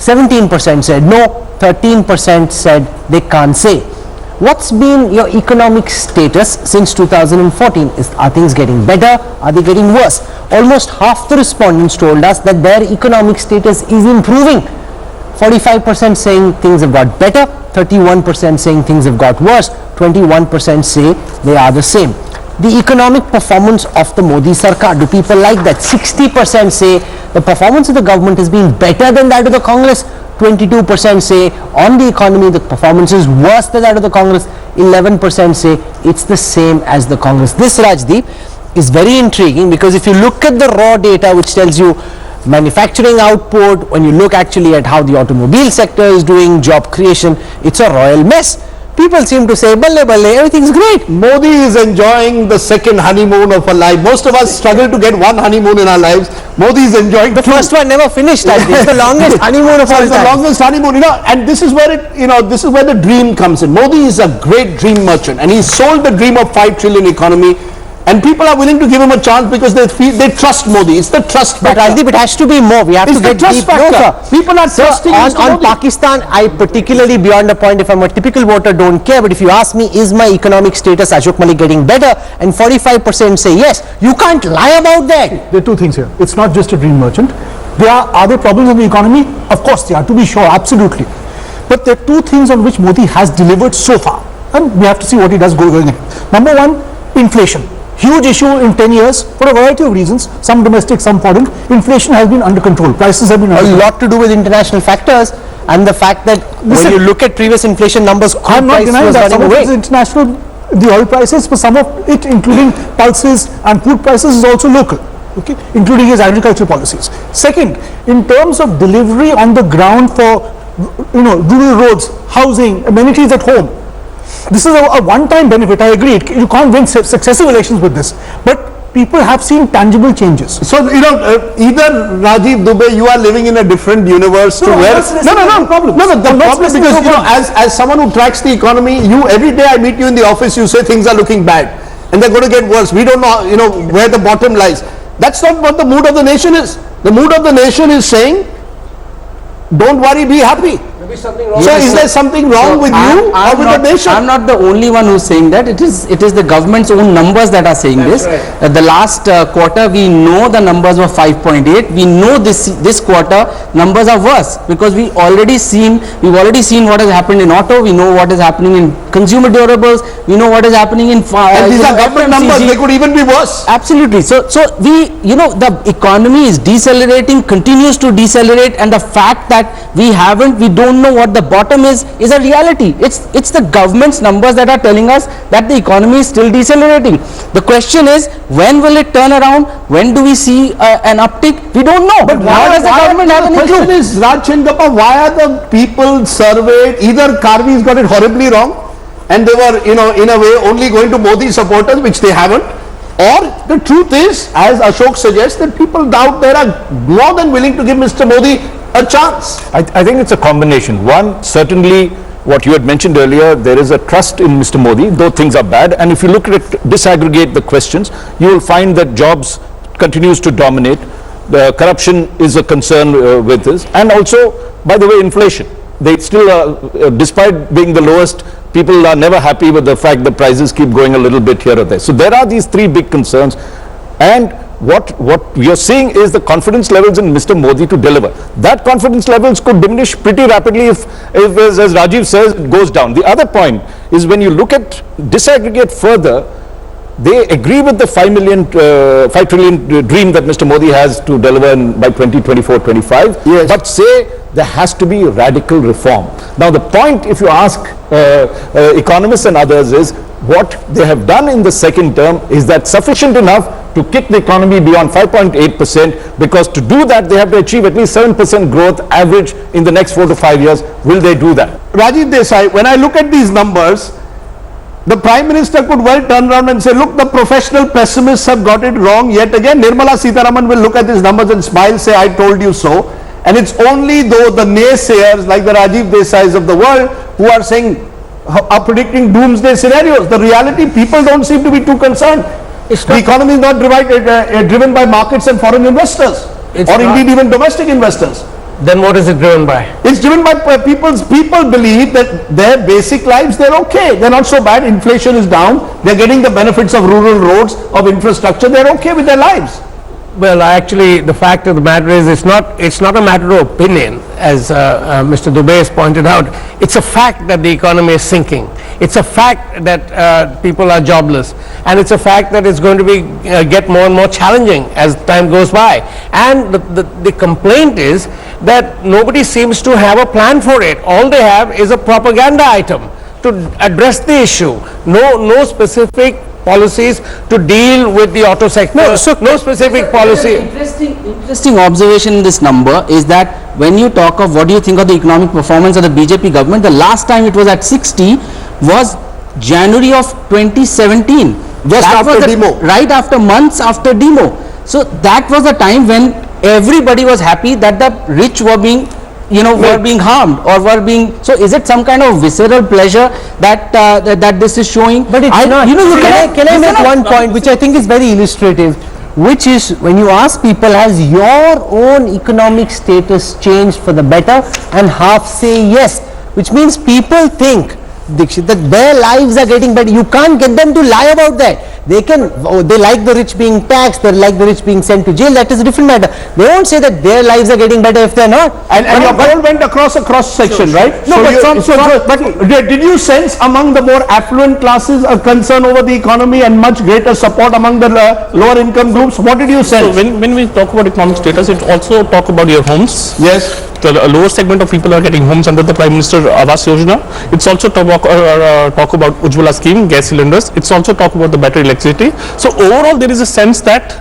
17% said no, 13% said they can't say. What's been your economic status since 2014? Are things getting better? Are they getting worse? Almost half the respondents told us that their economic status is improving. 45% saying things have got better, 31% saying things have got worse, 21% say they are the same. The economic performance of the Modi Sarkar, do people like that? 60% say the performance of the government has been better than that of the Congress. 22% say on the economy the performance is worse than that of the Congress. 11% say it's the same as the Congress. This, Rajdeep, is very intriguing, because if you look at the raw data which tells you manufacturing output, when you look actually at how the automobile sector is doing, job creation, it's a royal mess. People seem to say, balle balle, everything's great. Modi is enjoying the second honeymoon of her life. Most of us struggle to get one honeymoon in our lives. Modi is enjoying the first one never finished. It's the longest honeymoon of all time. It's the longest honeymoon, you know, and this is where it, you know, this is where the dream comes in. Modi is a great dream merchant, and he sold the dream of 5 trillion economy. And people are willing to give him a chance because they feel, they trust Modi. It's the trust factor. But Rajdeep, it has to be more. We have it's to get deep. People are trusting on Pakistan, I particularly, beyond a point, if I'm a typical voter, don't care. But if you ask me, is my economic status, Ashok Malik, getting better? And 45% say yes. You can't lie about that. There are two things here. It's not just a dream merchant. Are there problems in the economy? Of course there are, to be sure, absolutely. But there are two things on which Modi has delivered so far. And we have to see what he does going ahead. Number one, inflation. Huge issue in 10 years for a variety of reasons, some domestic, some foreign. Inflation has been under control. Prices have been under control. A lot to do with international factors and the fact that when you look at previous inflation numbers, I'm not denying that some of it is international, the oil prices, but some of it, including pulses and food prices, is also local, okay, including his agricultural policies. Second, in terms of delivery on the ground for, you know, rural roads, housing, amenities at home, this is a one-time benefit. I agree. You can't win successive elections with this, but people have seen tangible changes. So, you know, either Rajiv Dubey, you are living in a different universe to where... No problem. No, the problem is because, you know, as someone who tracks the economy, you, every day I meet you in the office, you say things are looking bad and they're going to get worse. We don't know, you know, where the bottom lies. That's not what the mood of the nation is. The mood of the nation is saying, don't worry, be happy. So is there something wrong with you or with the nation? I'm not the only one who's saying that. It is the government's own numbers that are saying this. Right. The last quarter, we know the numbers were 5.8. We know this quarter numbers are worse because we've already seen what has happened in auto. We know what is happening in consumer durables. We know what is happening in and these are government numbers. They could even be worse. Absolutely. So we, you know, the economy is decelerating, continues to decelerate, and the fact that we don't don't know what the bottom is a reality. It's the government's numbers that are telling us that the economy is still decelerating. The question is, when will it turn around? When do we see an uptick? We don't know. But Why does the government have any the question clue? is, Raj Chengappa, why are the people surveyed, either Karvy's got it horribly wrong and they were, in a way only going to Modi supporters, which they haven't, or the truth is, as Ashok suggests, that people out there are more than willing to give Mr. Modi a chance. I think it's a combination. One, certainly what you had mentioned earlier, there is a trust in Mr. Modi, though things are bad. And if you look at it, disaggregate the questions, you will find that jobs continues to dominate. The corruption is a concern with this. And also, by the way, inflation. They still, despite being the lowest, people are never happy with the fact that prices keep going a little bit here or there. So there are these three big concerns. And what we are seeing is the confidence levels in Mr. Modi to deliver. That confidence levels could diminish pretty rapidly if as Rajiv says, it goes down. The other point is, when you look at, disaggregate further, they agree with the 5 trillion dream that Mr. Modi has to deliver by 2024-25, Yes. but say there has to be radical reform. Now the point, if you ask economists and others, is what they have done in the second term, is that sufficient enough to kick the economy beyond 5.8%, because to do that they have to achieve at least 7% growth average in the next 4 to 5 years. Will they do that? Rajiv Desai, when I look at these numbers, the Prime Minister could well turn around and say, look, the professional pessimists have got it wrong yet again. Nirmala Sitharaman will look at these numbers and smile, say, I told you so. And it's only though the naysayers like the Rajiv Desais of the world who are saying, are predicting doomsday scenarios. The reality, people don't seem to be too concerned. The economy is not driven by markets and foreign investors, or indeed even domestic investors. Then what is it driven by? It's driven by people believe that their basic lives, they're okay. They're not so bad. Inflation is down. They're getting the benefits of rural roads, of infrastructure. They're okay with their lives. Well, actually, the fact of the matter is, it's not a matter of opinion, as Mr. Dubey has pointed out. It's a fact that the economy is sinking. It's a fact that people are jobless, and it's a fact that it's going to be get more and more challenging as time goes by. And the complaint is that nobody seems to have a plan for it. All they have is a propaganda item to address the issue. No specific policies to deal with the auto sector. No specific policy. Interesting observation in this number is that when you talk of what do you think of the economic performance of the BJP government, the last time it was at 60 was January of 2017. Just after demo. Right after months after demo. So that was the time when everybody was happy that the rich were being were being harmed or were being. So is it some kind of visceral pleasure that that this is showing? But it's not. Can I make one point which I think is very illustrative, which is when you ask people, has your own economic status changed for the better, and half say yes, which means people think, Dikshit, that their lives are getting better. You can't get them to lie about that. They like the rich being taxed, they like the rich being sent to jail. That is a different matter. They won't say that their lives are getting better if they're not. And your poll went across a cross section, right? No, but did you sense among the more affluent classes a concern over the economy and much greater support among the lower income groups? What did you sense? So when we talk about economic status, it also talk about your homes. Yes. The lower segment of people are getting homes under the Prime Minister Awas Yojana. It's also talk about Ujjwala scheme, gas cylinders. It's also talk about the better electricity. So overall, there is a sense that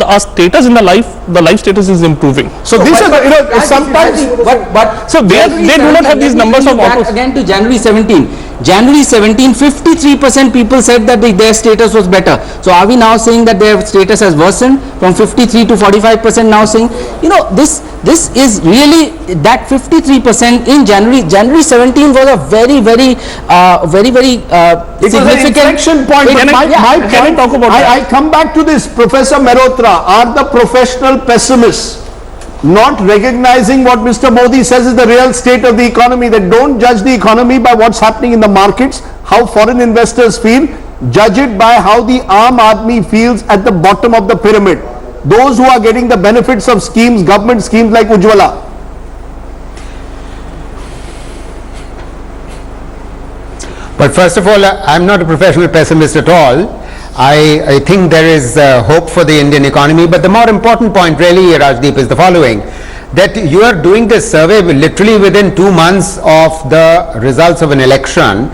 our status in the life status is improving. So this is sometimes. But so they do not have these numbers of autos. Again to January 17. January 17, 53% people said that their status was better. So are we now saying that their status has worsened from 53 to 45% now saying, this is really that 53% in January 17 was a very significant inflection point. I come back to this, Professor Mehrotra. Are the professional pessimists not recognizing what Mr. Modi says is the real state of the economy? That don't judge the economy by what's happening in the markets, how foreign investors feel, judge it by how the Aam Aadmi feels at the bottom of the pyramid. Those who are getting the benefits of schemes, government schemes like Ujjwala. But first of all, I'm not a professional pessimist at all. I think there is hope for the Indian economy, but the more important point really, Rajdeep, is the following. that you are doing this survey literally within 2 months of the results of an election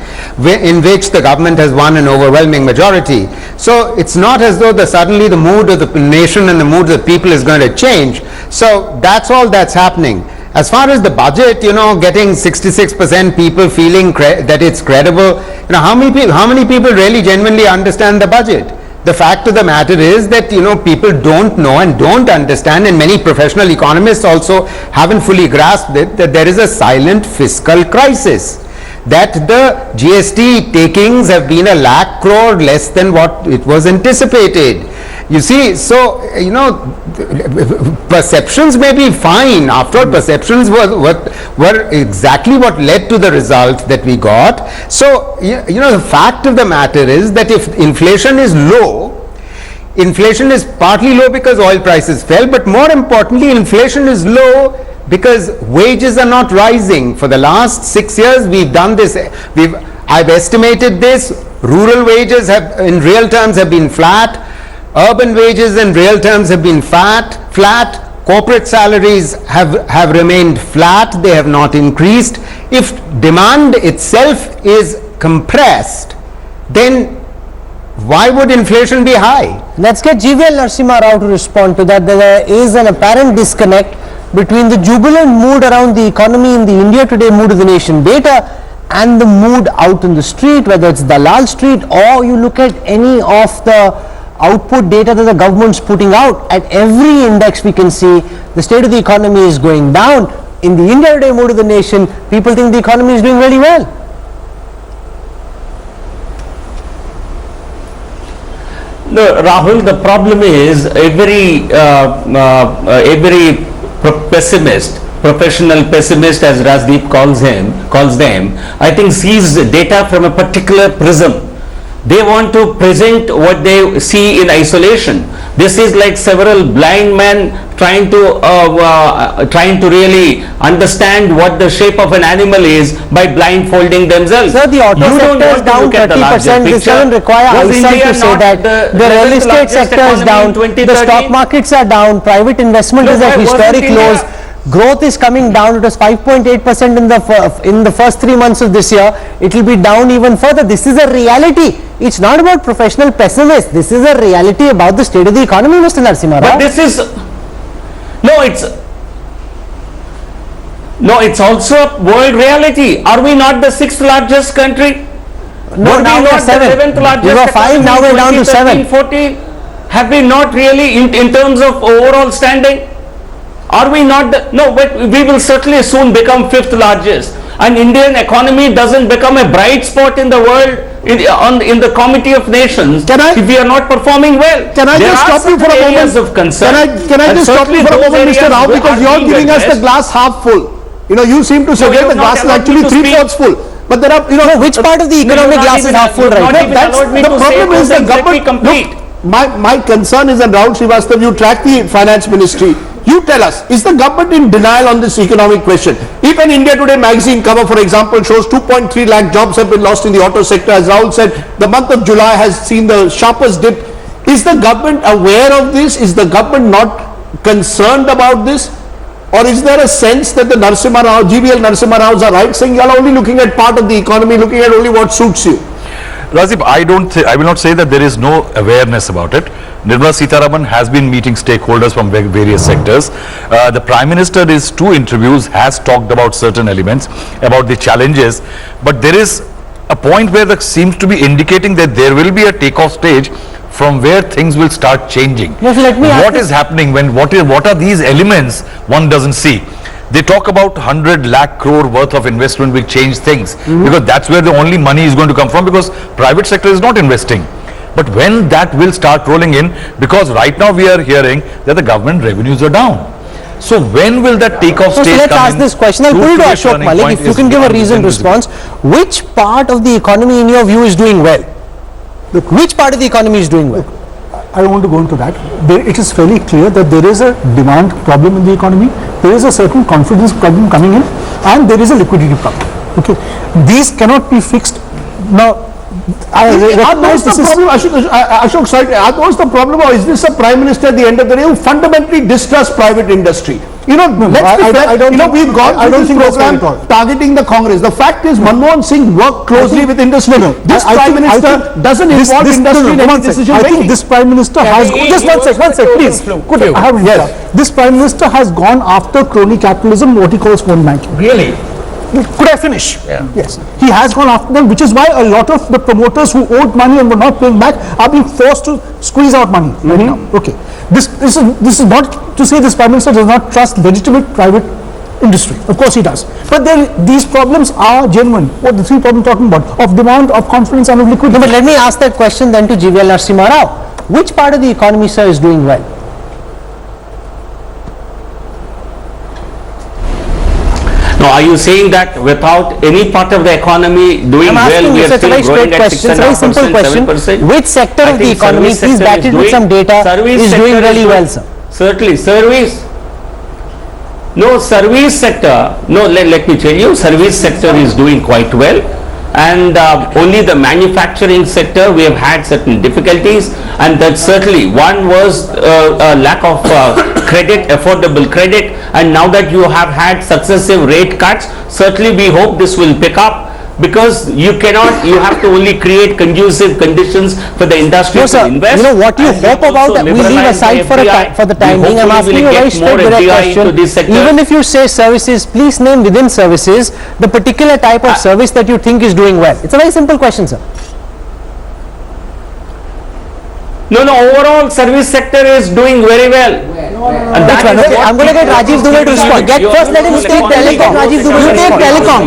in which the government has won an overwhelming majority. So it's not as though suddenly the mood of the nation and the mood of the people is going to change. So that's all that's happening. As far as the budget, getting 66% people feeling that it's credible, how many people really genuinely understand the budget? The fact of the matter is that, people don't know and don't understand, and many professional economists also haven't fully grasped it, that there is a silent fiscal crisis. That the GST takings have been 1 lakh crore less than what it was anticipated. You see, so, perceptions may be fine. After all, perceptions were exactly what led to the result that we got. So, the fact of the matter is that if inflation is low, inflation is partly low because oil prices fell, but more importantly, inflation is low because wages are not rising. For the last 6 years, we've done this. I've estimated this. Rural wages in real terms have been flat. Urban wages in real terms have been flat. Corporate salaries have remained flat. They have not increased. If demand itself is compressed, then why would inflation be high? Let's get GVL Narasimha Rao to respond to that. There is an apparent disconnect between the jubilant mood around the economy in the India Today mood of the nation data and the mood out in the street, whether it's Dalal Street or you look at any of the output data that the government's putting out. At every index we can see the state of the economy is going down. In the India Today mood of the nation, people think the economy is doing really well. No, Rahul, the problem is every pessimist, professional pessimist as Rajdeep calls them, I think sees data from a particular prism. They want to present what they see in isolation. This is like several blind men trying to really understand what the shape of an animal is by blindfolding themselves. Sir, the auto sector is down 30%. This doesn't require eyesight to say that. The real estate sector is down. The stock markets are down. Private investment is at historic lows. Growth is coming down. It was 5.8% in the first 3 months of this year. It will be down even further. This is a reality. It's not about professional pessimists. This is a reality about the state of the economy, Mr. Narasimha Rao. But this is it's also a world reality. Are we not the 6th largest country? No, now we're 7. 7th largest. We were 5, now we're down to 7. 14. Have we not really in terms of overall standing? Are we not but we will certainly soon become 5th largest. And Indian economy doesn't become a bright spot in the world in the Committee of Nations if we are not performing well. Can I just stop you for a moment? Of concern. Can I just stop you for a moment, Mr. Rao, because you're giving us the glass half full. You seem to say that the glass is actually 3/4 full. But there are, which part of the economic glass is half full right now? That's the problem. Is the government. Look, my concern is that Rahul Srivastava, you track the finance ministry. You tell us, is the government in denial on this economic question? If an India Today magazine cover, for example, shows 2.3 lakh jobs have been lost in the auto sector, as Rahul said, the month of July has seen the sharpest dip. Is the government aware of this? Is the government not concerned about this? Or is there a sense that the Narasimha Rao, GVL Narasimha Raos are right, saying you are only looking at part of the economy, looking at only what suits you? Rajdeep, I will not say that there is no awareness about it. Nirmala Sitharaman has been meeting stakeholders from various sectors. The Prime Minister in 2 interviews has talked about certain elements, about the challenges, but there is a point where that seems to be indicating that there will be a takeoff stage from where things will start changing. Yes, let me ask what is happening what are these elements one doesn't see? They talk about 100 lakh crore worth of investment will change things, because that's where the only money is going to come from, because private sector is not investing. But when that will start rolling in, because right now we are hearing that the government revenues are down. So when will that takeoff stage come in? So let's ask this question. I'll put it to Ashok Malik. If you can give a reasoned response, which part of the economy in your view is doing well? Which part of the economy is doing well? I don't want to go into that. It is fairly clear that there is a demand problem in the economy, there is a certain confidence problem coming in, and there is a liquidity problem. Okay, these cannot be fixed. Now, what's the problem, Ashok, sorry, what's the problem, or is this a Prime Minister at the end of the day who fundamentally distrusts private industry? You know, let's be fair. don't You know, think- we've gone I through don't this think that's program right at all. targeting the Congress. The fact is, Manmohan Singh worked closely with industry. This I Prime think- I Minister think doesn't involve industry in any decision I think making. this Prime Minister has, just one sec, please. Could I have, this Prime Minister has gone after crony capitalism, what he calls phone banking. Really? Could I finish? Yes. He has gone after them, which is why a lot of the promoters who owed money and were not paying back are being forced to squeeze out money right now. Okay. This is not to say this Prime Minister does not trust legitimate private industry. Of course he does. But these problems are genuine. What the three problems talking about? Of demand, of confidence and of liquidity. No, but let me ask that question then to GVL Narasimha Rao. Which part of the economy, sir, is doing well? No, are you saying that without any part of the economy doing I'm well, asking we you, are sir, it's a still very growing straight at question. It's a very simple 6.5%, question. 7%? Which sector I of the think economy, service please sector back is it with doing- some data, service is sector doing really well, sir? Certainly, service. No, service sector, no, let me tell you, service sector is doing quite well. And only the manufacturing sector, we have had certain difficulties, and that certainly one was a lack of credit, affordable credit, and now that you have had successive rate cuts, certainly we hope this will pick up, because you cannot, you have to only create conducive conditions for the industry No, to sir. invest. You know what you and hope also about that. We leave liberalize aside the for FDI. for the time We being. I'm hopefully asking you will a very get more straight direct FDI into this question. sector. Even if you say services, please name within services the particular type of service that you think is doing well. It's a very simple question, sir. No, overall service sector is doing very well. And that Which one? is Okay, what I'm going to get people Rajiv Dubey to respond. First let him take telecom. You take telecom.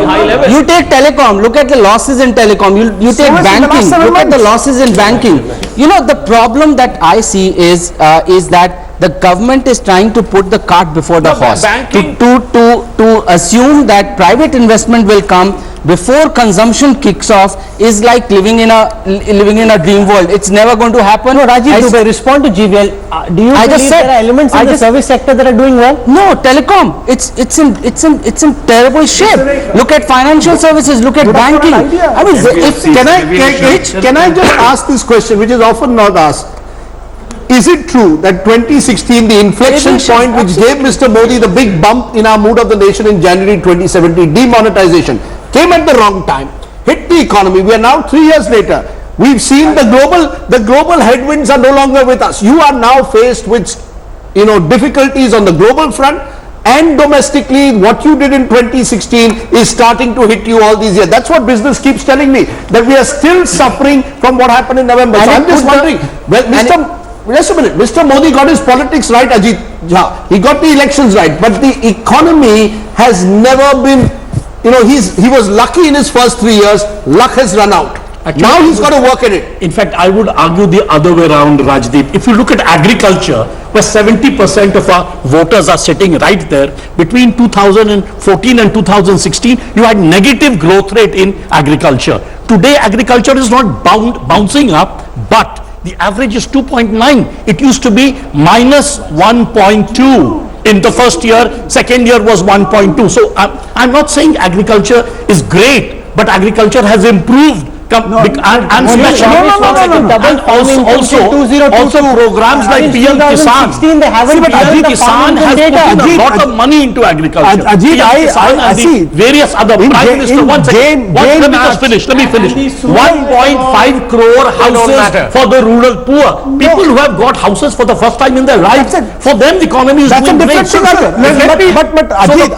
You take telecom, look at the losses in telecom, you take banking, look at the losses in banking. You know, the problem that I see is that the government is trying to put the cart before the horse. banking- To assume that private investment will come before consumption kicks off is like living in a dream world. It's never going to happen. No, Rajiv Dubey, respond to GVL. Do you I just believe said- there are elements in the service sector that are doing well? No, telecom. It's in terrible shape. Look at financial services. Look at banking. I mean, Can I just ask this question, which is often not asked? Is it true that 2016, the inflection point which gave Mr. Modi the big bump in our mood of the nation in January 2017, demonetization, came at the wrong time, hit the economy? We are now 3 years later. We've seen the global headwinds are no longer with us. You are now faced with, difficulties on the global front, and domestically what you did in 2016 is starting to hit you all these years. That's what business keeps telling me, that we are still suffering from what happened in November. So I'm just wondering, well, just a minute, Mr. Modi got his politics right, Ajit Jha. He got the elections right, but the economy has never been, he was lucky in his first 3 years, luck has run out. Now he's got to work at it. In fact, I would argue the other way around, Rajdeep. If you look at agriculture, where 70% of our voters are sitting right there, between 2014 and 2016, you had negative growth rate in agriculture. Today, agriculture is not bouncing up, but the average is 2.9. It used to be minus 1.2 in the first year, second year was 1.2. So I'm not saying agriculture is great, but agriculture has improved. Also programs like PM Kisan. PM Kisan has put in a lot of money into agriculture. Ajit, I see. Various other Prime Minister, let me finish. 1.5 crore houses for the rural poor. People who have got houses for the first time in their lives, for them the economy is doing great. But Ajit,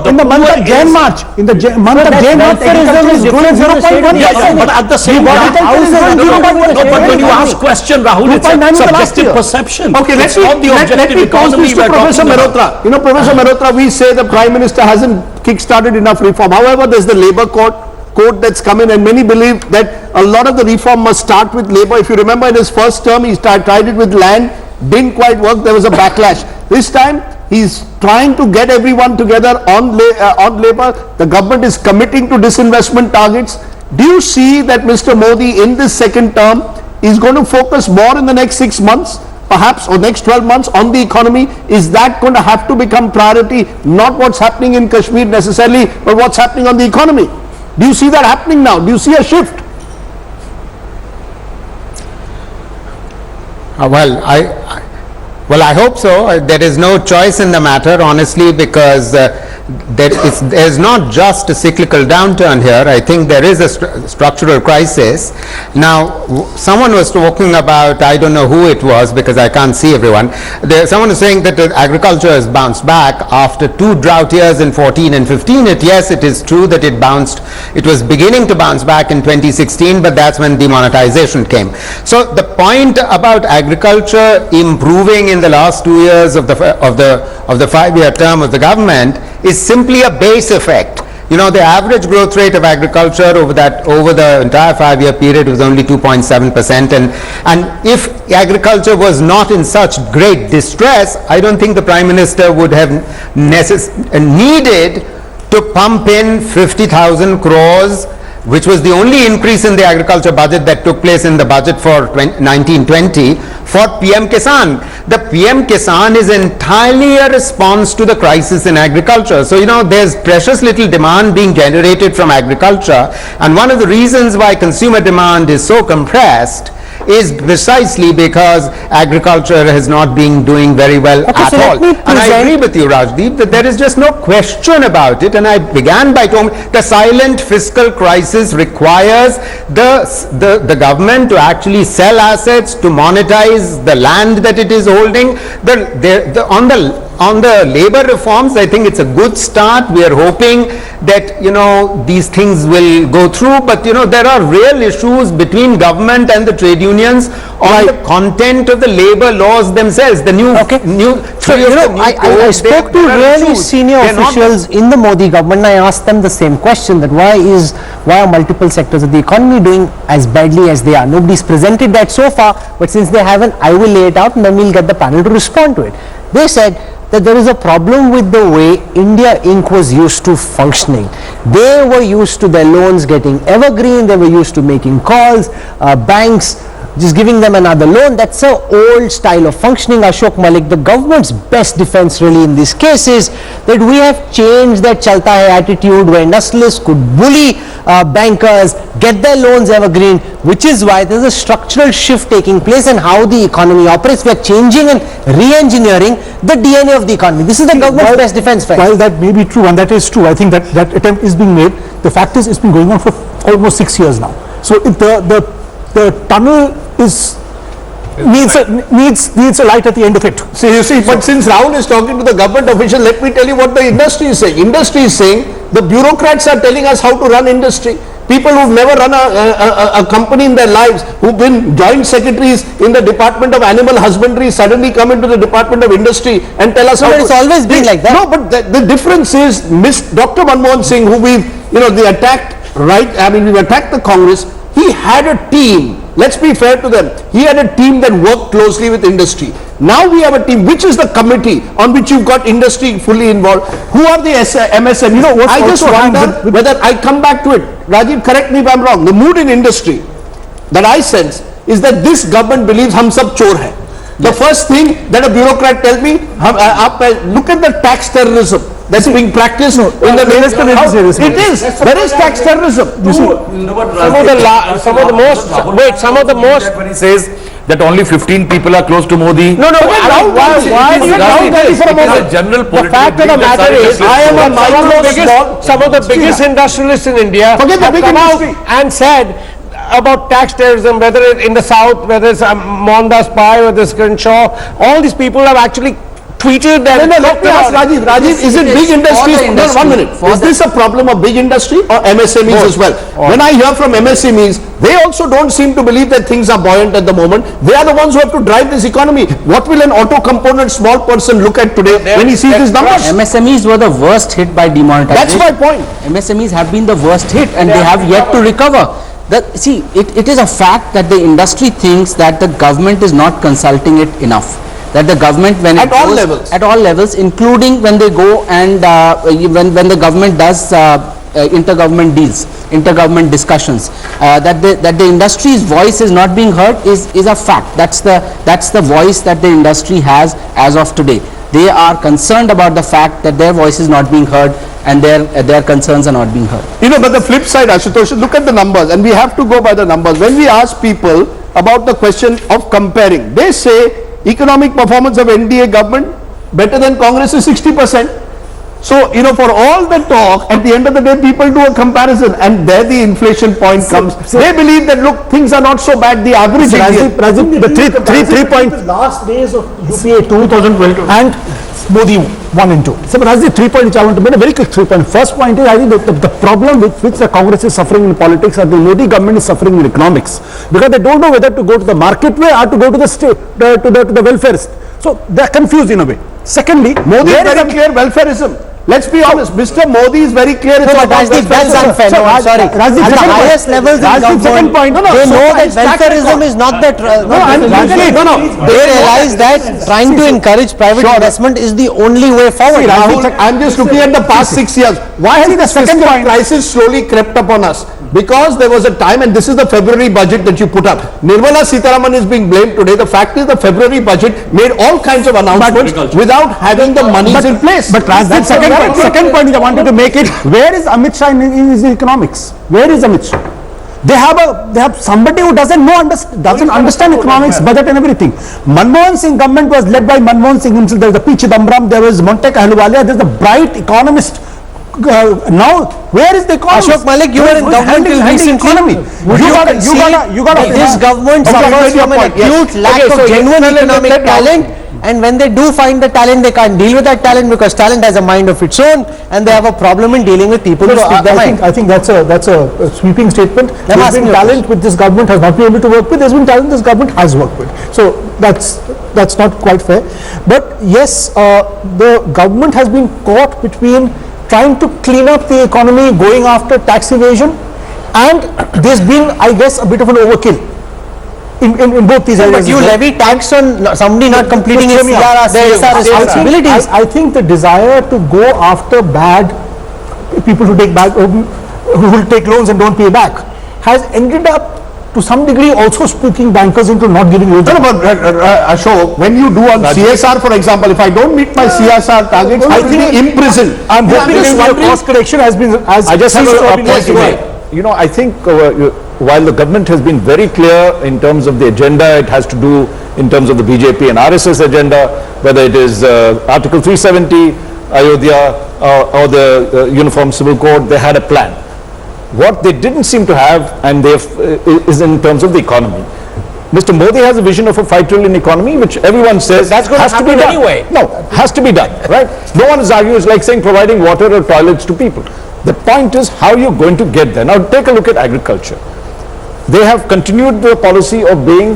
in the month of Jan March, agriculture is growing 0.1%. But at the same time, but when you ask question, Rahul, it's a subjective perception. Okay, let me pose this to Professor Mehrotra. Professor Mehrotra, we say the Prime Minister hasn't kick-started enough reform. However, there's the Labour Code that's come in, and many believe that a lot of the reform must start with Labour. If you remember, in his first term, he tried it with land, didn't quite work, there was a backlash. This time, he's trying to get everyone together on Labour. The government is committing to disinvestment targets. Do you see that Mr. Modi in this second term is going to focus more in the next 6 months, perhaps, or next 12 months on the economy? Is that going to have to become priority? Not what's happening in Kashmir necessarily, but what's happening on the economy. Do you see that happening now? Do you see a shift? Well, I hope so. There is no choice in the matter, honestly, because there's not just a cyclical downturn here. I think there is a structural crisis. Now, someone was talking about, I don't know who it was because I can't see everyone. Someone is saying that agriculture has bounced back after 2 drought years in 14 and 15. Yes, it is true that it bounced. It was beginning to bounce back in 2016, but that's when demonetization came. So the point about agriculture improving in the last 2 years of the 5-year term of the government is simply a base effect. You know, the average growth rate of agriculture over the entire 5-year period was only 2.7%, and if agriculture was not in such great distress, I don't think the Prime Minister would have needed to pump in 50,000 crores, which was the only increase in the agriculture budget that took place in the budget for 1920 for PM Kisan. The PM Kisan is entirely a response to the crisis in agriculture. So, you know, there's precious little demand being generated from agriculture, and one of the reasons why consumer demand is so compressed is precisely because agriculture has not been doing very well at all. And I agree with you, Rajdeep, that there is just no question about it. And I began by telling the silent fiscal crisis requires the government to actually sell assets, to monetize the land that it is holding. On the labor reforms, I think it's a good start. We are hoping that, you know, these things will go through, but, you know, there are real issues between government and the trade unions on the content of the labor laws themselves. The new, So, you know, I spoke to really senior officials in the Modi government, and I asked them the same question, that why are multiple sectors of the economy doing as badly as they are? Nobody's presented that so far, but since they haven't, I will lay it out and then we'll get the panel to respond to it. They said that there is a problem with the way India Inc. was used to functioning. They were used to their loans getting evergreen, they were used to making calls, banks just giving them another loan. That's an old style of functioning. Ashok Malik, the government's best defense really in this case is that we have changed that chalta hai attitude where industrialists could bully bankers, get their loans evergreen, which is why there's a structural shift taking place in how the economy operates. We are changing and re-engineering the DNA of the economy. This is the government's best defense. While that may be true, and that is true, I think that attempt is being made. The fact is, it's been going on for almost 6 years now. So the tunnel needs a light at the end of it. See, you see, but since Rahul is talking to the government official, let me tell you what the industry is saying. Industry is saying the bureaucrats are telling us how to run industry. People who've never run a company in their lives, who've been joint secretaries in the Department of Animal Husbandry, suddenly come into the Department of Industry and tell us how it's always been like that. No, but the difference is Dr. Manmohan Singh, who we've attacked the Congress. He had a team. Let's be fair to them. He had a team that worked closely with industry. Now we have a team, which is the committee on which you've got industry fully involved. Who are the MSM? You know, I just wonder whether I come back to it. Rajiv, correct me if I'm wrong. The mood in industry that I sense is that this government believes hum sab chor hai. The first thing that a bureaucrat tells me, look at the tax terrorism that's being practiced in the name of it is. There is tax terrorism. You see, Some of the most when he says that only 15 people are close to Modi. No, why do you for a moment? The fact of the matter is, some of the biggest industrialists in India have come out and said about tax terrorism, whether it's in the south, whether it's Mohandas Pai, whether it's Crenshaw, all these people have actually tweeted that. Let me ask Rajiv, is it big industries? No, 1 minute. Is this a problem of big industry or MSMEs as well? When I hear from MSMEs, they also don't seem to believe that things are buoyant at the moment. They are the ones who have to drive this economy. What will an auto component small person look at today when he sees these numbers? MSMEs were the worst hit by demonetization. That's my point. MSMEs have been the worst hit and they have yet to recover. It is a fact that the industry thinks that the government is not consulting it enough. That the government, when it goes at all levels, including when they go and when the government does intergovernment deals, intergovernment discussions, that the industry's voice is not being heard is a fact. That's the voice that the industry has as of today. They are concerned about the fact that their voice is not being heard and their concerns are not being heard. You know, but the flip side, Ashutosh, look at the numbers, and we have to go by the numbers. When we ask people about the question of comparing, they say economic performance of NDA government better than Congress is 60%. So, you know, for all the talk, at the end of the day, people do a comparison, and there the inflation point comes. They believe that, look, things are not so bad, the average Indian. The three point. The last days of UPA 2012 and Modi 1 and 2. So, but that's the 3 point which I want to make a very quick 3 point. First point is, I think the problem with which the Congress is suffering in politics, or the Modi government is suffering in economics, because they don't know whether to go to the market way or to go to the state, to the welfare. So they are confused in a way. Secondly, Modi is very clear welfareism. Let's be honest, Mr. Modi is very clear. No, but Rajdeep, that's unfair. No, I'm sorry. At the highest levels in government, they know that welfareism is not that. They realize that trying to encourage private investment is the only way forward. I'm just looking at the past 6 years. Why has the fiscal crisis slowly crept upon us? Because there was a time, and this is the February budget that you put up. Nirmala Sitharaman is being blamed today. The fact is the February budget made all kinds of announcements without having the monies in place. But Rajdeep, second point I wanted to make it, where is Amit Shah in his economics? Where is Amit Shah? They have somebody who doesn't understand economics, budget and everything. Manmohan Singh government was led by Manmohan Singh himself. There was the P. Chidambaram, there was Montek Ahluwalia, there is a bright economist. Now, where is the economy? Ashok Malik, you were in government till recently. You got this government suffers from an acute lack of genuine economic talent, and when they do find the talent, they can't deal with that talent because talent has a mind of its own, and they have a problem in dealing with people who speak their mind. I think that's a sweeping statement. There's been talent which this government has not been able to work with. There's been talent this government has worked with. So that's not quite fair. But yes, the government has been caught between trying to clean up the economy, going after tax evasion, and there's been, I guess, a bit of an overkill in both these areas. But you levy tax on somebody not completing his CSR responsibilities. I think the desire to go after bad people who will take loans and don't pay back has ended up to some degree also spooking bankers into not giving loans. No, but Ashok, when you do on CSR, for example, if I don't meet my CSR targets, I will be imprisoned. I'm hoping this cost correction has been. I just have a point to make. You know, I think while the government has been very clear in terms of the agenda, it has to do in terms of the BJP and RSS agenda, whether it is Article 370, Ayodhya, or the Uniform Civil Code, they had a plan. What they didn't seem to have, and is in terms of the economy. Mr. Modi has a vision of a 5 trillion economy, which everyone says that's going has to be happen done. anyway. No, has to be done, right? No one is arguing. It's like saying providing water or toilets to people. The point is how you're going to get there. Now take a look at agriculture. They have continued the policy of being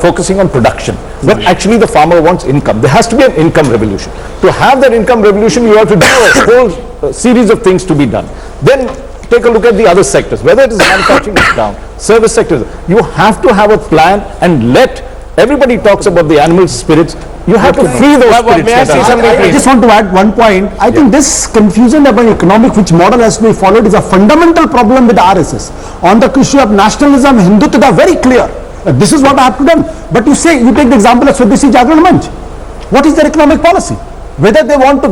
focusing on production, but actually the farmer wants income. There has to be an income revolution. To have that income revolution, you have to do a whole series of things to be done. Then take a look at the other sectors, whether it is manufacturing is down, service sectors. You have to have a plan and let everybody talks about the animal spirits. You have to free those spirits. May I say something? I just want to add one point. I think this confusion about economic, which model has to be followed, is a fundamental problem with the RSS. On the issue of nationalism, Hindutva, they are very clear. This is what I have to do. But you take the example of Swadeshi Jagran Manch. What is their economic policy? Whether they want to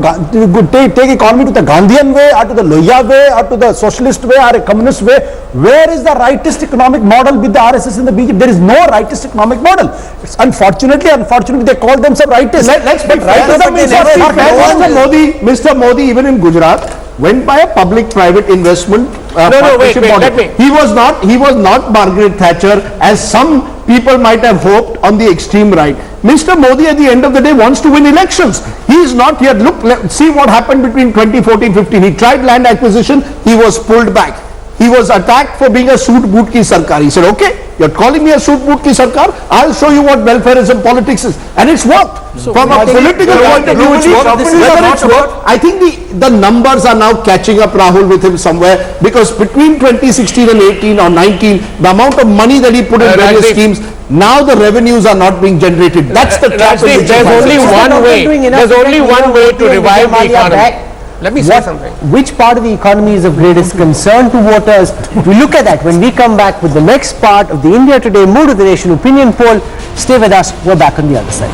take economy to the Gandhian way or to the Lohiya way or to the socialist way or a communist way, where is the rightist economic model with the RSS and the BJP? There is no rightist economic model. It's unfortunately, they call themselves rightists. Let's be fair. Mr. Modi, even in Gujarat, went by a public-private investment partnership model. He was not Margaret Thatcher, as some people might have hoped on the extreme right. Mr. Modi at the end of the day wants to win elections. He is not here. Look, see what happened between 2014-15. He tried land acquisition, he was pulled back. He was attacked for being a suit boot ki sarkar. He said, okay, you're calling me a suit boot ki sarkar, I'll show you what welfareism politics is. And it's worked. So from a political point of view, it's worked. Whether it's worked, I think the numbers are now catching up, Rahul, with him somewhere, because between 2016 and 18 or 19, the amount of money that he put in various schemes, now the revenues are not being generated. That's the trap. There's only one way. There's only one way to revive the economy. Let me say something. Which part of the economy is of greatest concern to voters? We look at that when we come back with the next part of the India Today Mood of the Nation opinion poll. Stay with us. We're back on the other side.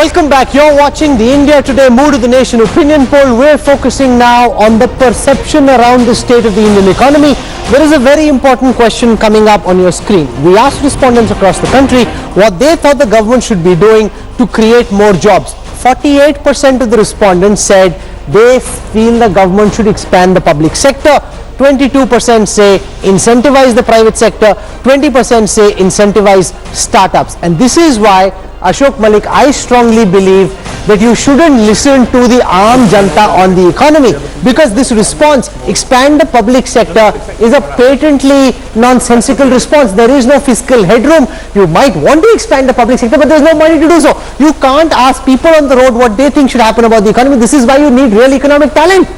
Welcome back. You're watching the India Today Mood of the Nation opinion poll. We're focusing now on the perception around the state of the Indian economy. There is a very important question coming up on your screen. We asked respondents across the country what they thought the government should be doing to create more jobs. 48% of the respondents said they feel the government should expand the public sector. 22% say incentivize the private sector, 20% say incentivize startups. And this is why, Ashok Malik, I strongly believe that you shouldn't listen to the Aam Janta on the economy, because this response, expand the public sector, is a patently nonsensical response. There is no fiscal headroom. You might want to expand the public sector, but there's no money to do so. You can't ask people on the road what they think should happen about the economy. This is why you need real economic talent.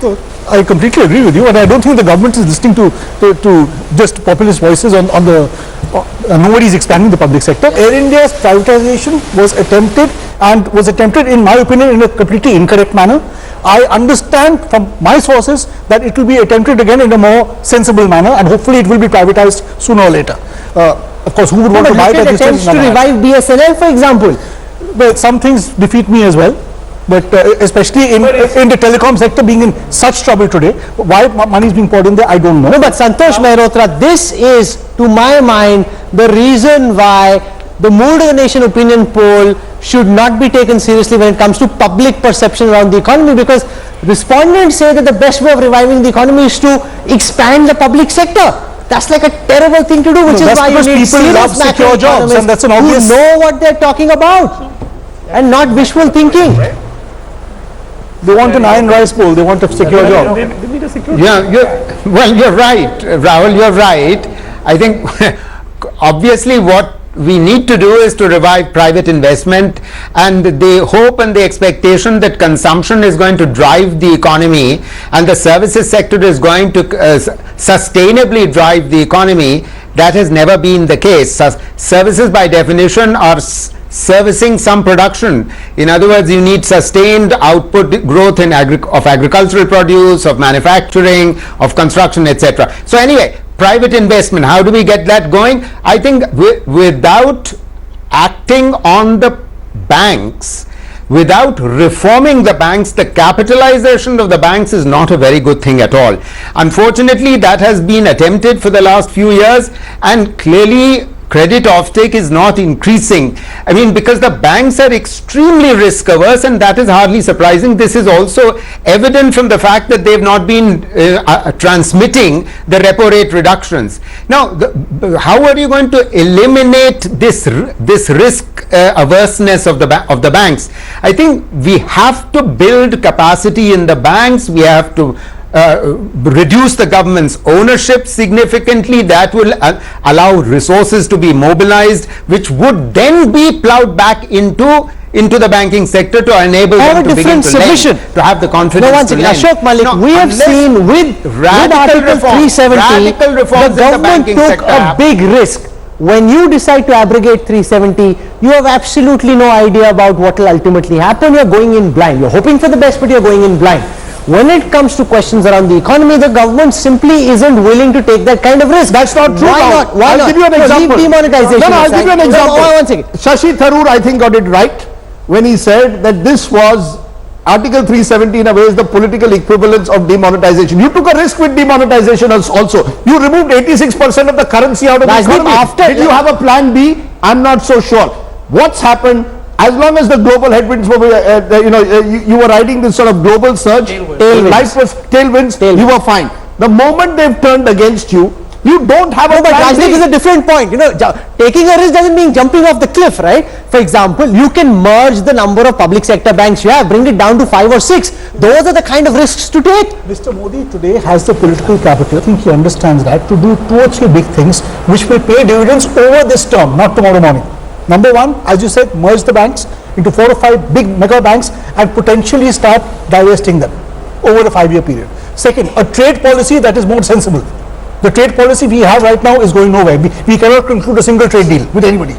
I completely agree with you, and I don't think the government is listening to just populist voices on the nobody is expanding the public sector. Air India's privatization was attempted in my opinion in a completely incorrect manner. I understand from my sources that it will be attempted again in a more sensible manner, and hopefully it will be privatized sooner or later. Of course, who would want to buy that? Attempts to revive BSNL, for example. Well, some things defeat me as well. But especially in the telecom sector being in such trouble today, why money is being poured in there, I don't know. No, but Santosh Mehrotra, this is, to my mind, the reason why the Mood of the Nation opinion poll should not be taken seriously when it comes to public perception around the economy, because respondents say that the best way of reviving the economy is to expand the public sector. That's like a terrible thing to do, which is why you need serious secure jobs, and that's an obvious. Who know what they're talking about and not wishful thinking. They want an iron rice bowl, they want a secure job. Yeah, you're right, Rahul, you're right. I think obviously what we need to do is to revive private investment, and the hope and the expectation that consumption is going to drive the economy and the services sector is going to sustainably drive the economy. That has never been the case. Services by definition are servicing some production. In other words, you need sustained output growth in of agricultural produce, of manufacturing, of construction, etc. So anyway, private investment, how do we get that going? I think without acting on the banks, without reforming the banks, the capitalization of the banks is not a very good thing at all. Unfortunately, that has been attempted for the last few years, and clearly credit offtake is not increasing. I mean, because the banks are extremely risk averse, and that is hardly surprising. This is also evident from the fact that they've not been transmitting the repo rate reductions. Now, how are you going to eliminate this risk averseness of the banks? I think we have to build capacity in the banks. We have to reduce the government's ownership significantly. That will allow resources to be mobilized, which would then be plowed back into the banking sector to enable them to begin to lend, to have the confidence to lend. Ashok Malik, we have seen with Article 370, the government took a big risk. When you decide to abrogate 370, you have absolutely no idea about what will ultimately happen. You're going in blind. You're hoping for the best, but you're going in blind. When it comes to questions around the economy, the government simply isn't willing to take that kind of risk. That's not true. Why not? Why I'll not? give you an example. Demonetization. No, I'll give you an example. One second. Shashi Tharoor, I think, got it right when he said that this was Article 370 in a way is the political equivalence of demonetization. You took a risk with demonetization also. You removed 86% of the currency out of the economy. Did you have a plan B? I'm not so sure. What's happened? As long as the global headwinds were, you were riding this sort of global surge, life was tailwinds, you were fine. The moment they've turned against you, you don't have a plan B. But Rajneet is a different point. Taking a risk doesn't mean jumping off the cliff, right? For example, you can merge the number of public sector banks you have, bring it down to 5 or 6. Those are the kind of risks to take. Mr. Modi today has the political capital, I think he understands that, to do 2 or 3 big things which will pay dividends over this term, not tomorrow morning. Number one, as you said, merge the banks into 4 or 5 big mega banks and potentially start divesting them over a 5-year period. Second, a trade policy that is more sensible. The trade policy we have right now is going nowhere. We cannot conclude a single trade deal with anybody.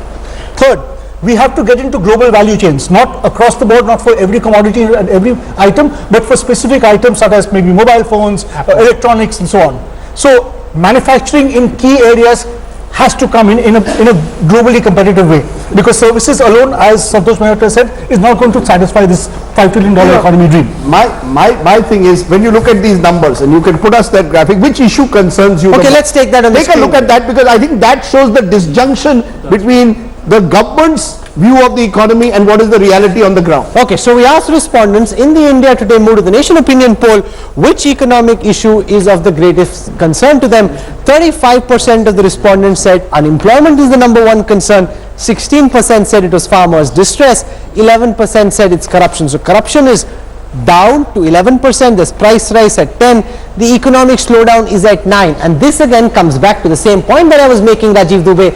Third, we have to get into global value chains, not across the board, not for every commodity and every item, but for specific items such as maybe mobile phones, electronics and so on. So manufacturing in key areas has to come in a globally competitive way, because services alone, as Santosh Mehta said, is not going to satisfy this $5 trillion economy dream. My thing is, when you look at these numbers, and you can put us that graphic, which issue concerns you? Okay, let's take that on the Take a screen. look at that, because I think that shows the disjunction between the government's view of the economy and what is the reality on the ground. Okay, so we asked respondents in the India Today Mood of the Nation opinion poll, which economic issue is of the greatest concern to them. 35% of the respondents said unemployment is the number one concern, 16% said it was farmers' distress, 11% said it's corruption. So corruption is down to 11%, there's price rise at 10, the economic slowdown is at 9. And this again comes back to the same point that I was making, Rajiv Dubey,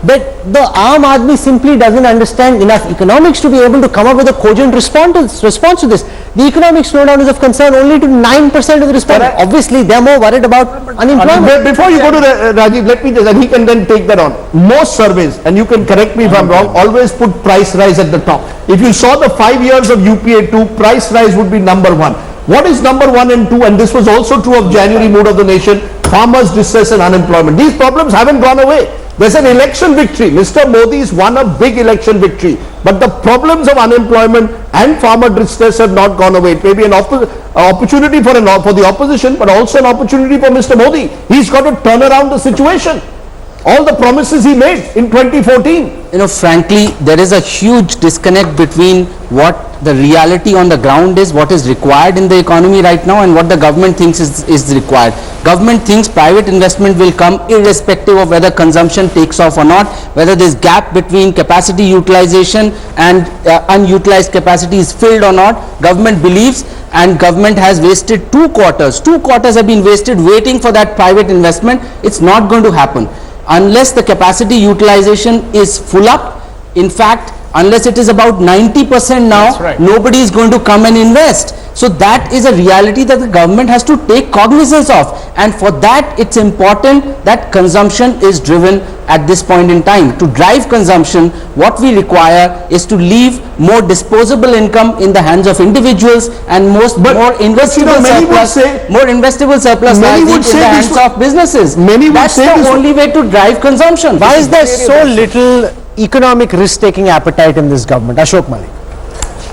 that the Aam Aadmi simply doesn't understand enough economics to be able to come up with a cogent response to this. The economic slowdown is of concern only to 9% of the respondents. Obviously, they're more worried about unemployment. Before you go to Rajiv, let me just, and he can then take that on. Most surveys, and you can correct me if I'm wrong, always put price rise at the top. If you saw the 5 years of UPA 2, price rise would be number one. What is number 1 and 2? And this was also true of January Mood of the Nation, farmers' distress and unemployment. These problems haven't gone away. There's an election victory. Mr. Modi's won a big election victory. But the problems of unemployment and farmer distress have not gone away. It may be an opportunity for the opposition, but also an opportunity for Mr. Modi. He's got to turn around the situation. All the promises he made in 2014. You know, frankly, there is a huge disconnect between what the reality on the ground is, what is required in the economy right now, and what the government thinks is required. Government thinks private investment will come irrespective of whether consumption takes off or not, whether this gap between capacity utilization and unutilized capacity is filled or not. Government believes, and government has wasted 2 quarters. 2 quarters have been wasted waiting for that private investment. It's not going to happen unless the capacity utilization is full up. In fact, unless it is about 90% now, nobody is going to come and invest. So that is a reality that the government has to take cognizance of, and for that it's important that consumption is driven at this point in time. To drive consumption, what we require is to leave more disposable income in the hands of individuals and more investable surplus in the hands of businesses. That's the only way to drive consumption. Why is there so little economic risk-taking appetite in this government? Ashok Malik.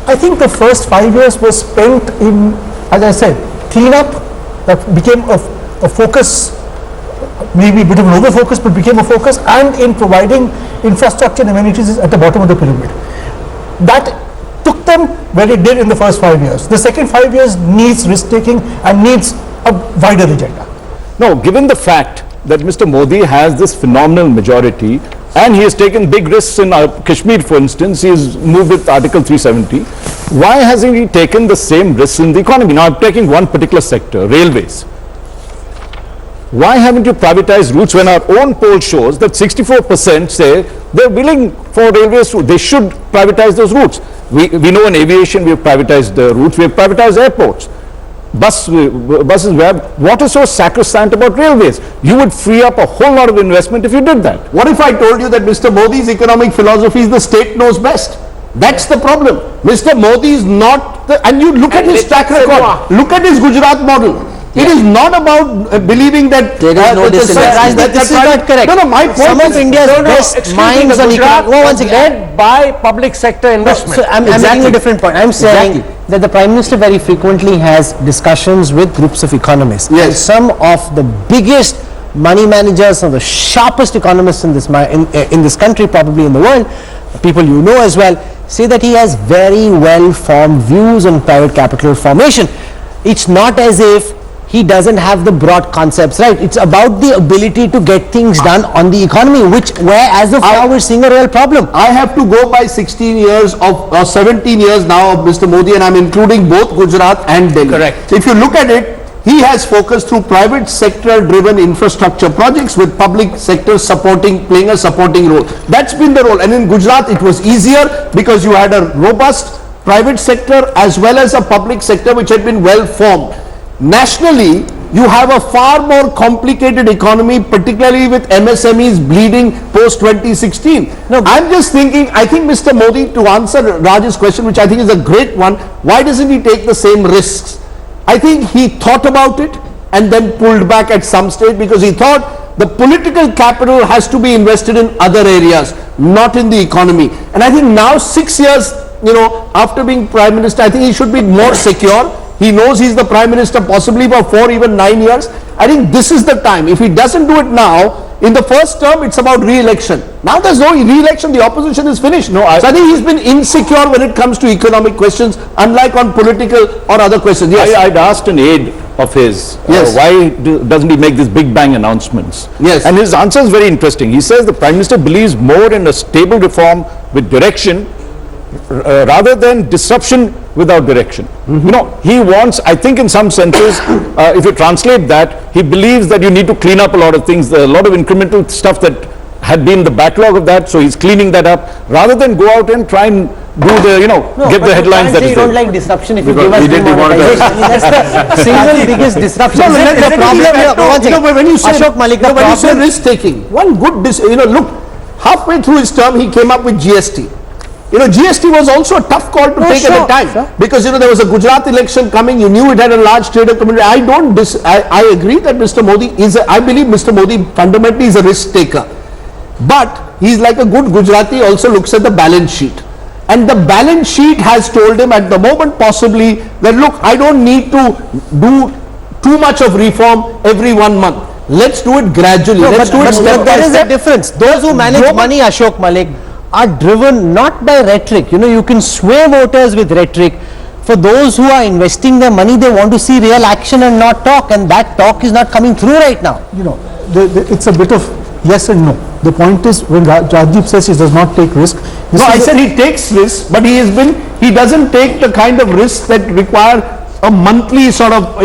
I think the first 5 years was spent in, as I said, cleanup that became a focus, maybe a bit of an over focus, but became a focus, and in providing infrastructure and amenities at the bottom of the pyramid. That took them where it did in the first 5 years. The second 5 years needs risk-taking and needs a wider agenda. No, given the fact that Mr. Modi has this phenomenal majority, and he has taken big risks in Kashmir, for instance. He has moved with Article 370. Why hasn't he taken the same risks in the economy? Now, I'm taking one particular sector, railways. Why haven't you privatized routes when our own poll shows that 64% say they're willing for railways to, they should privatize those routes. We know in aviation we have privatized the routes, we have privatized airports. Buses, what is so sacrosanct about railways? You would free up a whole lot of investment if you did that. What if I told you that Mr. Modi's economic philosophy is the state knows best? That's the problem. Mr. Modi is not, and you look at his track record, look at his Gujarat model. It is not about believing that there is no this is not correct. No, my point Some of India's best minds on economics led by public sector investment. So I'm making a different point. I'm saying that the Prime Minister very frequently has discussions with groups of economists. Yes. And some of the biggest money managers, some of the sharpest economists in this country, probably in the world, people you know as well, say that he has very well formed views on private capital formation. It's not as if he doesn't have the broad concepts, right? It's about the ability to get things done on the economy, where as of now we're seeing a real problem. I have to go by 16 years or 17 years now of Mr. Modi, and I'm including both Gujarat and Delhi. Correct. If you look at it, he has focused through private sector driven infrastructure projects with public sector playing a supporting role. That's been the role. And in Gujarat it was easier because you had a robust private sector as well as a public sector which had been well formed. Nationally, you have a far more complicated economy, particularly with MSMEs bleeding post 2016. No, I'm just thinking, I think Mr. Modi, to answer Raj's question, which I think is a great one, why doesn't he take the same risks? I think he thought about it and then pulled back at some stage because he thought the political capital has to be invested in other areas, not in the economy. And I think now 6 years, after being Prime Minister, I think he should be more secure. He knows he's the Prime Minister possibly for 4, even 9 years. I think this is the time. If he doesn't do it now, in the first term, it's about re-election. Now there's no re-election, the opposition is finished. So I think he's been insecure when it comes to economic questions, unlike on political or other questions. Yes. I'd asked an aide of his, Yes. why doesn't he make these big bang announcements? Yes. And his answer is very interesting. He says the Prime Minister believes more in a stable reform with direction rather than disruption without direction. He wants, I think in some senses, if you translate that, he believes that you need to clean up a lot of things, a lot of incremental stuff that had been the backlog of that, so he's cleaning that up, rather than go out and try and do the, get the headlines that you is don't there. like disruption if you Because give us we did demonetization. I mean, that's the single biggest disruption. No, Is it the problem here? One second. when you say, Ashok Malik, the when you say problem- risk taking, one good, look, halfway through his term, he came up with GST. GST was also a tough call to take at the time, because there was a Gujarat election coming. You knew it had a large trader community. I agree that Mr. Modi I believe Mr. Modi fundamentally is a risk taker, but he's like a good Gujarati, also looks at the balance sheet. And the balance sheet has told him at the moment possibly that, look, I don't need to do too much of reform every 1 month. Let's do it gradually. Let's do it step by there is a step. difference. Those who manage money, Ashok Malik, are driven not by rhetoric. You can sway voters with rhetoric. For those who are investing their money, they want to see real action and not talk, and that talk is not coming through right now. It's a bit of yes and no. The point is, when Rajiv says he does not take risk. No, I said he takes risks, but he doesn't take the kind of risks that require a monthly sort of,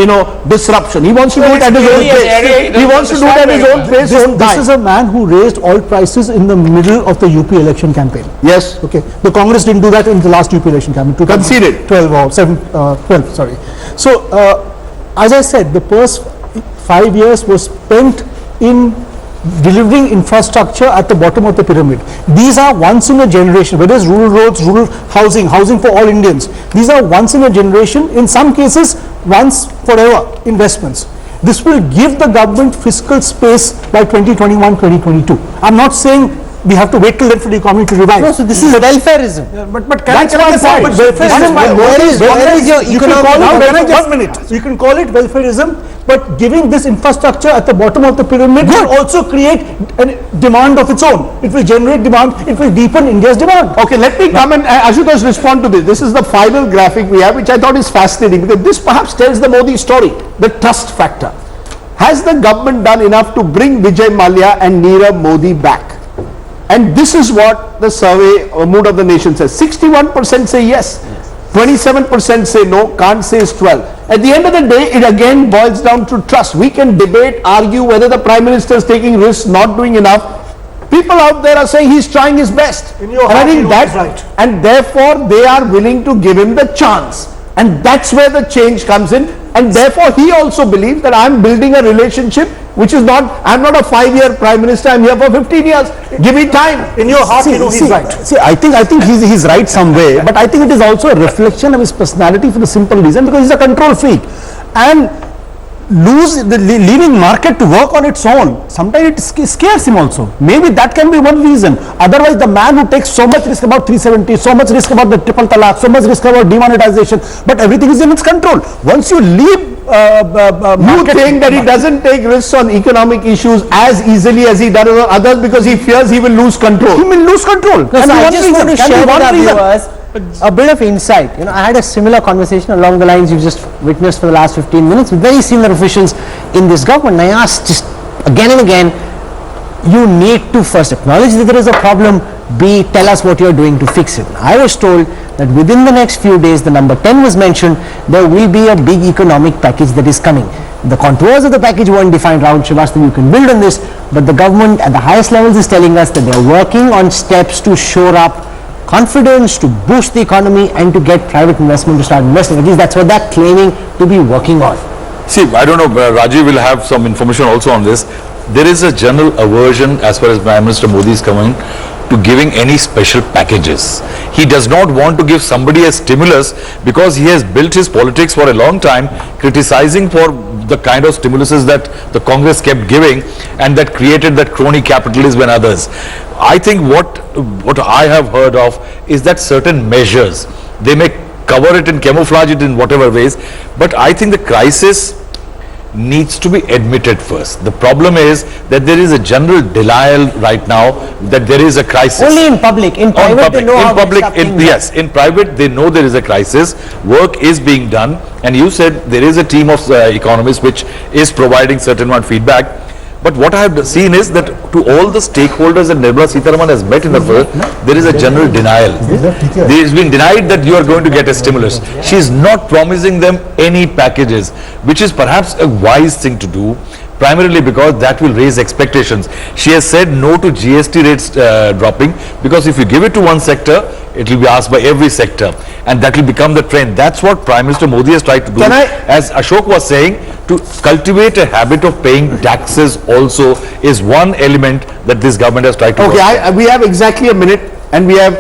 disruption. He wants to do it at his own pace. He wants to do it at his own pace, own This time. is a man who raised oil prices in the middle of the UP election campaign. Yes. Okay. The Congress didn't do that in the last UP election campaign. Conceded. 12 or 12, sorry. So, as I said, the first 5 years was spent in delivering infrastructure at the bottom of the pyramid. These are once in a generation, whether it's rural roads, rural housing for all Indians. These are once in a generation, in some cases once forever investments. This will give the government fiscal space by 2021, 2022. I'm not saying we have to wait till then for the economy to revive. No, so this is welfareism. But That's my point. Where is your economic? 1 minute. You can call it welfareism, but giving this infrastructure at the bottom of the pyramid will also create a demand of its own. It will generate demand. It will deepen India's demand. Okay, let me come and Ashutosh respond to this. This is the final graphic we have, which I thought is fascinating, because this perhaps tells the Modi story, the trust factor. Has the government done enough to bring Vijay Mallya and Nirav Modi back? And this is what the survey Mood of the Nation says. 61% say yes, 27% say no, can't say is 12. At the end of the day, it again boils down to trust. We can debate, argue whether the Prime Minister is taking risks, not doing enough. People out there are saying he's trying his best. In your And I heart, think you know that, he's right. and therefore they are willing to give him the chance. And that's where the change comes in. And therefore he also believes that I'm building a relationship which is not, I'm not a 5-year Prime Minister, I'm here for 15 years. Give me time. In your heart, you know he's right. See, I think he's right some way, but I think it is also a reflection of his personality for the simple reason because he's a control freak. And leaving market to work on its own, sometimes it scares him also. Maybe that can be one reason. Otherwise, the man who takes so much risk about 370, so much risk about the triple talaq, so much risk about demonetization, but everything is in its control. Once you leave You think that he doesn't take risks on economic issues as easily as he does on others because he fears he will lose control. He will lose control. No, so I just want to share with our viewers a bit of insight. I had a similar conversation along the lines you've just witnessed for the last 15 minutes with very senior officials in this government. I asked just again and again, you need to first acknowledge that there is a problem, B, tell us what you're doing to fix it. I was told that within the next few days, the number 10 was mentioned, there will be a big economic package that is coming. The contours of the package weren't defined. Rahul Srivastava, you can build on this, but the government at the highest levels is telling us that they're working on steps to shore up confidence, to boost the economy and to get private investment to start investing. At least that's what they're claiming to be working on. See, I don't know, Rajiv will have some information also on this. There is a general aversion as far as Prime Minister Modi is coming to giving any special packages. He does not want to give somebody a stimulus because he has built his politics for a long time criticizing for the kind of stimuluses that the Congress kept giving and that created that crony capitalism and others. I think what I have heard of is that certain measures, they may cover it and camouflage it in whatever ways, but I think the crisis needs to be admitted first. The problem is that there is a general denial right now that there is a crisis. Only in public. In private, they know how to stop things. Yes, in private they know there is a crisis. Work is being done, and you said there is a team of economists which is providing certain amount of feedback. But what I have seen is that to all the stakeholders that Nirmala Sitharaman has met in the first, there is a general denial. There has been denied that you are going to get a stimulus. She is not promising them any packages, which is perhaps a wise thing to do, primarily because that will raise expectations. She has said no to GST rates dropping, because if you give it to one sector, it will be asked by every sector, and that will become the trend. That's what Prime Minister Modi has tried to do. As Ashok was saying, to cultivate a habit of paying taxes also is one element that this government has tried to do. Okay, we have exactly a minute and we have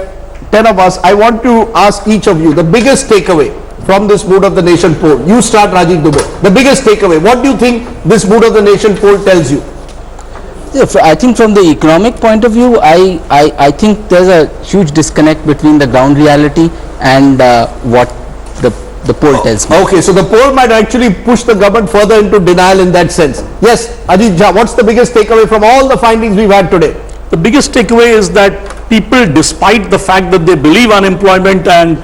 10 of us. I want to ask each of you the biggest takeaway from this Mood of the Nation poll. You start, Rajiv Dubey. The biggest takeaway. What do you think this Mood of the Nation poll tells you? I think from the economic point of view, I think there's a huge disconnect between the ground reality and what the poll tells me. Okay, so the poll might actually push the government further into denial in that sense. Yes, Ajit Jha, what's the biggest takeaway from all the findings we've had today? The biggest takeaway is that people, despite the fact that they believe unemployment and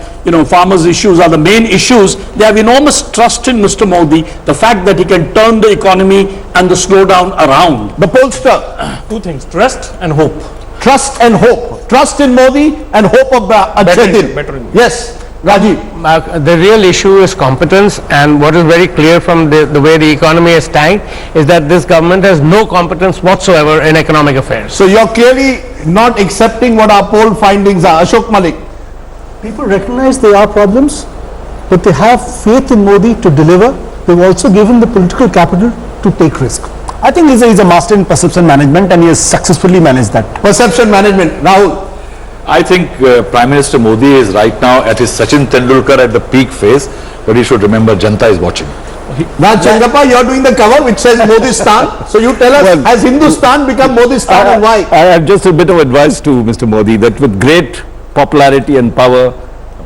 farmers' issues are the main issues, they have enormous trust in Mr. Modi, the fact that he can turn the economy and the slowdown around. The pollster. Two things, trust and hope. Trust and hope. Trust in Modi and hope of Achedin. Yes, Rajiv. The real issue is competence, and what is very clear from the way the economy is tanked is that this government has no competence whatsoever in economic affairs. So you're clearly not accepting what our poll findings are. Ashok Malik. People recognize there are problems, but they have faith in Modi to deliver. They've also given the political capital to take risk. I think he's a master in perception management, and he has successfully managed that. Perception management. Rahul. I think Prime Minister Modi is right now at his Sachin Tendulkar at the peak phase, but he should remember Janta is watching. Raj Changappa, you're doing the cover which says Modistan. So you tell us, has Hindustan become Modistan and why? I have just a bit of advice to Mr. Modi, that with great popularity and power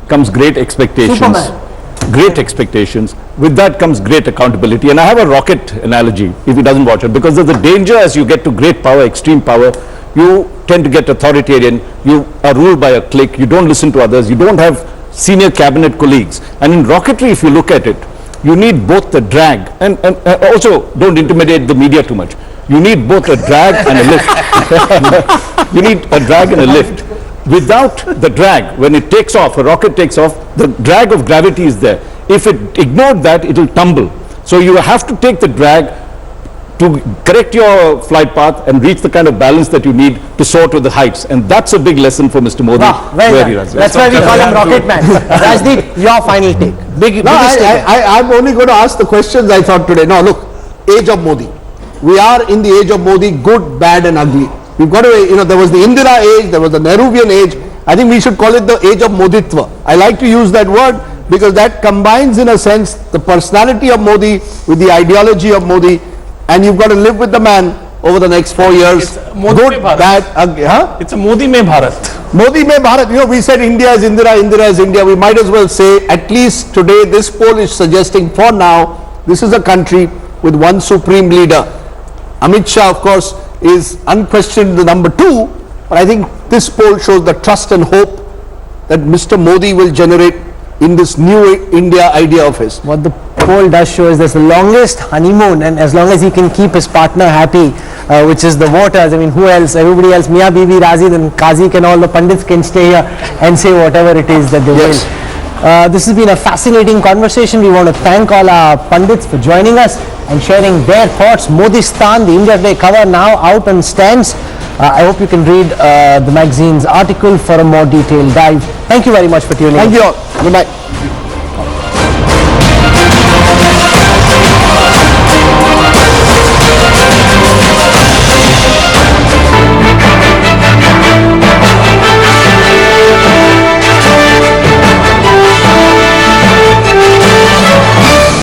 comes great expectations. Superman. Great expectations. With that comes great accountability. And I have a rocket analogy, if he doesn't watch it, because there's a danger as you get to great power, extreme power, you tend to get authoritarian, you are ruled by a clique, you don't listen to others, you don't have senior cabinet colleagues. And in rocketry, if you look at it, you need both the drag and also don't intimidate the media too much. You need both a drag and a lift. You need a drag and a lift. Without the drag, when it takes off, a rocket takes off, the drag of gravity is there. If it ignored that, it will tumble. So you have to take the drag to correct your flight path and reach the kind of balance that you need to soar to the heights. And that's a big lesson for Mr. Modi. That's why we call him Rocket Man. Rajdeep, your final take. I'm only going to ask the questions I thought today. Now look, age of Modi. We are in the age of Modi, good, bad and ugly. We've got to, there was the Indira age, there was the Nehruvian age. I think we should call it the age of Moditva. I like to use that word because that combines in a sense the personality of Modi with the ideology of Modi, and you've got to live with the man over the next 4 years. It's Modi good, bad, ugly. It's a Modi mein Bharat. Modi mein Bharat. We said India is Indira, Indira is India. We might as well say, at least today, this poll is suggesting for now, this is a country with one supreme leader. Amit Shah, of course, is unquestioned the number 2, but I think this poll shows the trust and hope that Mr. Modi will generate in this new India idea of his. What the poll does show is this the longest honeymoon, and as long as he can keep his partner happy, which is the voters, I mean who else, everybody else, Mia Bibi, Razi, then Qazi can, all the Pandits can stay here and say whatever it is that they will. This has been a fascinating conversation. We want to thank all our Pandits for joining us and sharing their thoughts. Modistan, the India Today cover now out on stands. I hope you can read the magazine's article for a more detailed dive. Thank you very much for tuning in. Thank you all. Good night.